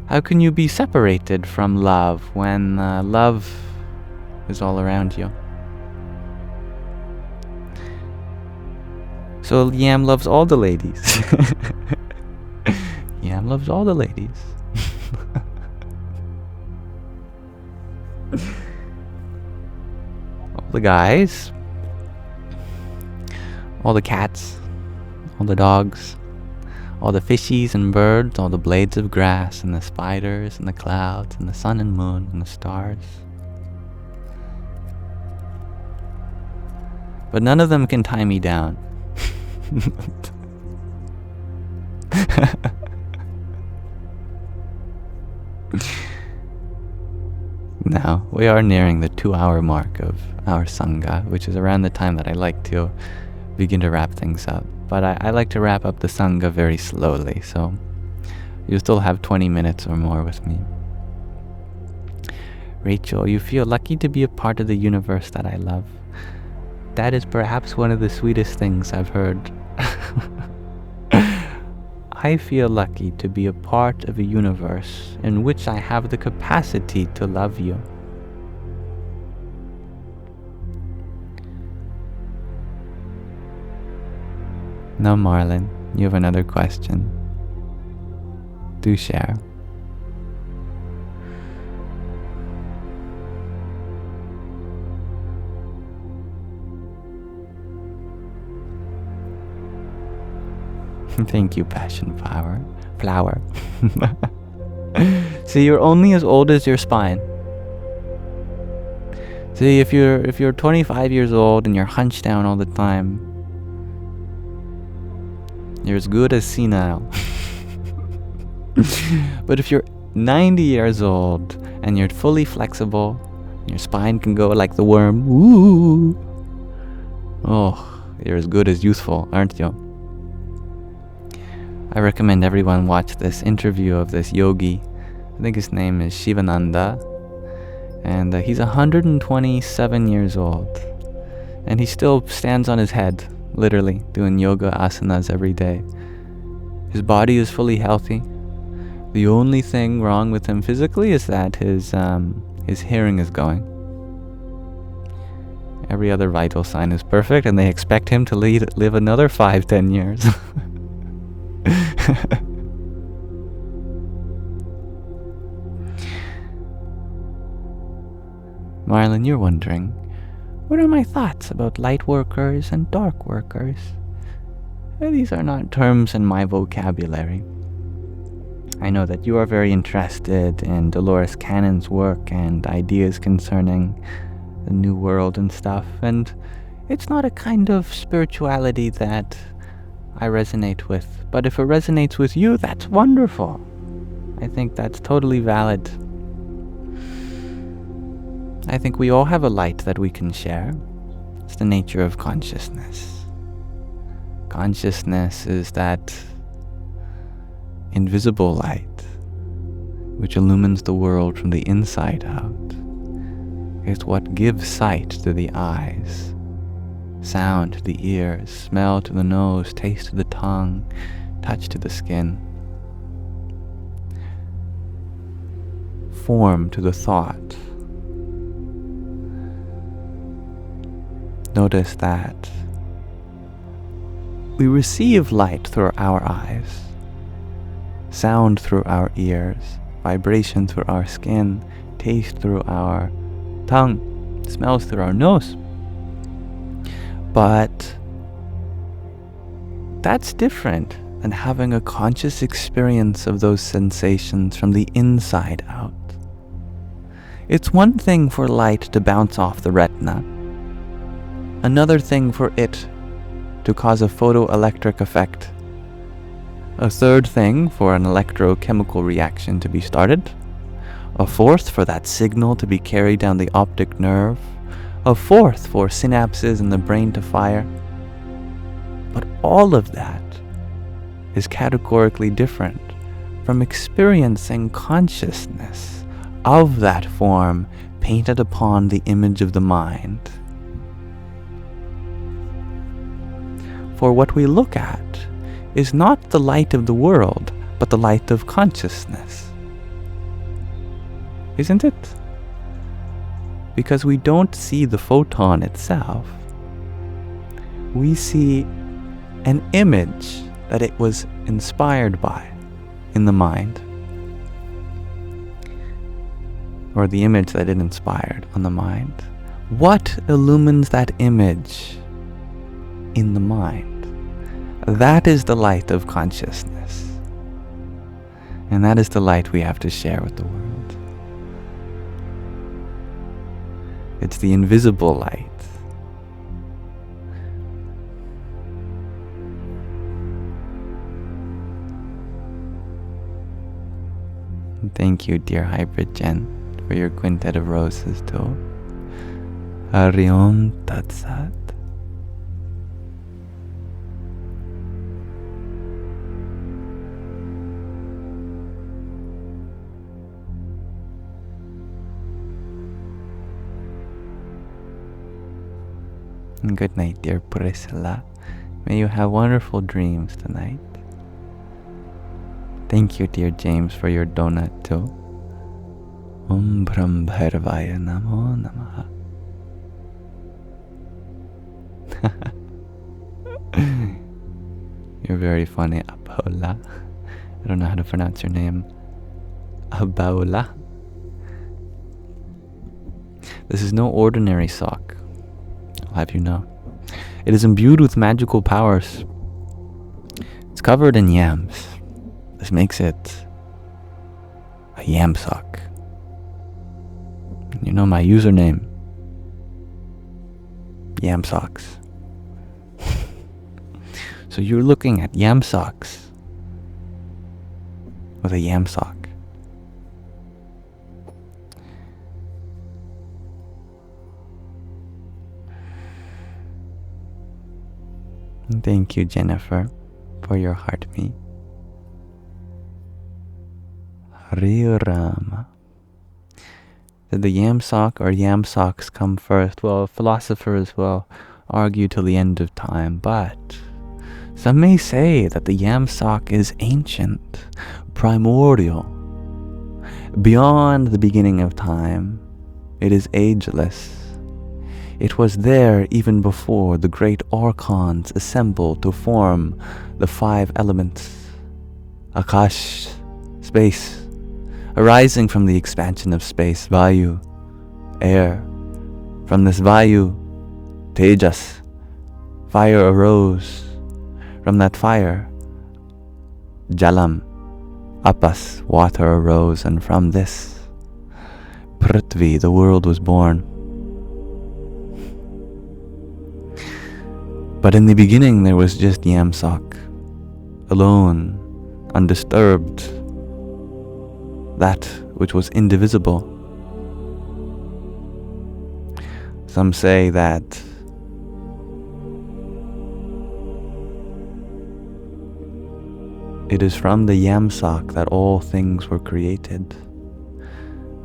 How can you be separated from love when love is all around you? So Yam loves all the ladies. Yam loves all the ladies. All the guys. All the cats. All the dogs. All the fishies and birds. All the blades of grass and the spiders and the clouds and the sun and moon and the stars. But none of them can tie me down. Now, we are nearing the 2-hour mark of our Sangha, which is around the time that I like to begin to wrap things up. But I like to wrap up the Sangha very slowly, so you still have 20 minutes or more with me. Rachel, you feel lucky to be a part of the universe that I love. That is perhaps one of the sweetest things I've heard. I feel lucky to be a part of a universe in which I have the capacity to love you. Now, Marlon, you have another question. Do share. Thank you, Passion Flower. See, you're only as old as your spine. See, if you're 25 years old and you're hunched down all the time, you're as good as senile. But if you're 90 years old and you're fully flexible, your spine can go like the worm. Ooh. Oh, you're as good as youthful, aren't you? I recommend everyone watch this interview of this yogi. I think his name is Shivananda. And he's 127 years old. And he still stands on his head, literally, doing yoga asanas every day. His body is fully healthy. The only thing wrong with him physically is that his hearing is going. Every other vital sign is perfect, and they expect him to live another 5-10 years. Marlon, you're wondering, what are my thoughts about light workers and dark workers? These are not terms in my vocabulary. I know that you are very interested in Dolores Cannon's work and ideas concerning the New World and stuff, and it's not a kind of spirituality that I resonate with. But if it resonates with you, that's wonderful. I think that's totally valid. I think we all have a light that we can share. It's the nature of consciousness. Consciousness is that invisible light which illumines the world from the inside out. It's what gives sight to the eyes, sound to the ears, smell to the nose, taste to the tongue, touch to the skin, form to the thought. Notice that we receive light through our eyes, sound through our ears, vibration through our skin, taste through our tongue, smells through our nose. But that's different than having a conscious experience of those sensations from the inside out. It's one thing for light to bounce off the retina, another thing for it to cause a photoelectric effect, a third thing for an electrochemical reaction to be started, a fourth for that signal to be carried down the optic nerve, a fourth for synapses in the brain to fire. But all of that is categorically different from experiencing consciousness of that form painted upon the image of the mind. For what we look at is not the light of the world, but the light of consciousness. Isn't it? Because we don't see the photon itself. We see an image that it was inspired by in the mind, or the image that it inspired on the mind. What illumines that image in the mind? That is the light of consciousness. And that is the light we have to share with the world. It's the invisible light. Thank you, dear Hybrid Jen, for your quintet of roses too. Hari Om Tat Sat. And good night, dear Priscilla. May you have wonderful dreams tonight. Thank you, dear James, for your donut too. Om Brahm Bhairvaya Namo Namaha. You're very funny, Abaula. I don't know how to pronounce your name. Abaula. This is no ordinary sock, I'll have you know. It is imbued with magical powers. It's covered in yams. This makes it a Yamsock. You know my username, Yamsox. So you're looking at Yamsox with a Yamsock. Thank you, Jennifer, for your heartbeat. Hari Rama. Did the Yamsock or Yamsox come first? Well, philosophers will argue till the end of time, but Some may say that the Yamsock is ancient, primordial. Beyond the beginning of time, it is ageless. It was there even before the great archons assembled to form the 5 elements. Akash, space, arising from the expansion of space, Vayu, air. From this Vayu, Tejas, fire arose. From that fire, Jalam, Apas, water arose, and from this, Prithvi, the world was born. But in the beginning there was just Yamsock, alone, undisturbed, that which was indivisible. Some say that it is from the Yamsock that all things were created.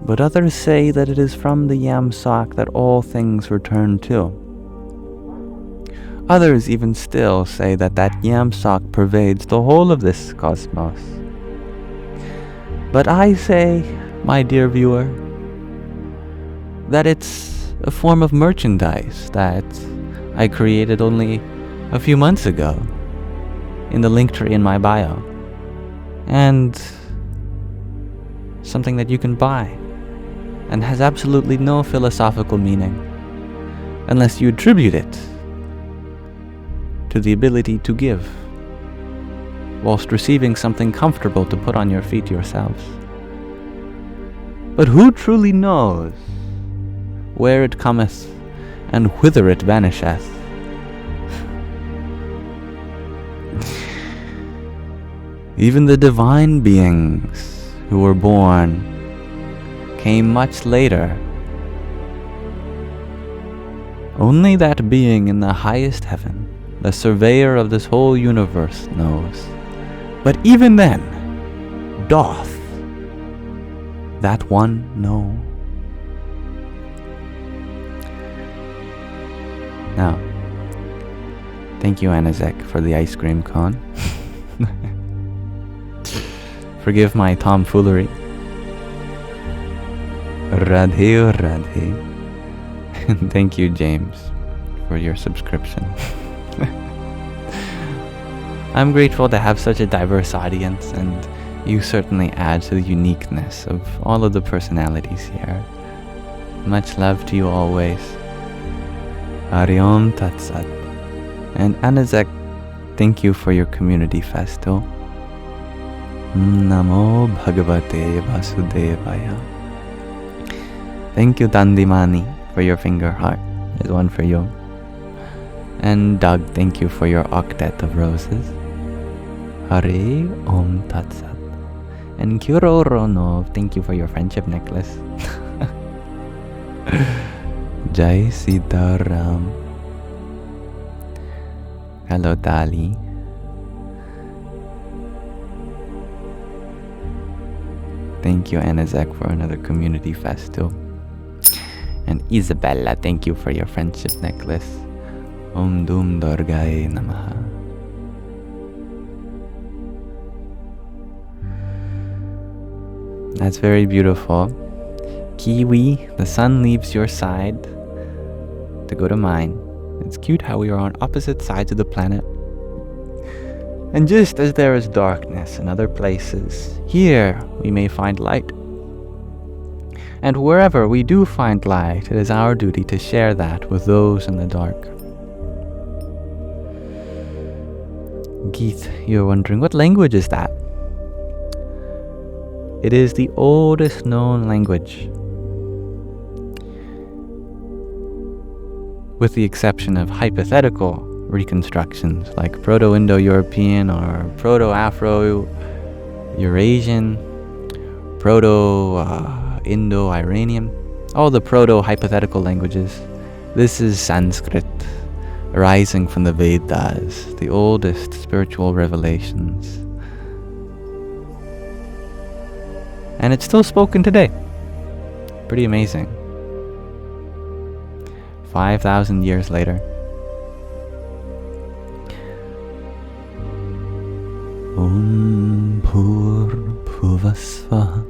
But others say that it is from the Yamsock that all things return to. Others even still say that that Yamsock pervades the whole of this cosmos. But I say, my dear viewer, that it's a form of merchandise that I created only a few months ago in the link tree in my bio. And something that you can buy and has absolutely no philosophical meaning unless you attribute it to the ability to give whilst receiving something comfortable to put on your feet yourselves. But who truly knows where it cometh and whither it vanisheth? Even the divine beings who were born came much later. Only that being in the highest heaven, the surveyor of this whole universe, knows. But even then, doth that one know? Now, thank you, Anazek, for the ice cream cone. Forgive my tomfoolery. Radhe Radhe. And thank you, James, for your subscription. I'm grateful to have such a diverse audience, and you certainly add to the uniqueness of all of the personalities here. Much love to you always. Ariom Tatsat. And Anazek, thank you for your community festo. Namo Bhagavate Vasudevaya. Thank you, Dandimani, for your finger heart. There's one for you. And Doug, thank you for your octet of roses. Hare Om Tatsat. And Kyuro Ronov, thank you for your friendship necklace. Jai Sitaram. Hello, Dali. Thank you, Anazek, for another community festo. And Isabella, thank you for your friendship necklace. Om Dum Durgaye Namaha. That's very beautiful. Kiwi, the sun leaves your side to go to mine. It's cute how we are on opposite sides of the planet. And just as there is darkness in other places, here we may find light. And wherever we do find light, it is our duty to share that with those in the dark. Geet, you're wondering, what language is that? It is the oldest known language, with the exception of hypothetical reconstructions like Proto-Indo-European or Proto-Afro-Eurasian, Proto-Indo-Iranian, all the proto-hypothetical languages. This is Sanskrit, arising from the Vedas, the oldest spiritual revelations. And it's still spoken today. Pretty amazing. 5,000 years later. Bhurbhuvasvaha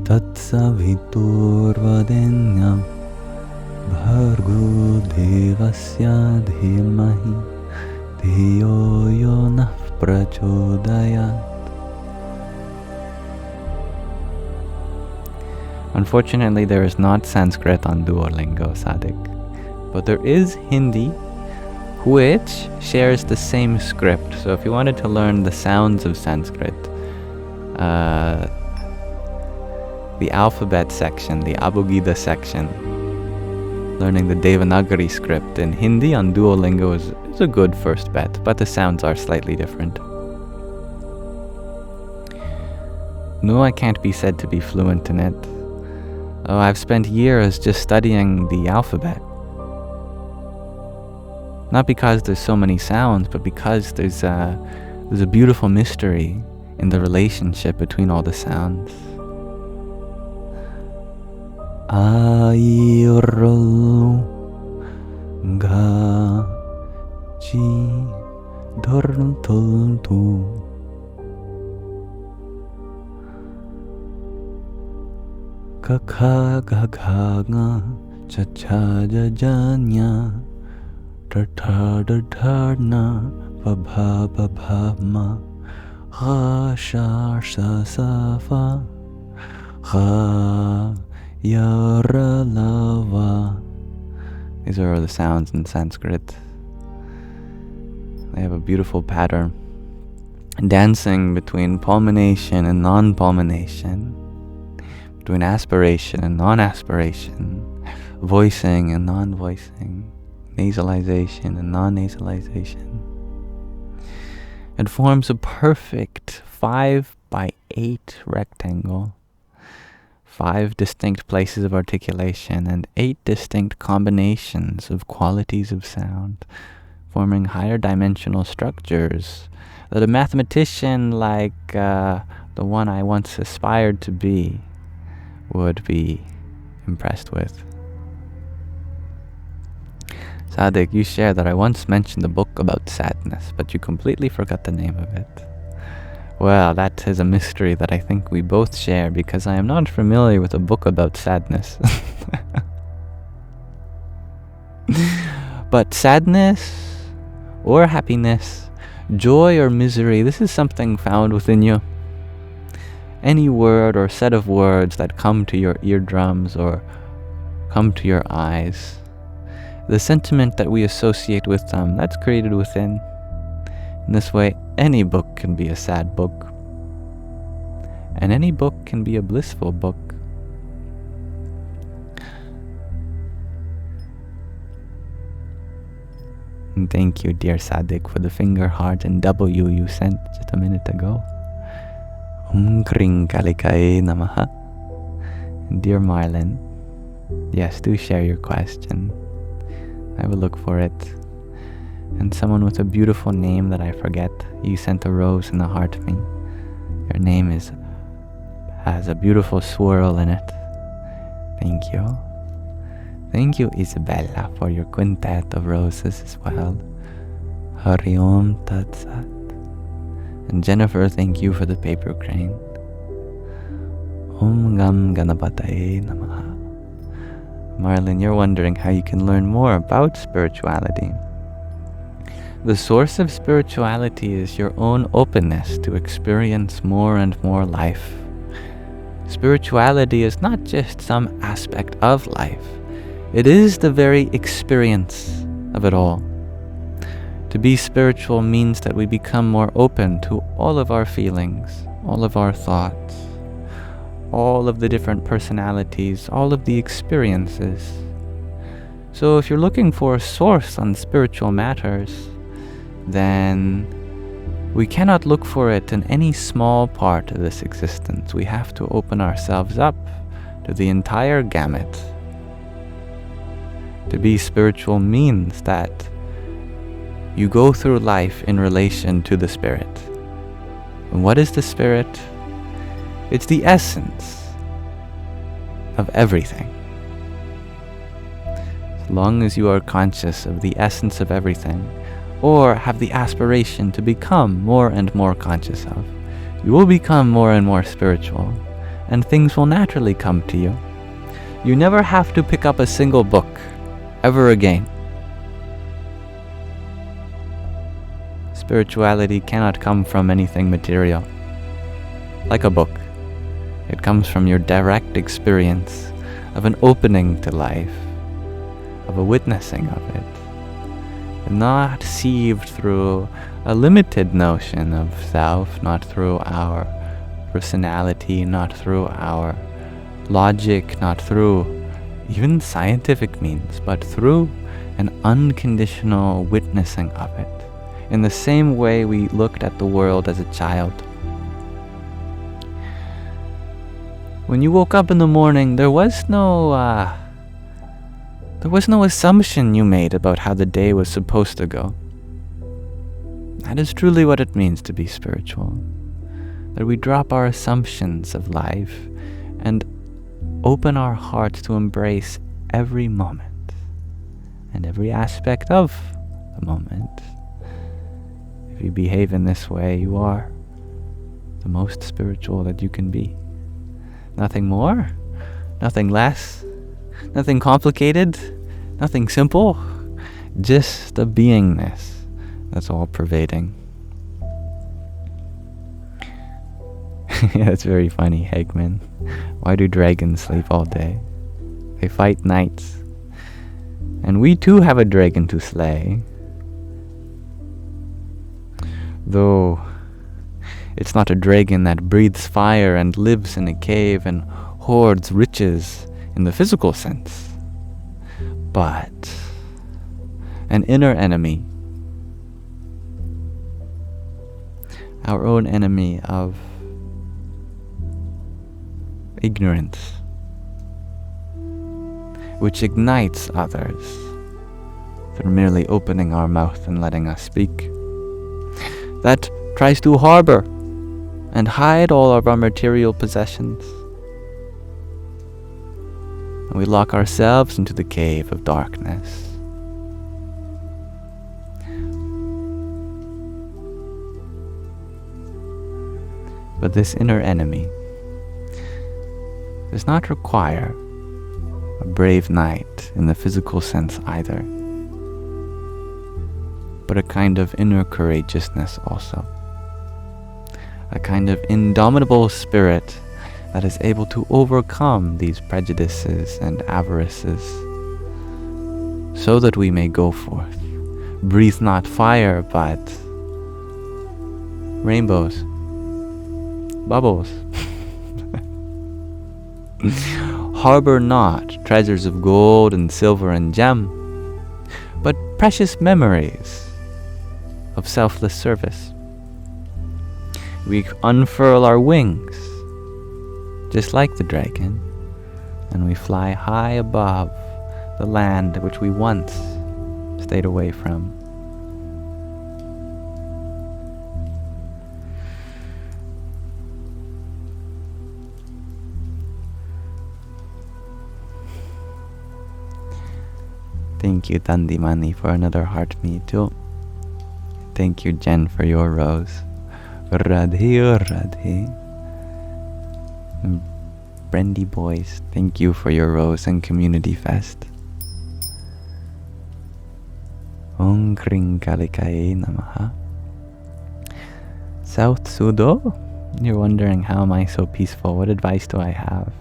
Tatsaviturvarenyam Bhargo Devasya Dhimahi Dhiyo Yonah Prachodayat. Unfortunately, there is not Sanskrit on Duolingo, Sadik, but there is Hindi, which shares the same script. So if you wanted to learn the sounds of Sanskrit, the alphabet section, the Abugida section, learning the Devanagari script in Hindi on Duolingo is a good first bet, but the sounds are slightly different. No, I can't be said to be fluent in it. Oh, I've spent years just studying the alphabet. Not because there's so many sounds, but because there's a beautiful mystery in the relationship between all the sounds. Ayurlu ga ji dortultu kakha gagha cha cha janya Tartar Dharna Vabha Babhama Ha Shar Sasafa Ha Yaralava. These are the sounds in Sanskrit. They have a beautiful pattern. Dancing between pulmonation and non-pulmonation, between aspiration and non-aspiration, voicing and non-voicing, nasalization and non-nasalization. It forms a perfect 5x8 rectangle, 5 distinct places of articulation and 8 distinct combinations of qualities of sound, forming higher dimensional structures that a mathematician like the one I once aspired to be would be impressed with. Sadik, you share that I once mentioned a book about sadness, but you completely forgot the name of it. Well, that is a mystery that I think we both share, because I am not familiar with a book about sadness. But sadness or happiness, joy or misery, this is something found within you. Any word or set of words that come to your eardrums or come to your eyes, the sentiment that we associate with them, that's created within. In this way, any book can be a sad book, and any book can be a blissful book. And thank you, dear Sadik, for the finger heart and W you sent just a minute ago. Kring Kalikaye Namaha. Dear Marlon, yes, do share your question. I will look for it. And someone with a beautiful name that I forget, you sent a rose and a heart to me. Your name has a beautiful swirl in it. Thank you. Thank you, Isabella, for your quintet of roses as well. Hari Om Tat Sat. And Jennifer, thank you for the paper crane. Om Gam Ganapataye Namaha. Marlon, you're wondering how you can learn more about spirituality. The source of spirituality is your own openness to experience more and more life. Spirituality is not just some aspect of life. It is the very experience of it all. To be spiritual means that we become more open to all of our feelings, all of our thoughts, all of the different personalities, all of the experiences. So if you're looking for a source on spiritual matters, then we cannot look for it in any small part of this existence. We have to open ourselves up to the entire gamut. To be spiritual means that you go through life in relation to the spirit. And what is the spirit? It's the essence of everything. As long as you are conscious of the essence of everything, or have the aspiration to become more and more conscious of, you will become more and more spiritual, and things will naturally come to you. You never have to pick up a single book ever again. Spirituality cannot come from anything material. Like a book, it comes from your direct experience of an opening to life, of a witnessing of it, and not sieved through a limited notion of self, not through our personality, not through our logic, not through even scientific means, but through an unconditional witnessing of it, in the same way we looked at the world as a child. When you woke up in the morning, there was no assumption you made about how the day was supposed to go. That is truly what it means to be spiritual. That we drop our assumptions of life and open our hearts to embrace every moment and every aspect of the moment. If you behave in this way, you are the most spiritual that you can be. Nothing more, nothing less, nothing complicated, nothing simple, just a beingness that's all pervading. Yeah, it's very funny, Eggman. Why do dragons sleep all day? They fight nights. And we too have a dragon to slay. Though it's not a dragon that breathes fire and lives in a cave and hoards riches in the physical sense, but an inner enemy, our own enemy of ignorance, which ignites others through merely opening our mouth and letting us speak, that tries to harbor and hide all of our material possessions. And we lock ourselves into the cave of darkness. But this inner enemy does not require a brave knight in the physical sense either, but a kind of inner courageousness also. A kind of indomitable spirit that is able to overcome these prejudices and avarices, so that we may go forth. Breathe not fire, but rainbows, bubbles. Harbor not treasures of gold and silver and gem, but precious memories of selfless service. We unfurl our wings, just like the dragon, and we fly high above the land which we once stayed away from. Thank you, Tandimani, for another heart me too. Thank you, Jen, for your rose. Radhe, Radhe. Brendy boys, thank you for your rose and community fest. Om Kring Kalikaye Namaha. South Sudo? You're wondering, how am I so peaceful? What advice do I have?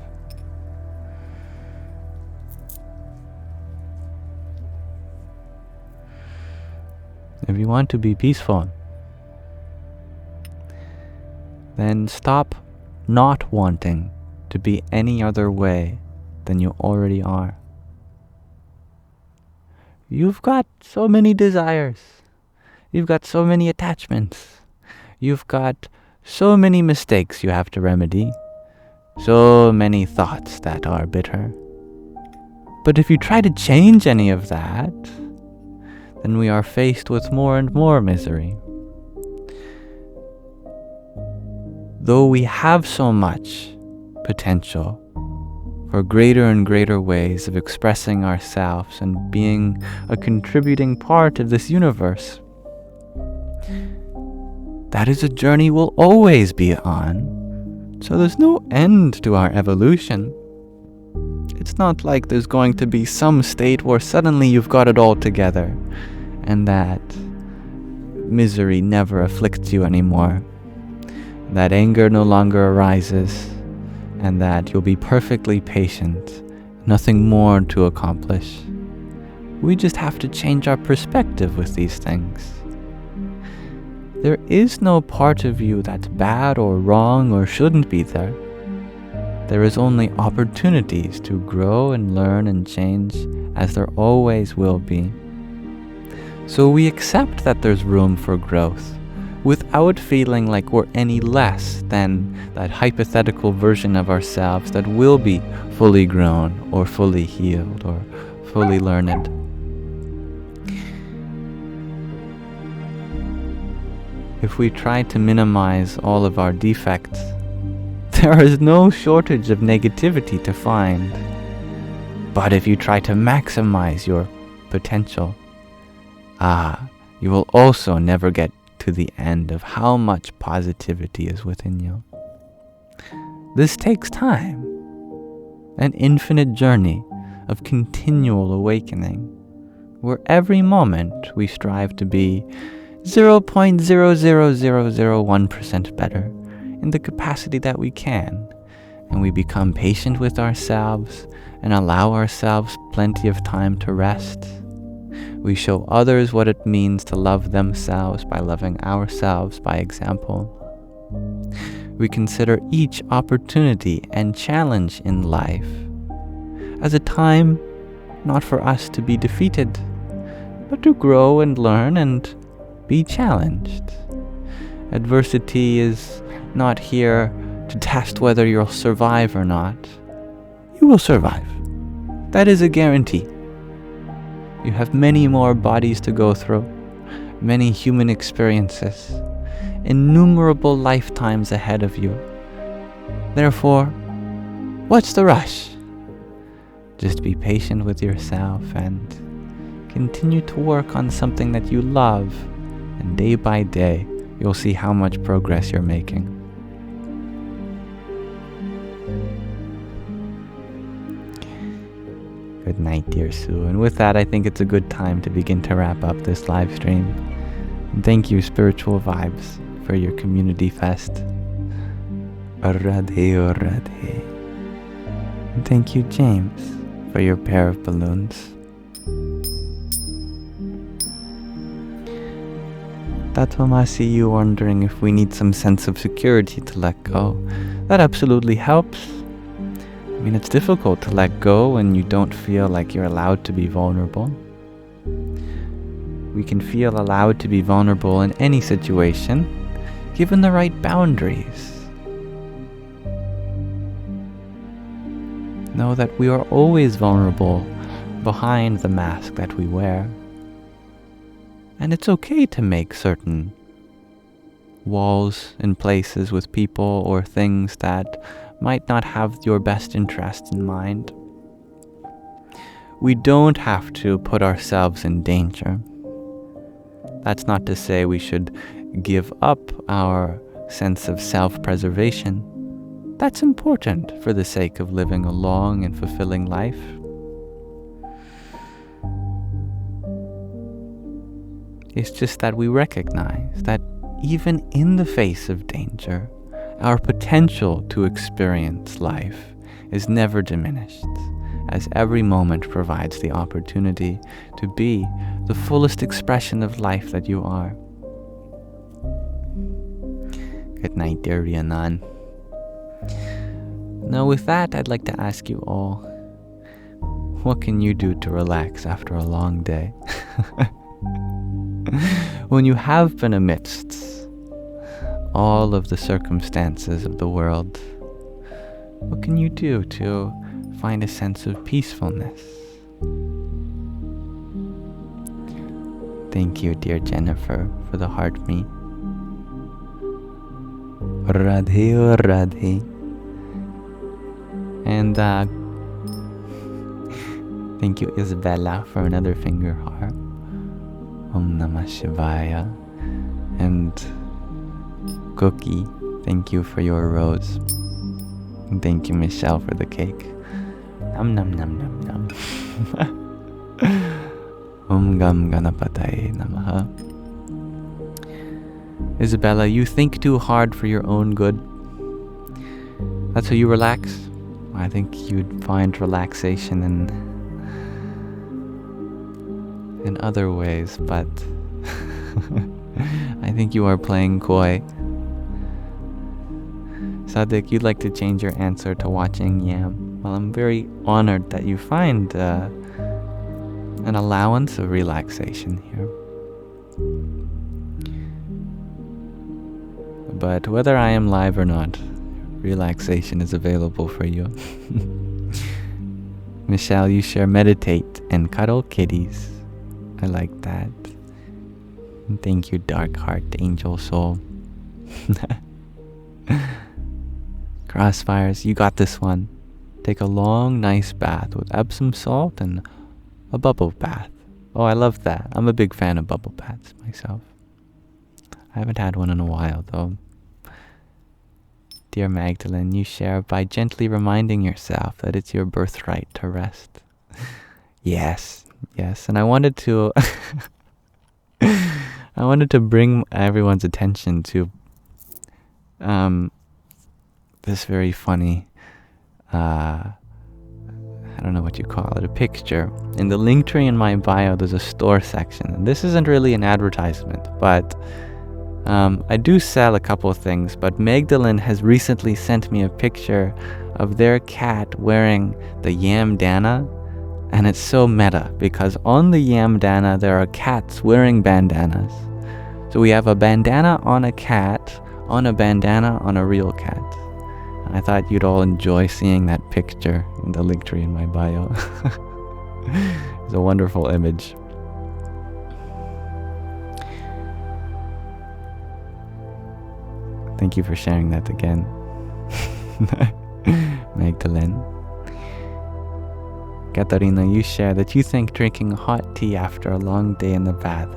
If you want to be peaceful, then stop not wanting to be any other way than you already are. You've got so many desires. You've got so many attachments. You've got so many mistakes you have to remedy. So many thoughts that are bitter. But if you try to change any of that, then we are faced with more and more misery. Though we have so much potential for greater and greater ways of expressing ourselves and being a contributing part of this universe, That is a journey we'll always be on. So there's no end to our evolution. It's not like there's going to be some state where suddenly you've got it all together and that misery never afflicts you anymore, that anger no longer arises, and that you'll be perfectly patient, nothing more to accomplish. We just have to change our perspective with these things. There is no part of you that's bad or wrong or shouldn't be there. There is only opportunities to grow and learn and change, as there always will be. So we accept that there's room for growth, without feeling like we're any less than that hypothetical version of ourselves that will be fully grown or fully healed or fully learned. If we try to minimize all of our defects, there is no shortage of negativity to find. But if you try to maximize your potential, you will also never get to the end of how much positivity is within you. This takes time, an infinite journey of continual awakening, where every moment we strive to be 0.00001% better in the capacity that we can, and we become patient with ourselves and allow ourselves plenty of time to rest. We show others what it means to love themselves by loving ourselves by example. We consider each opportunity and challenge in life as a time not for us to be defeated, but to grow and learn and be challenged. Adversity is not here to test whether you'll survive or not. You will survive. That is a guarantee. You have many more bodies to go through, many human experiences, innumerable lifetimes ahead of you. Therefore, what's the rush? Just be patient with yourself and continue to work on something that you love, and day by day, you'll see how much progress you're making. Good night, dear Sue. And with that, I think it's a good time to begin to wrap up this live stream. And thank you, Spiritual Vibes, for your community fest. Radhe, Radhe. And thank you, James, for your pair of balloons. Tatwam, I see you wondering if we need some sense of security to let go. That absolutely helps. I mean, it's difficult to let go when you don't feel like you're allowed to be vulnerable. We can feel allowed to be vulnerable in any situation, given the right boundaries. Know that we are always vulnerable behind the mask that we wear. And it's okay to make certain walls in places with people or things that might not have your best interests in mind. We don't have to put ourselves in danger. That's not to say we should give up our sense of self-preservation. That's important for the sake of living a long and fulfilling life. It's just that we recognize that even in the face of danger, our potential to experience life is never diminished, as every moment provides the opportunity to be the fullest expression of life that you are. Good night, dear Rhiannon. Now with that, I'd like to ask you all, what can you do to relax after a long day? When you have been amidst all of the circumstances of the world, what can you do to find a sense of peacefulness? Thank you, dear Jennifer, for the heart me. Radhe, Radhe. And thank you, Isabella, for another finger heart. Om Namah Shivaya. And Cookie, thank you for your rose. And thank you, Michelle, for the cake. Nom nom nom nom nom. Gam Ganapataye Namaha. Isabella, you think too hard for your own good. That's how you relax. I think you'd find relaxation in other ways, but I think you are playing coy. Sadik, you'd like to change your answer to watching Yam. Well, I'm very honored that you find an allowance of relaxation here. But whether I am live or not, relaxation is available for you. Michelle, you share meditate and cuddle kitties. I like that. Thank you, Dark Heart, Angel Soul. Crossfires, you got this one. Take a long, nice bath with Epsom salt and a bubble bath. Oh, I love that. I'm a big fan of bubble baths myself. I haven't had one in a while, though. Dear Magdalene, you share by gently reminding yourself that it's your birthright to rest. Yes, and I wanted to bring everyone's attention to this very funny, I don't know what you call it, a picture. In the link tree in my bio, there's a store section. And this isn't really an advertisement, but I do sell a couple of things. But Magdalene has recently sent me a picture of their cat wearing the Bandana. And it's so meta, because on the Bandana, there are cats wearing bandanas. So we have a bandana on a cat, on a bandana on a real cat. And I thought you'd all enjoy seeing that picture in the link tree in my bio. It's a wonderful image. Thank you for sharing that again, Magdalene. Katarina, you share that you think drinking hot tea after a long day in the bath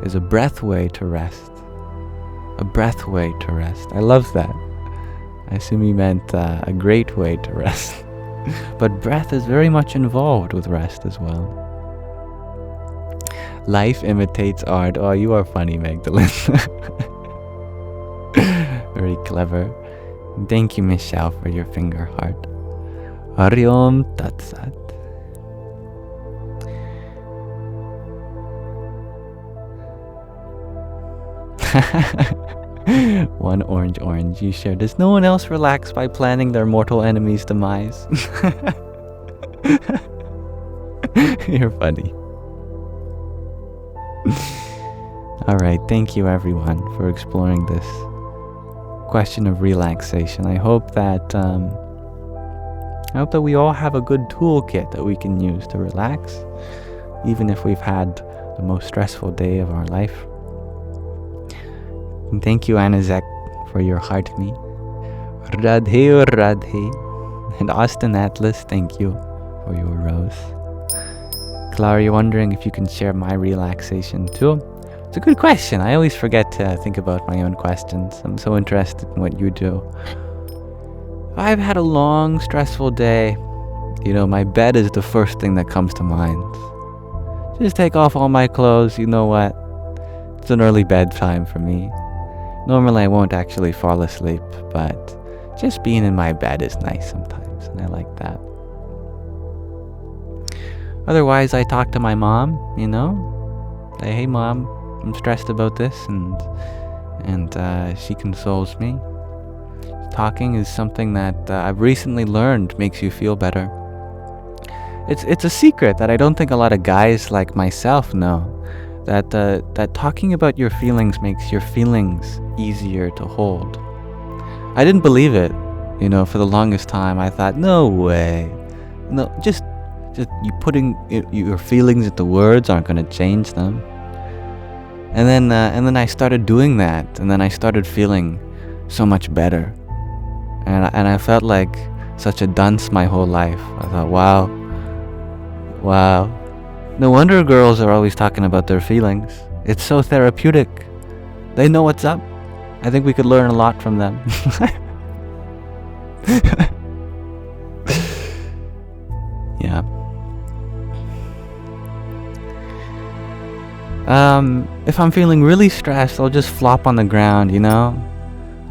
is a breath way to rest. A breath way to rest. I love that. I assume you meant a great way to rest. But breath is very much involved with rest as well. Life imitates art. Oh, you are funny, Magdalene. Very clever. Thank you, Michelle, for your finger heart. Hariom Tat Sat. One orange. You share. Does no one else relax by planning their mortal enemy's demise? You're funny. Alright, thank you everyone for exploring this question of relaxation. I hope that we all have a good toolkit that we can use to relax, even if we've had the most stressful day of our life. And thank you, Anazek, for your heart me. Radhe Radhe. And Austin Atlas, thank you for your rose. Clara, you're wondering if you can share my relaxation too? It's a good question. I always forget to think about my own questions. I'm so interested in what you do. I've had a long, stressful day. My bed is the first thing that comes to mind. Just take off all my clothes. You know what? It's an early bedtime for me. Normally I won't actually fall asleep, but just being in my bed is nice sometimes, and I like that. Otherwise, I talk to my mom, say, hey mom, I'm stressed about this, and she consoles me. Talking is something that I've recently learned makes you feel better. It's a secret that I don't think a lot of guys like myself know. That talking about your feelings makes your feelings easier to hold. I didn't believe it, for the longest time. I thought, no way, no, just you putting your feelings into words aren't going to change them. And then I started doing that, and then I started feeling so much better, and I felt like such a dunce my whole life. I thought, wow. No wonder girls are always talking about their feelings. It's so therapeutic. They know what's up. I think we could learn a lot from them. Yeah. If I'm feeling really stressed, I'll just flop on the ground, you know?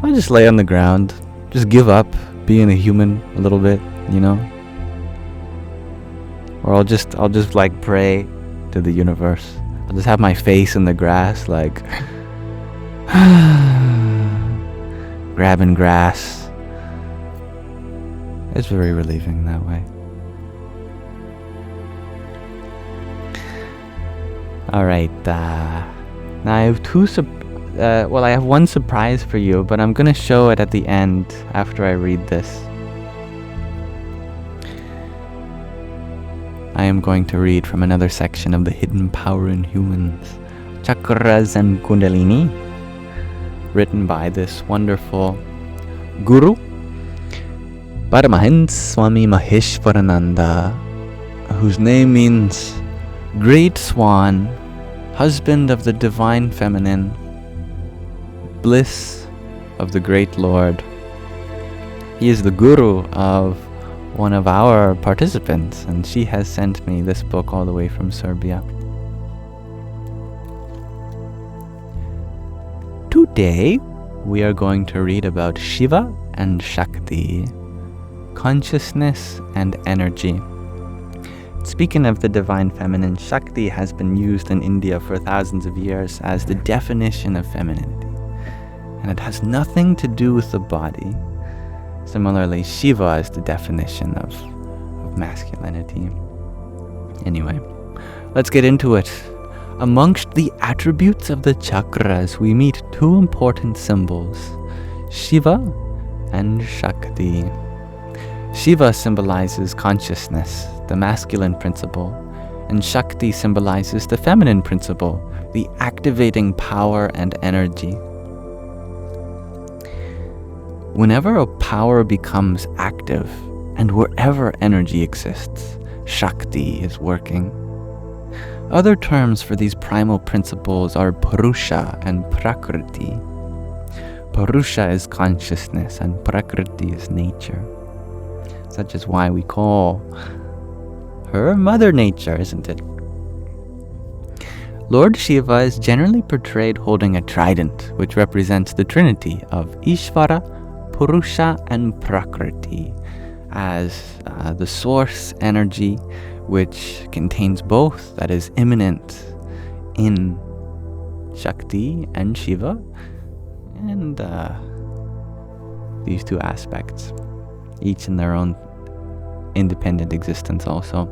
I'll just lay on the ground. Just give up being a human a little bit, you know? Or I'll just like pray to the universe. I'll just have my face in the grass, like grabbing grass. It's very relieving that way. Alright, now I have I have one surprise for you, but I'm gonna show it at the end after I read this. I am going to read from another section of the Hidden Power in Humans, Chakras and Kundalini, written by this wonderful guru, Paramahansa Swami Maheshwarananda, whose name means Great Swan, Husband of the Divine Feminine, Bliss of the Great Lord. He is the guru of one of our participants, and she has sent me this book all the way from Serbia. Today, we are going to read about Shiva and Shakti, consciousness and energy. Speaking of the divine feminine, Shakti has been used in India for thousands of years as the definition of femininity, and it has nothing to do with the body. Similarly, Shiva is the definition of masculinity. Anyway, let's get into it. Amongst the attributes of the chakras, we meet two important symbols, Shiva and Shakti. Shiva symbolizes consciousness, the masculine principle, and Shakti symbolizes the feminine principle, the activating power and energy. Whenever a power becomes active, and wherever energy exists, Shakti is working. Other terms for these primal principles are Purusha and Prakriti. Purusha is consciousness and Prakriti is nature. Such is why we call her Mother Nature, isn't it? Lord Shiva is generally portrayed holding a trident, which represents the trinity of Ishvara, Purusha, and Prakriti, as the source energy which contains both, that is immanent in Shakti and Shiva, and these two aspects, each in their own independent existence also.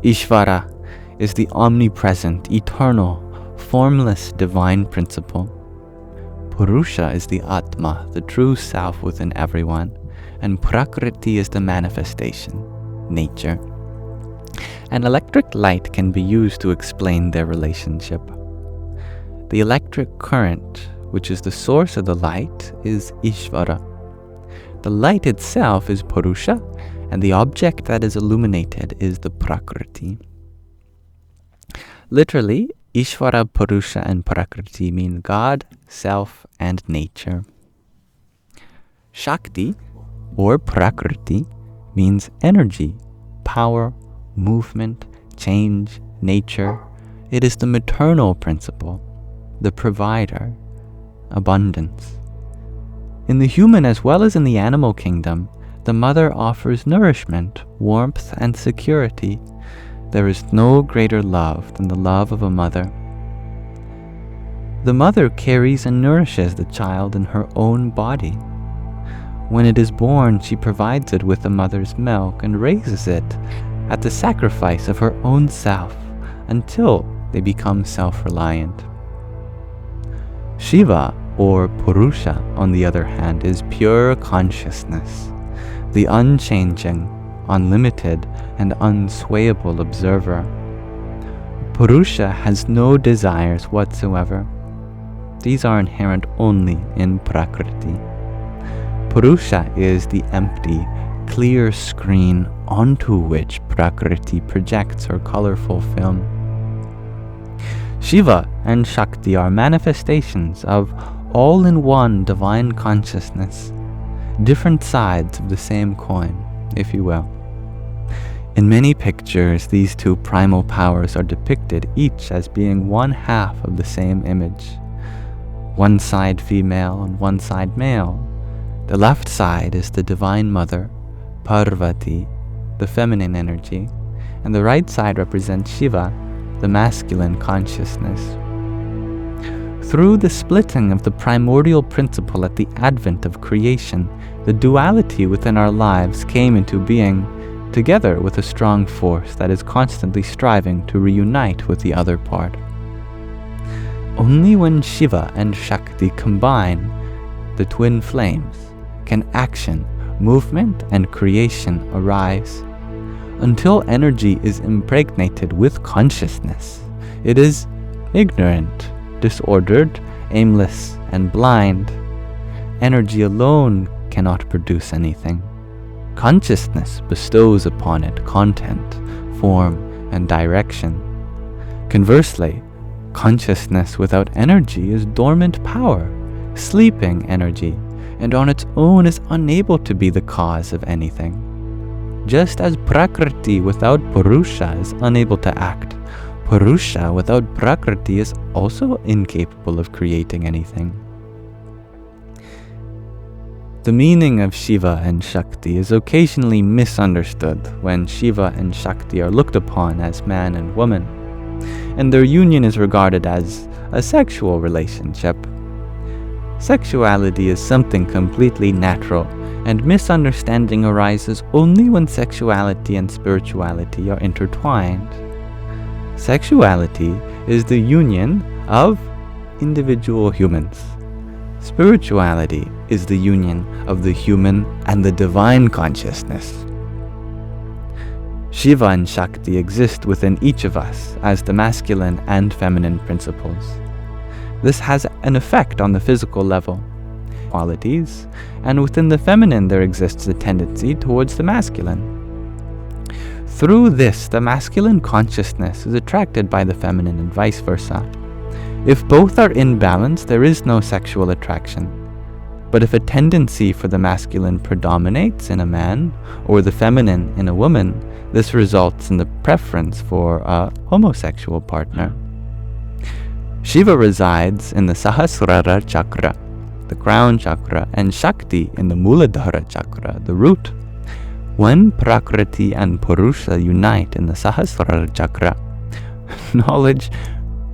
Ishvara is the omnipresent, eternal, formless divine principle. Purusha is the Atma, the true self within everyone, and Prakriti is the manifestation, nature. An electric light can be used to explain their relationship. The electric current, which is the source of the light, is Ishvara. The light itself is Purusha, and the object that is illuminated is the Prakriti. Literally, Ishvara, Purusha, and Prakriti mean God, self, and nature. Shakti, or Prakriti, means energy, power, movement, change, nature. It is the maternal principle, the provider, abundance. In the human as well as in the animal kingdom, the mother offers nourishment, warmth, and security. There is no greater love than the love of a mother. The mother carries and nourishes the child in her own body. When it is born, she provides it with the mother's milk and raises it at the sacrifice of her own self until they become self-reliant. Shiva, or Purusha, on the other hand, is pure consciousness, the unchanging, unlimited, and unswayable observer. Purusha has no desires whatsoever. These are inherent only in Prakriti. Purusha is the empty, clear screen onto which Prakriti projects her colorful film. Shiva and Shakti are manifestations of all-in-one divine consciousness, different sides of the same coin, if you will. In many pictures, these two primal powers are depicted each as being one half of the same image. One side female and one side male. The left side is the Divine Mother, Parvati, the feminine energy, and the right side represents Shiva, the masculine consciousness. Through the splitting of the primordial principle at the advent of creation, the duality within our lives came into being, together with a strong force that is constantly striving to reunite with the other part. Only when Shiva and Shakti combine, the twin flames, can action, movement, and creation arise. Until energy is impregnated with consciousness, it is ignorant, disordered, aimless, and blind. Energy alone cannot produce anything. Consciousness bestows upon it content, form, and direction. Conversely, consciousness without energy is dormant power, sleeping energy, and on its own is unable to be the cause of anything. Just as Prakriti without Purusha is unable to act, Purusha without Prakriti is also incapable of creating anything. The meaning of Shiva and Shakti is occasionally misunderstood when Shiva and Shakti are looked upon as man and woman, and their union is regarded as a sexual relationship. Sexuality is something completely natural, and misunderstanding arises only when sexuality and spirituality are intertwined. Sexuality is the union of individual humans. Spirituality is the union of the human and the divine consciousness. Shiva and Shakti exist within each of us as the masculine and feminine principles. This has an effect on the physical level, qualities, and within the feminine there exists a tendency towards the masculine. Through this, the masculine consciousness is attracted by the feminine and vice versa. If both are in balance, there is no sexual attraction. But if a tendency for the masculine predominates in a man, or the feminine in a woman, this results in the preference for a homosexual partner. Shiva resides in the Sahasrara chakra, the crown chakra, and Shakti in the Muladhara chakra, the root. When Prakriti and Purusha unite in the Sahasrara chakra, knowledge,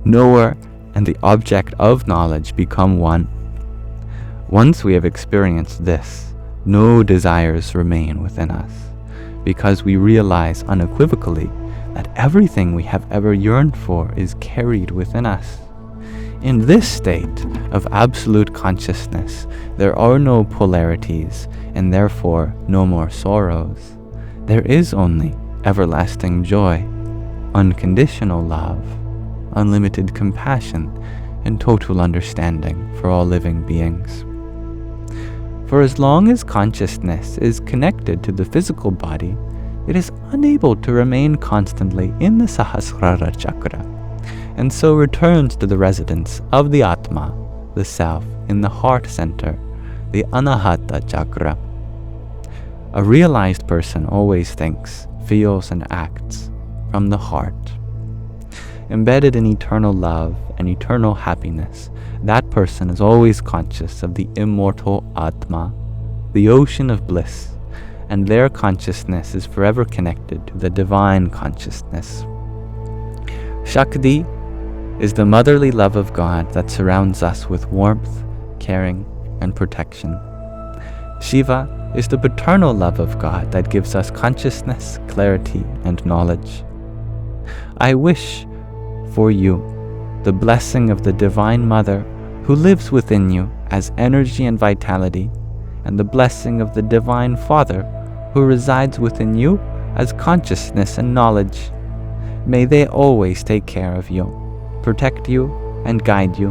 knower, and the object of knowledge become one. Once we have experienced this, no desires remain within us, because we realize unequivocally that everything we have ever yearned for is carried within us. In this state of absolute consciousness, there are no polarities, and therefore no more sorrows. There is only everlasting joy, unconditional love, unlimited compassion, and total understanding for all living beings. For as long as consciousness is connected to the physical body, it is unable to remain constantly in the Sahasrara chakra, and so returns to the residence of the Atma, the Self, in the heart center, the Anahata chakra. A realized person always thinks, feels, and acts from the heart. Embedded in eternal love and eternal happiness, that person is always conscious of the immortal Atma, the ocean of bliss, and their consciousness is forever connected to the divine consciousness. Shakti is the motherly love of God that surrounds us with warmth, caring, and protection. Shiva is the paternal love of God that gives us consciousness, clarity, and knowledge. I wish for you the blessing of the Divine Mother who lives within you as energy and vitality, and the blessing of the Divine Father who resides within you as consciousness and knowledge. May they always take care of you, protect you, and guide you,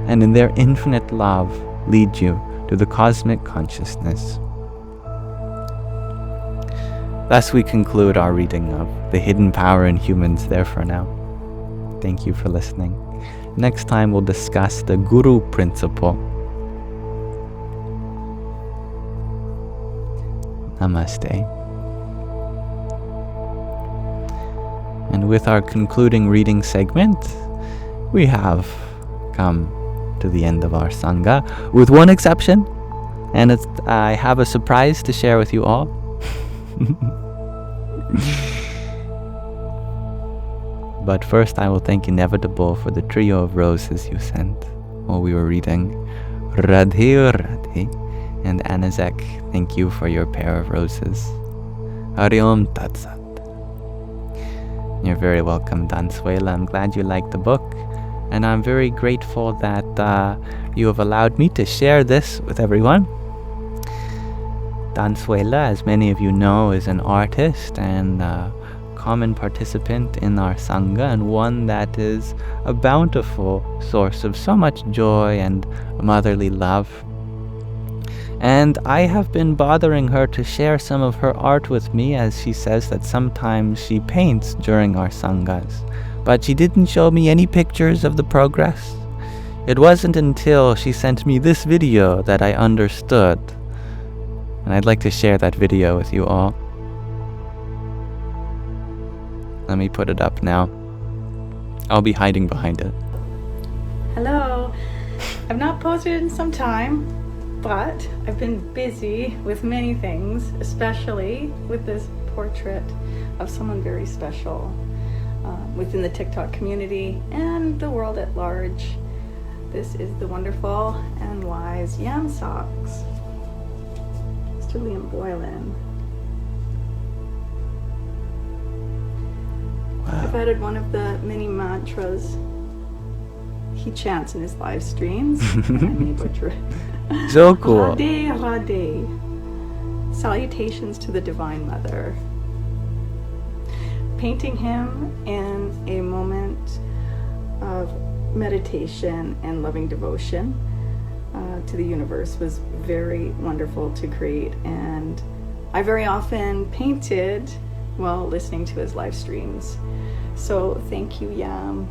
and in their infinite love lead you to the cosmic consciousness. Thus we conclude our reading of The Hidden Power in Humans there for now. Thank you for listening. Next time we'll discuss the Guru principle. Namaste. And with our concluding reading segment, we have come to the end of our Sangha, with one exception, and I have a surprise to share with you all. But first I will thank Inevitable for the trio of roses you sent while we were reading. Radhe Radhe. And Anazek, thank you for your pair of roses. Hari Om Tat Sat. You're very welcome, Dansuela. I'm glad you liked the book, and I'm very grateful that you have allowed me to share this with everyone. Dansuela, as many of you know, is an artist and a common participant in our Sangha, and one that is a bountiful source of so much joy and motherly love. And I have been bothering her to share some of her art with me, as she says that sometimes she paints during our Sanghas. But she didn't show me any pictures of the progress. It wasn't until she sent me this video that I understood. And I'd like to share that video with you all. Let me put it up now. I'll be hiding behind it. Hello. I've not posted in some time, but I've been busy with many things, especially with this portrait of someone very special within the TikTok community and the world at large. This is the wonderful and wise Yamsox, Mr. Liam Boylan. Wow. I've added one of the many mantras he chants in his live streams. I may butcher it. So cool. Radhe, Radhe. Salutations to the Divine Mother. Painting him in a moment of meditation and loving devotion to the universe was very wonderful to create, and I very often painted while listening to his live streams. So thank you, Yam,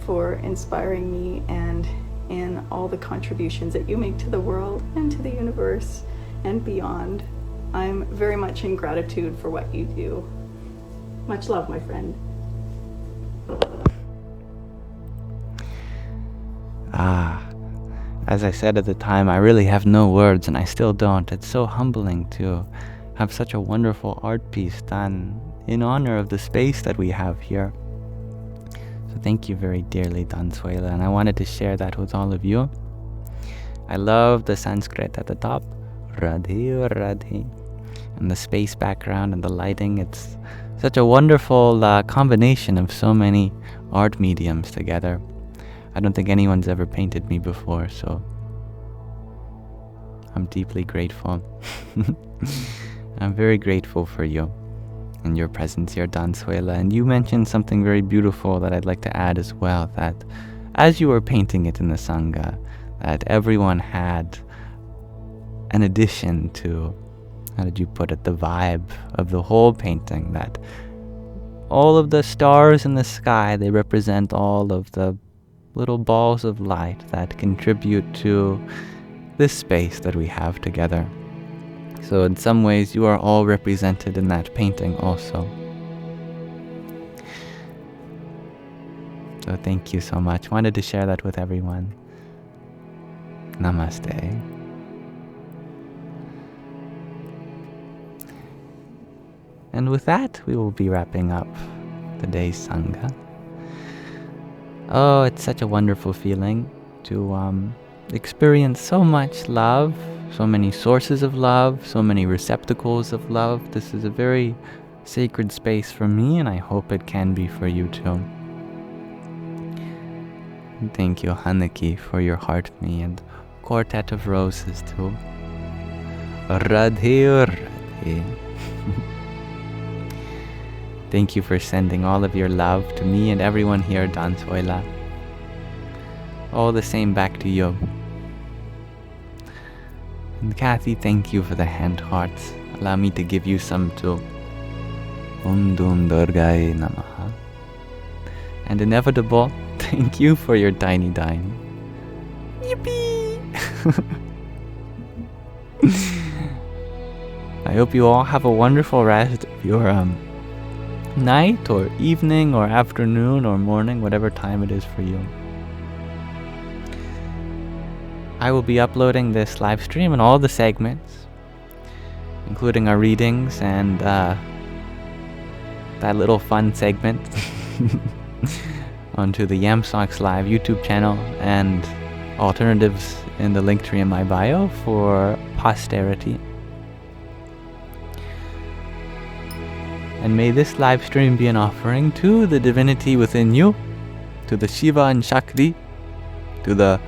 for inspiring me and in all the contributions that you make to the world and to the universe and beyond. I'm very much in gratitude for what you do. Much love, my friend. As I said at the time, I really have no words, and I still don't. It's so humbling to have such a wonderful art piece done in honor of the space that we have here. So thank you very dearly, Dansuela, and I wanted to share that with all of you. I love the Sanskrit at the top, Radhe Radhe, and the space background and the lighting. It's such a wonderful combination of so many art mediums together. I don't think anyone's ever painted me before, so I'm deeply grateful. I'm very grateful for you and your presence here, Dansuela. And you mentioned something very beautiful that I'd like to add as well, that as you were painting it in the Sangha, that everyone had an addition to, how did you put it, the vibe of the whole painting, that all of the stars in the sky, they represent all of the little balls of light that contribute to this space that we have together. So in some ways, you are all represented in that painting also. So thank you so much. Wanted to share that with everyone. Namaste. And with that, we will be wrapping up today's Sangha. Oh, it's such a wonderful feeling to experience so much love, so many sources of love, so many receptacles of love. This is a very sacred space for me, and I hope it can be for you too. Thank you, Hanaki, for your heart me, and Quartet of Roses too. Radhe Radhe. Thank you for sending all of your love to me and everyone here, Dansuela. All the same back to you. And Kathy, thank you for the hand hearts. Allow me to give you some too. Dum Durgaye Namaha. And Inevitable, Thank you for your tiny dine. Yippee! I hope you all have a wonderful rest of your night or evening or afternoon or morning, whatever time it is for you. I will be uploading this live stream and all the segments, including our readings and that little fun segment onto the Yamsox Live YouTube channel and alternatives in the link tree in my bio for posterity. And may this live stream be an offering to the divinity within you, to the Shiva and Shakti, to the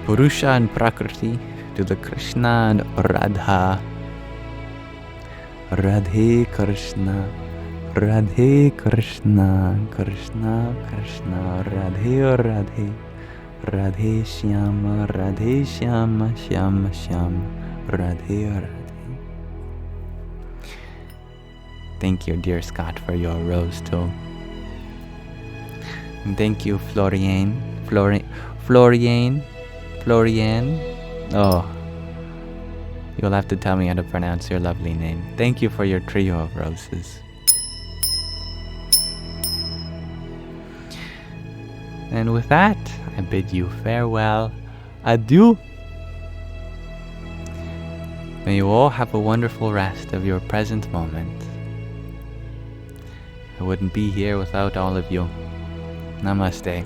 Purusha and Prakriti, to the Krishna and Radha. Radhe Krishna, Radhe Krishna, Krishna Krishna, Radhe Radhe, Radhe Shyama, Radhe Shyama, Shyama Shyama, Radhe Radhe. Thank you, dear Scott, for your rose too. And thank you, Floriane. Oh, you'll have to tell me how to pronounce your lovely name. Thank you for your trio of roses. And with that, I bid you farewell. Adieu. May you all have a wonderful rest of your present moment. I wouldn't be here without all of you. Namaste.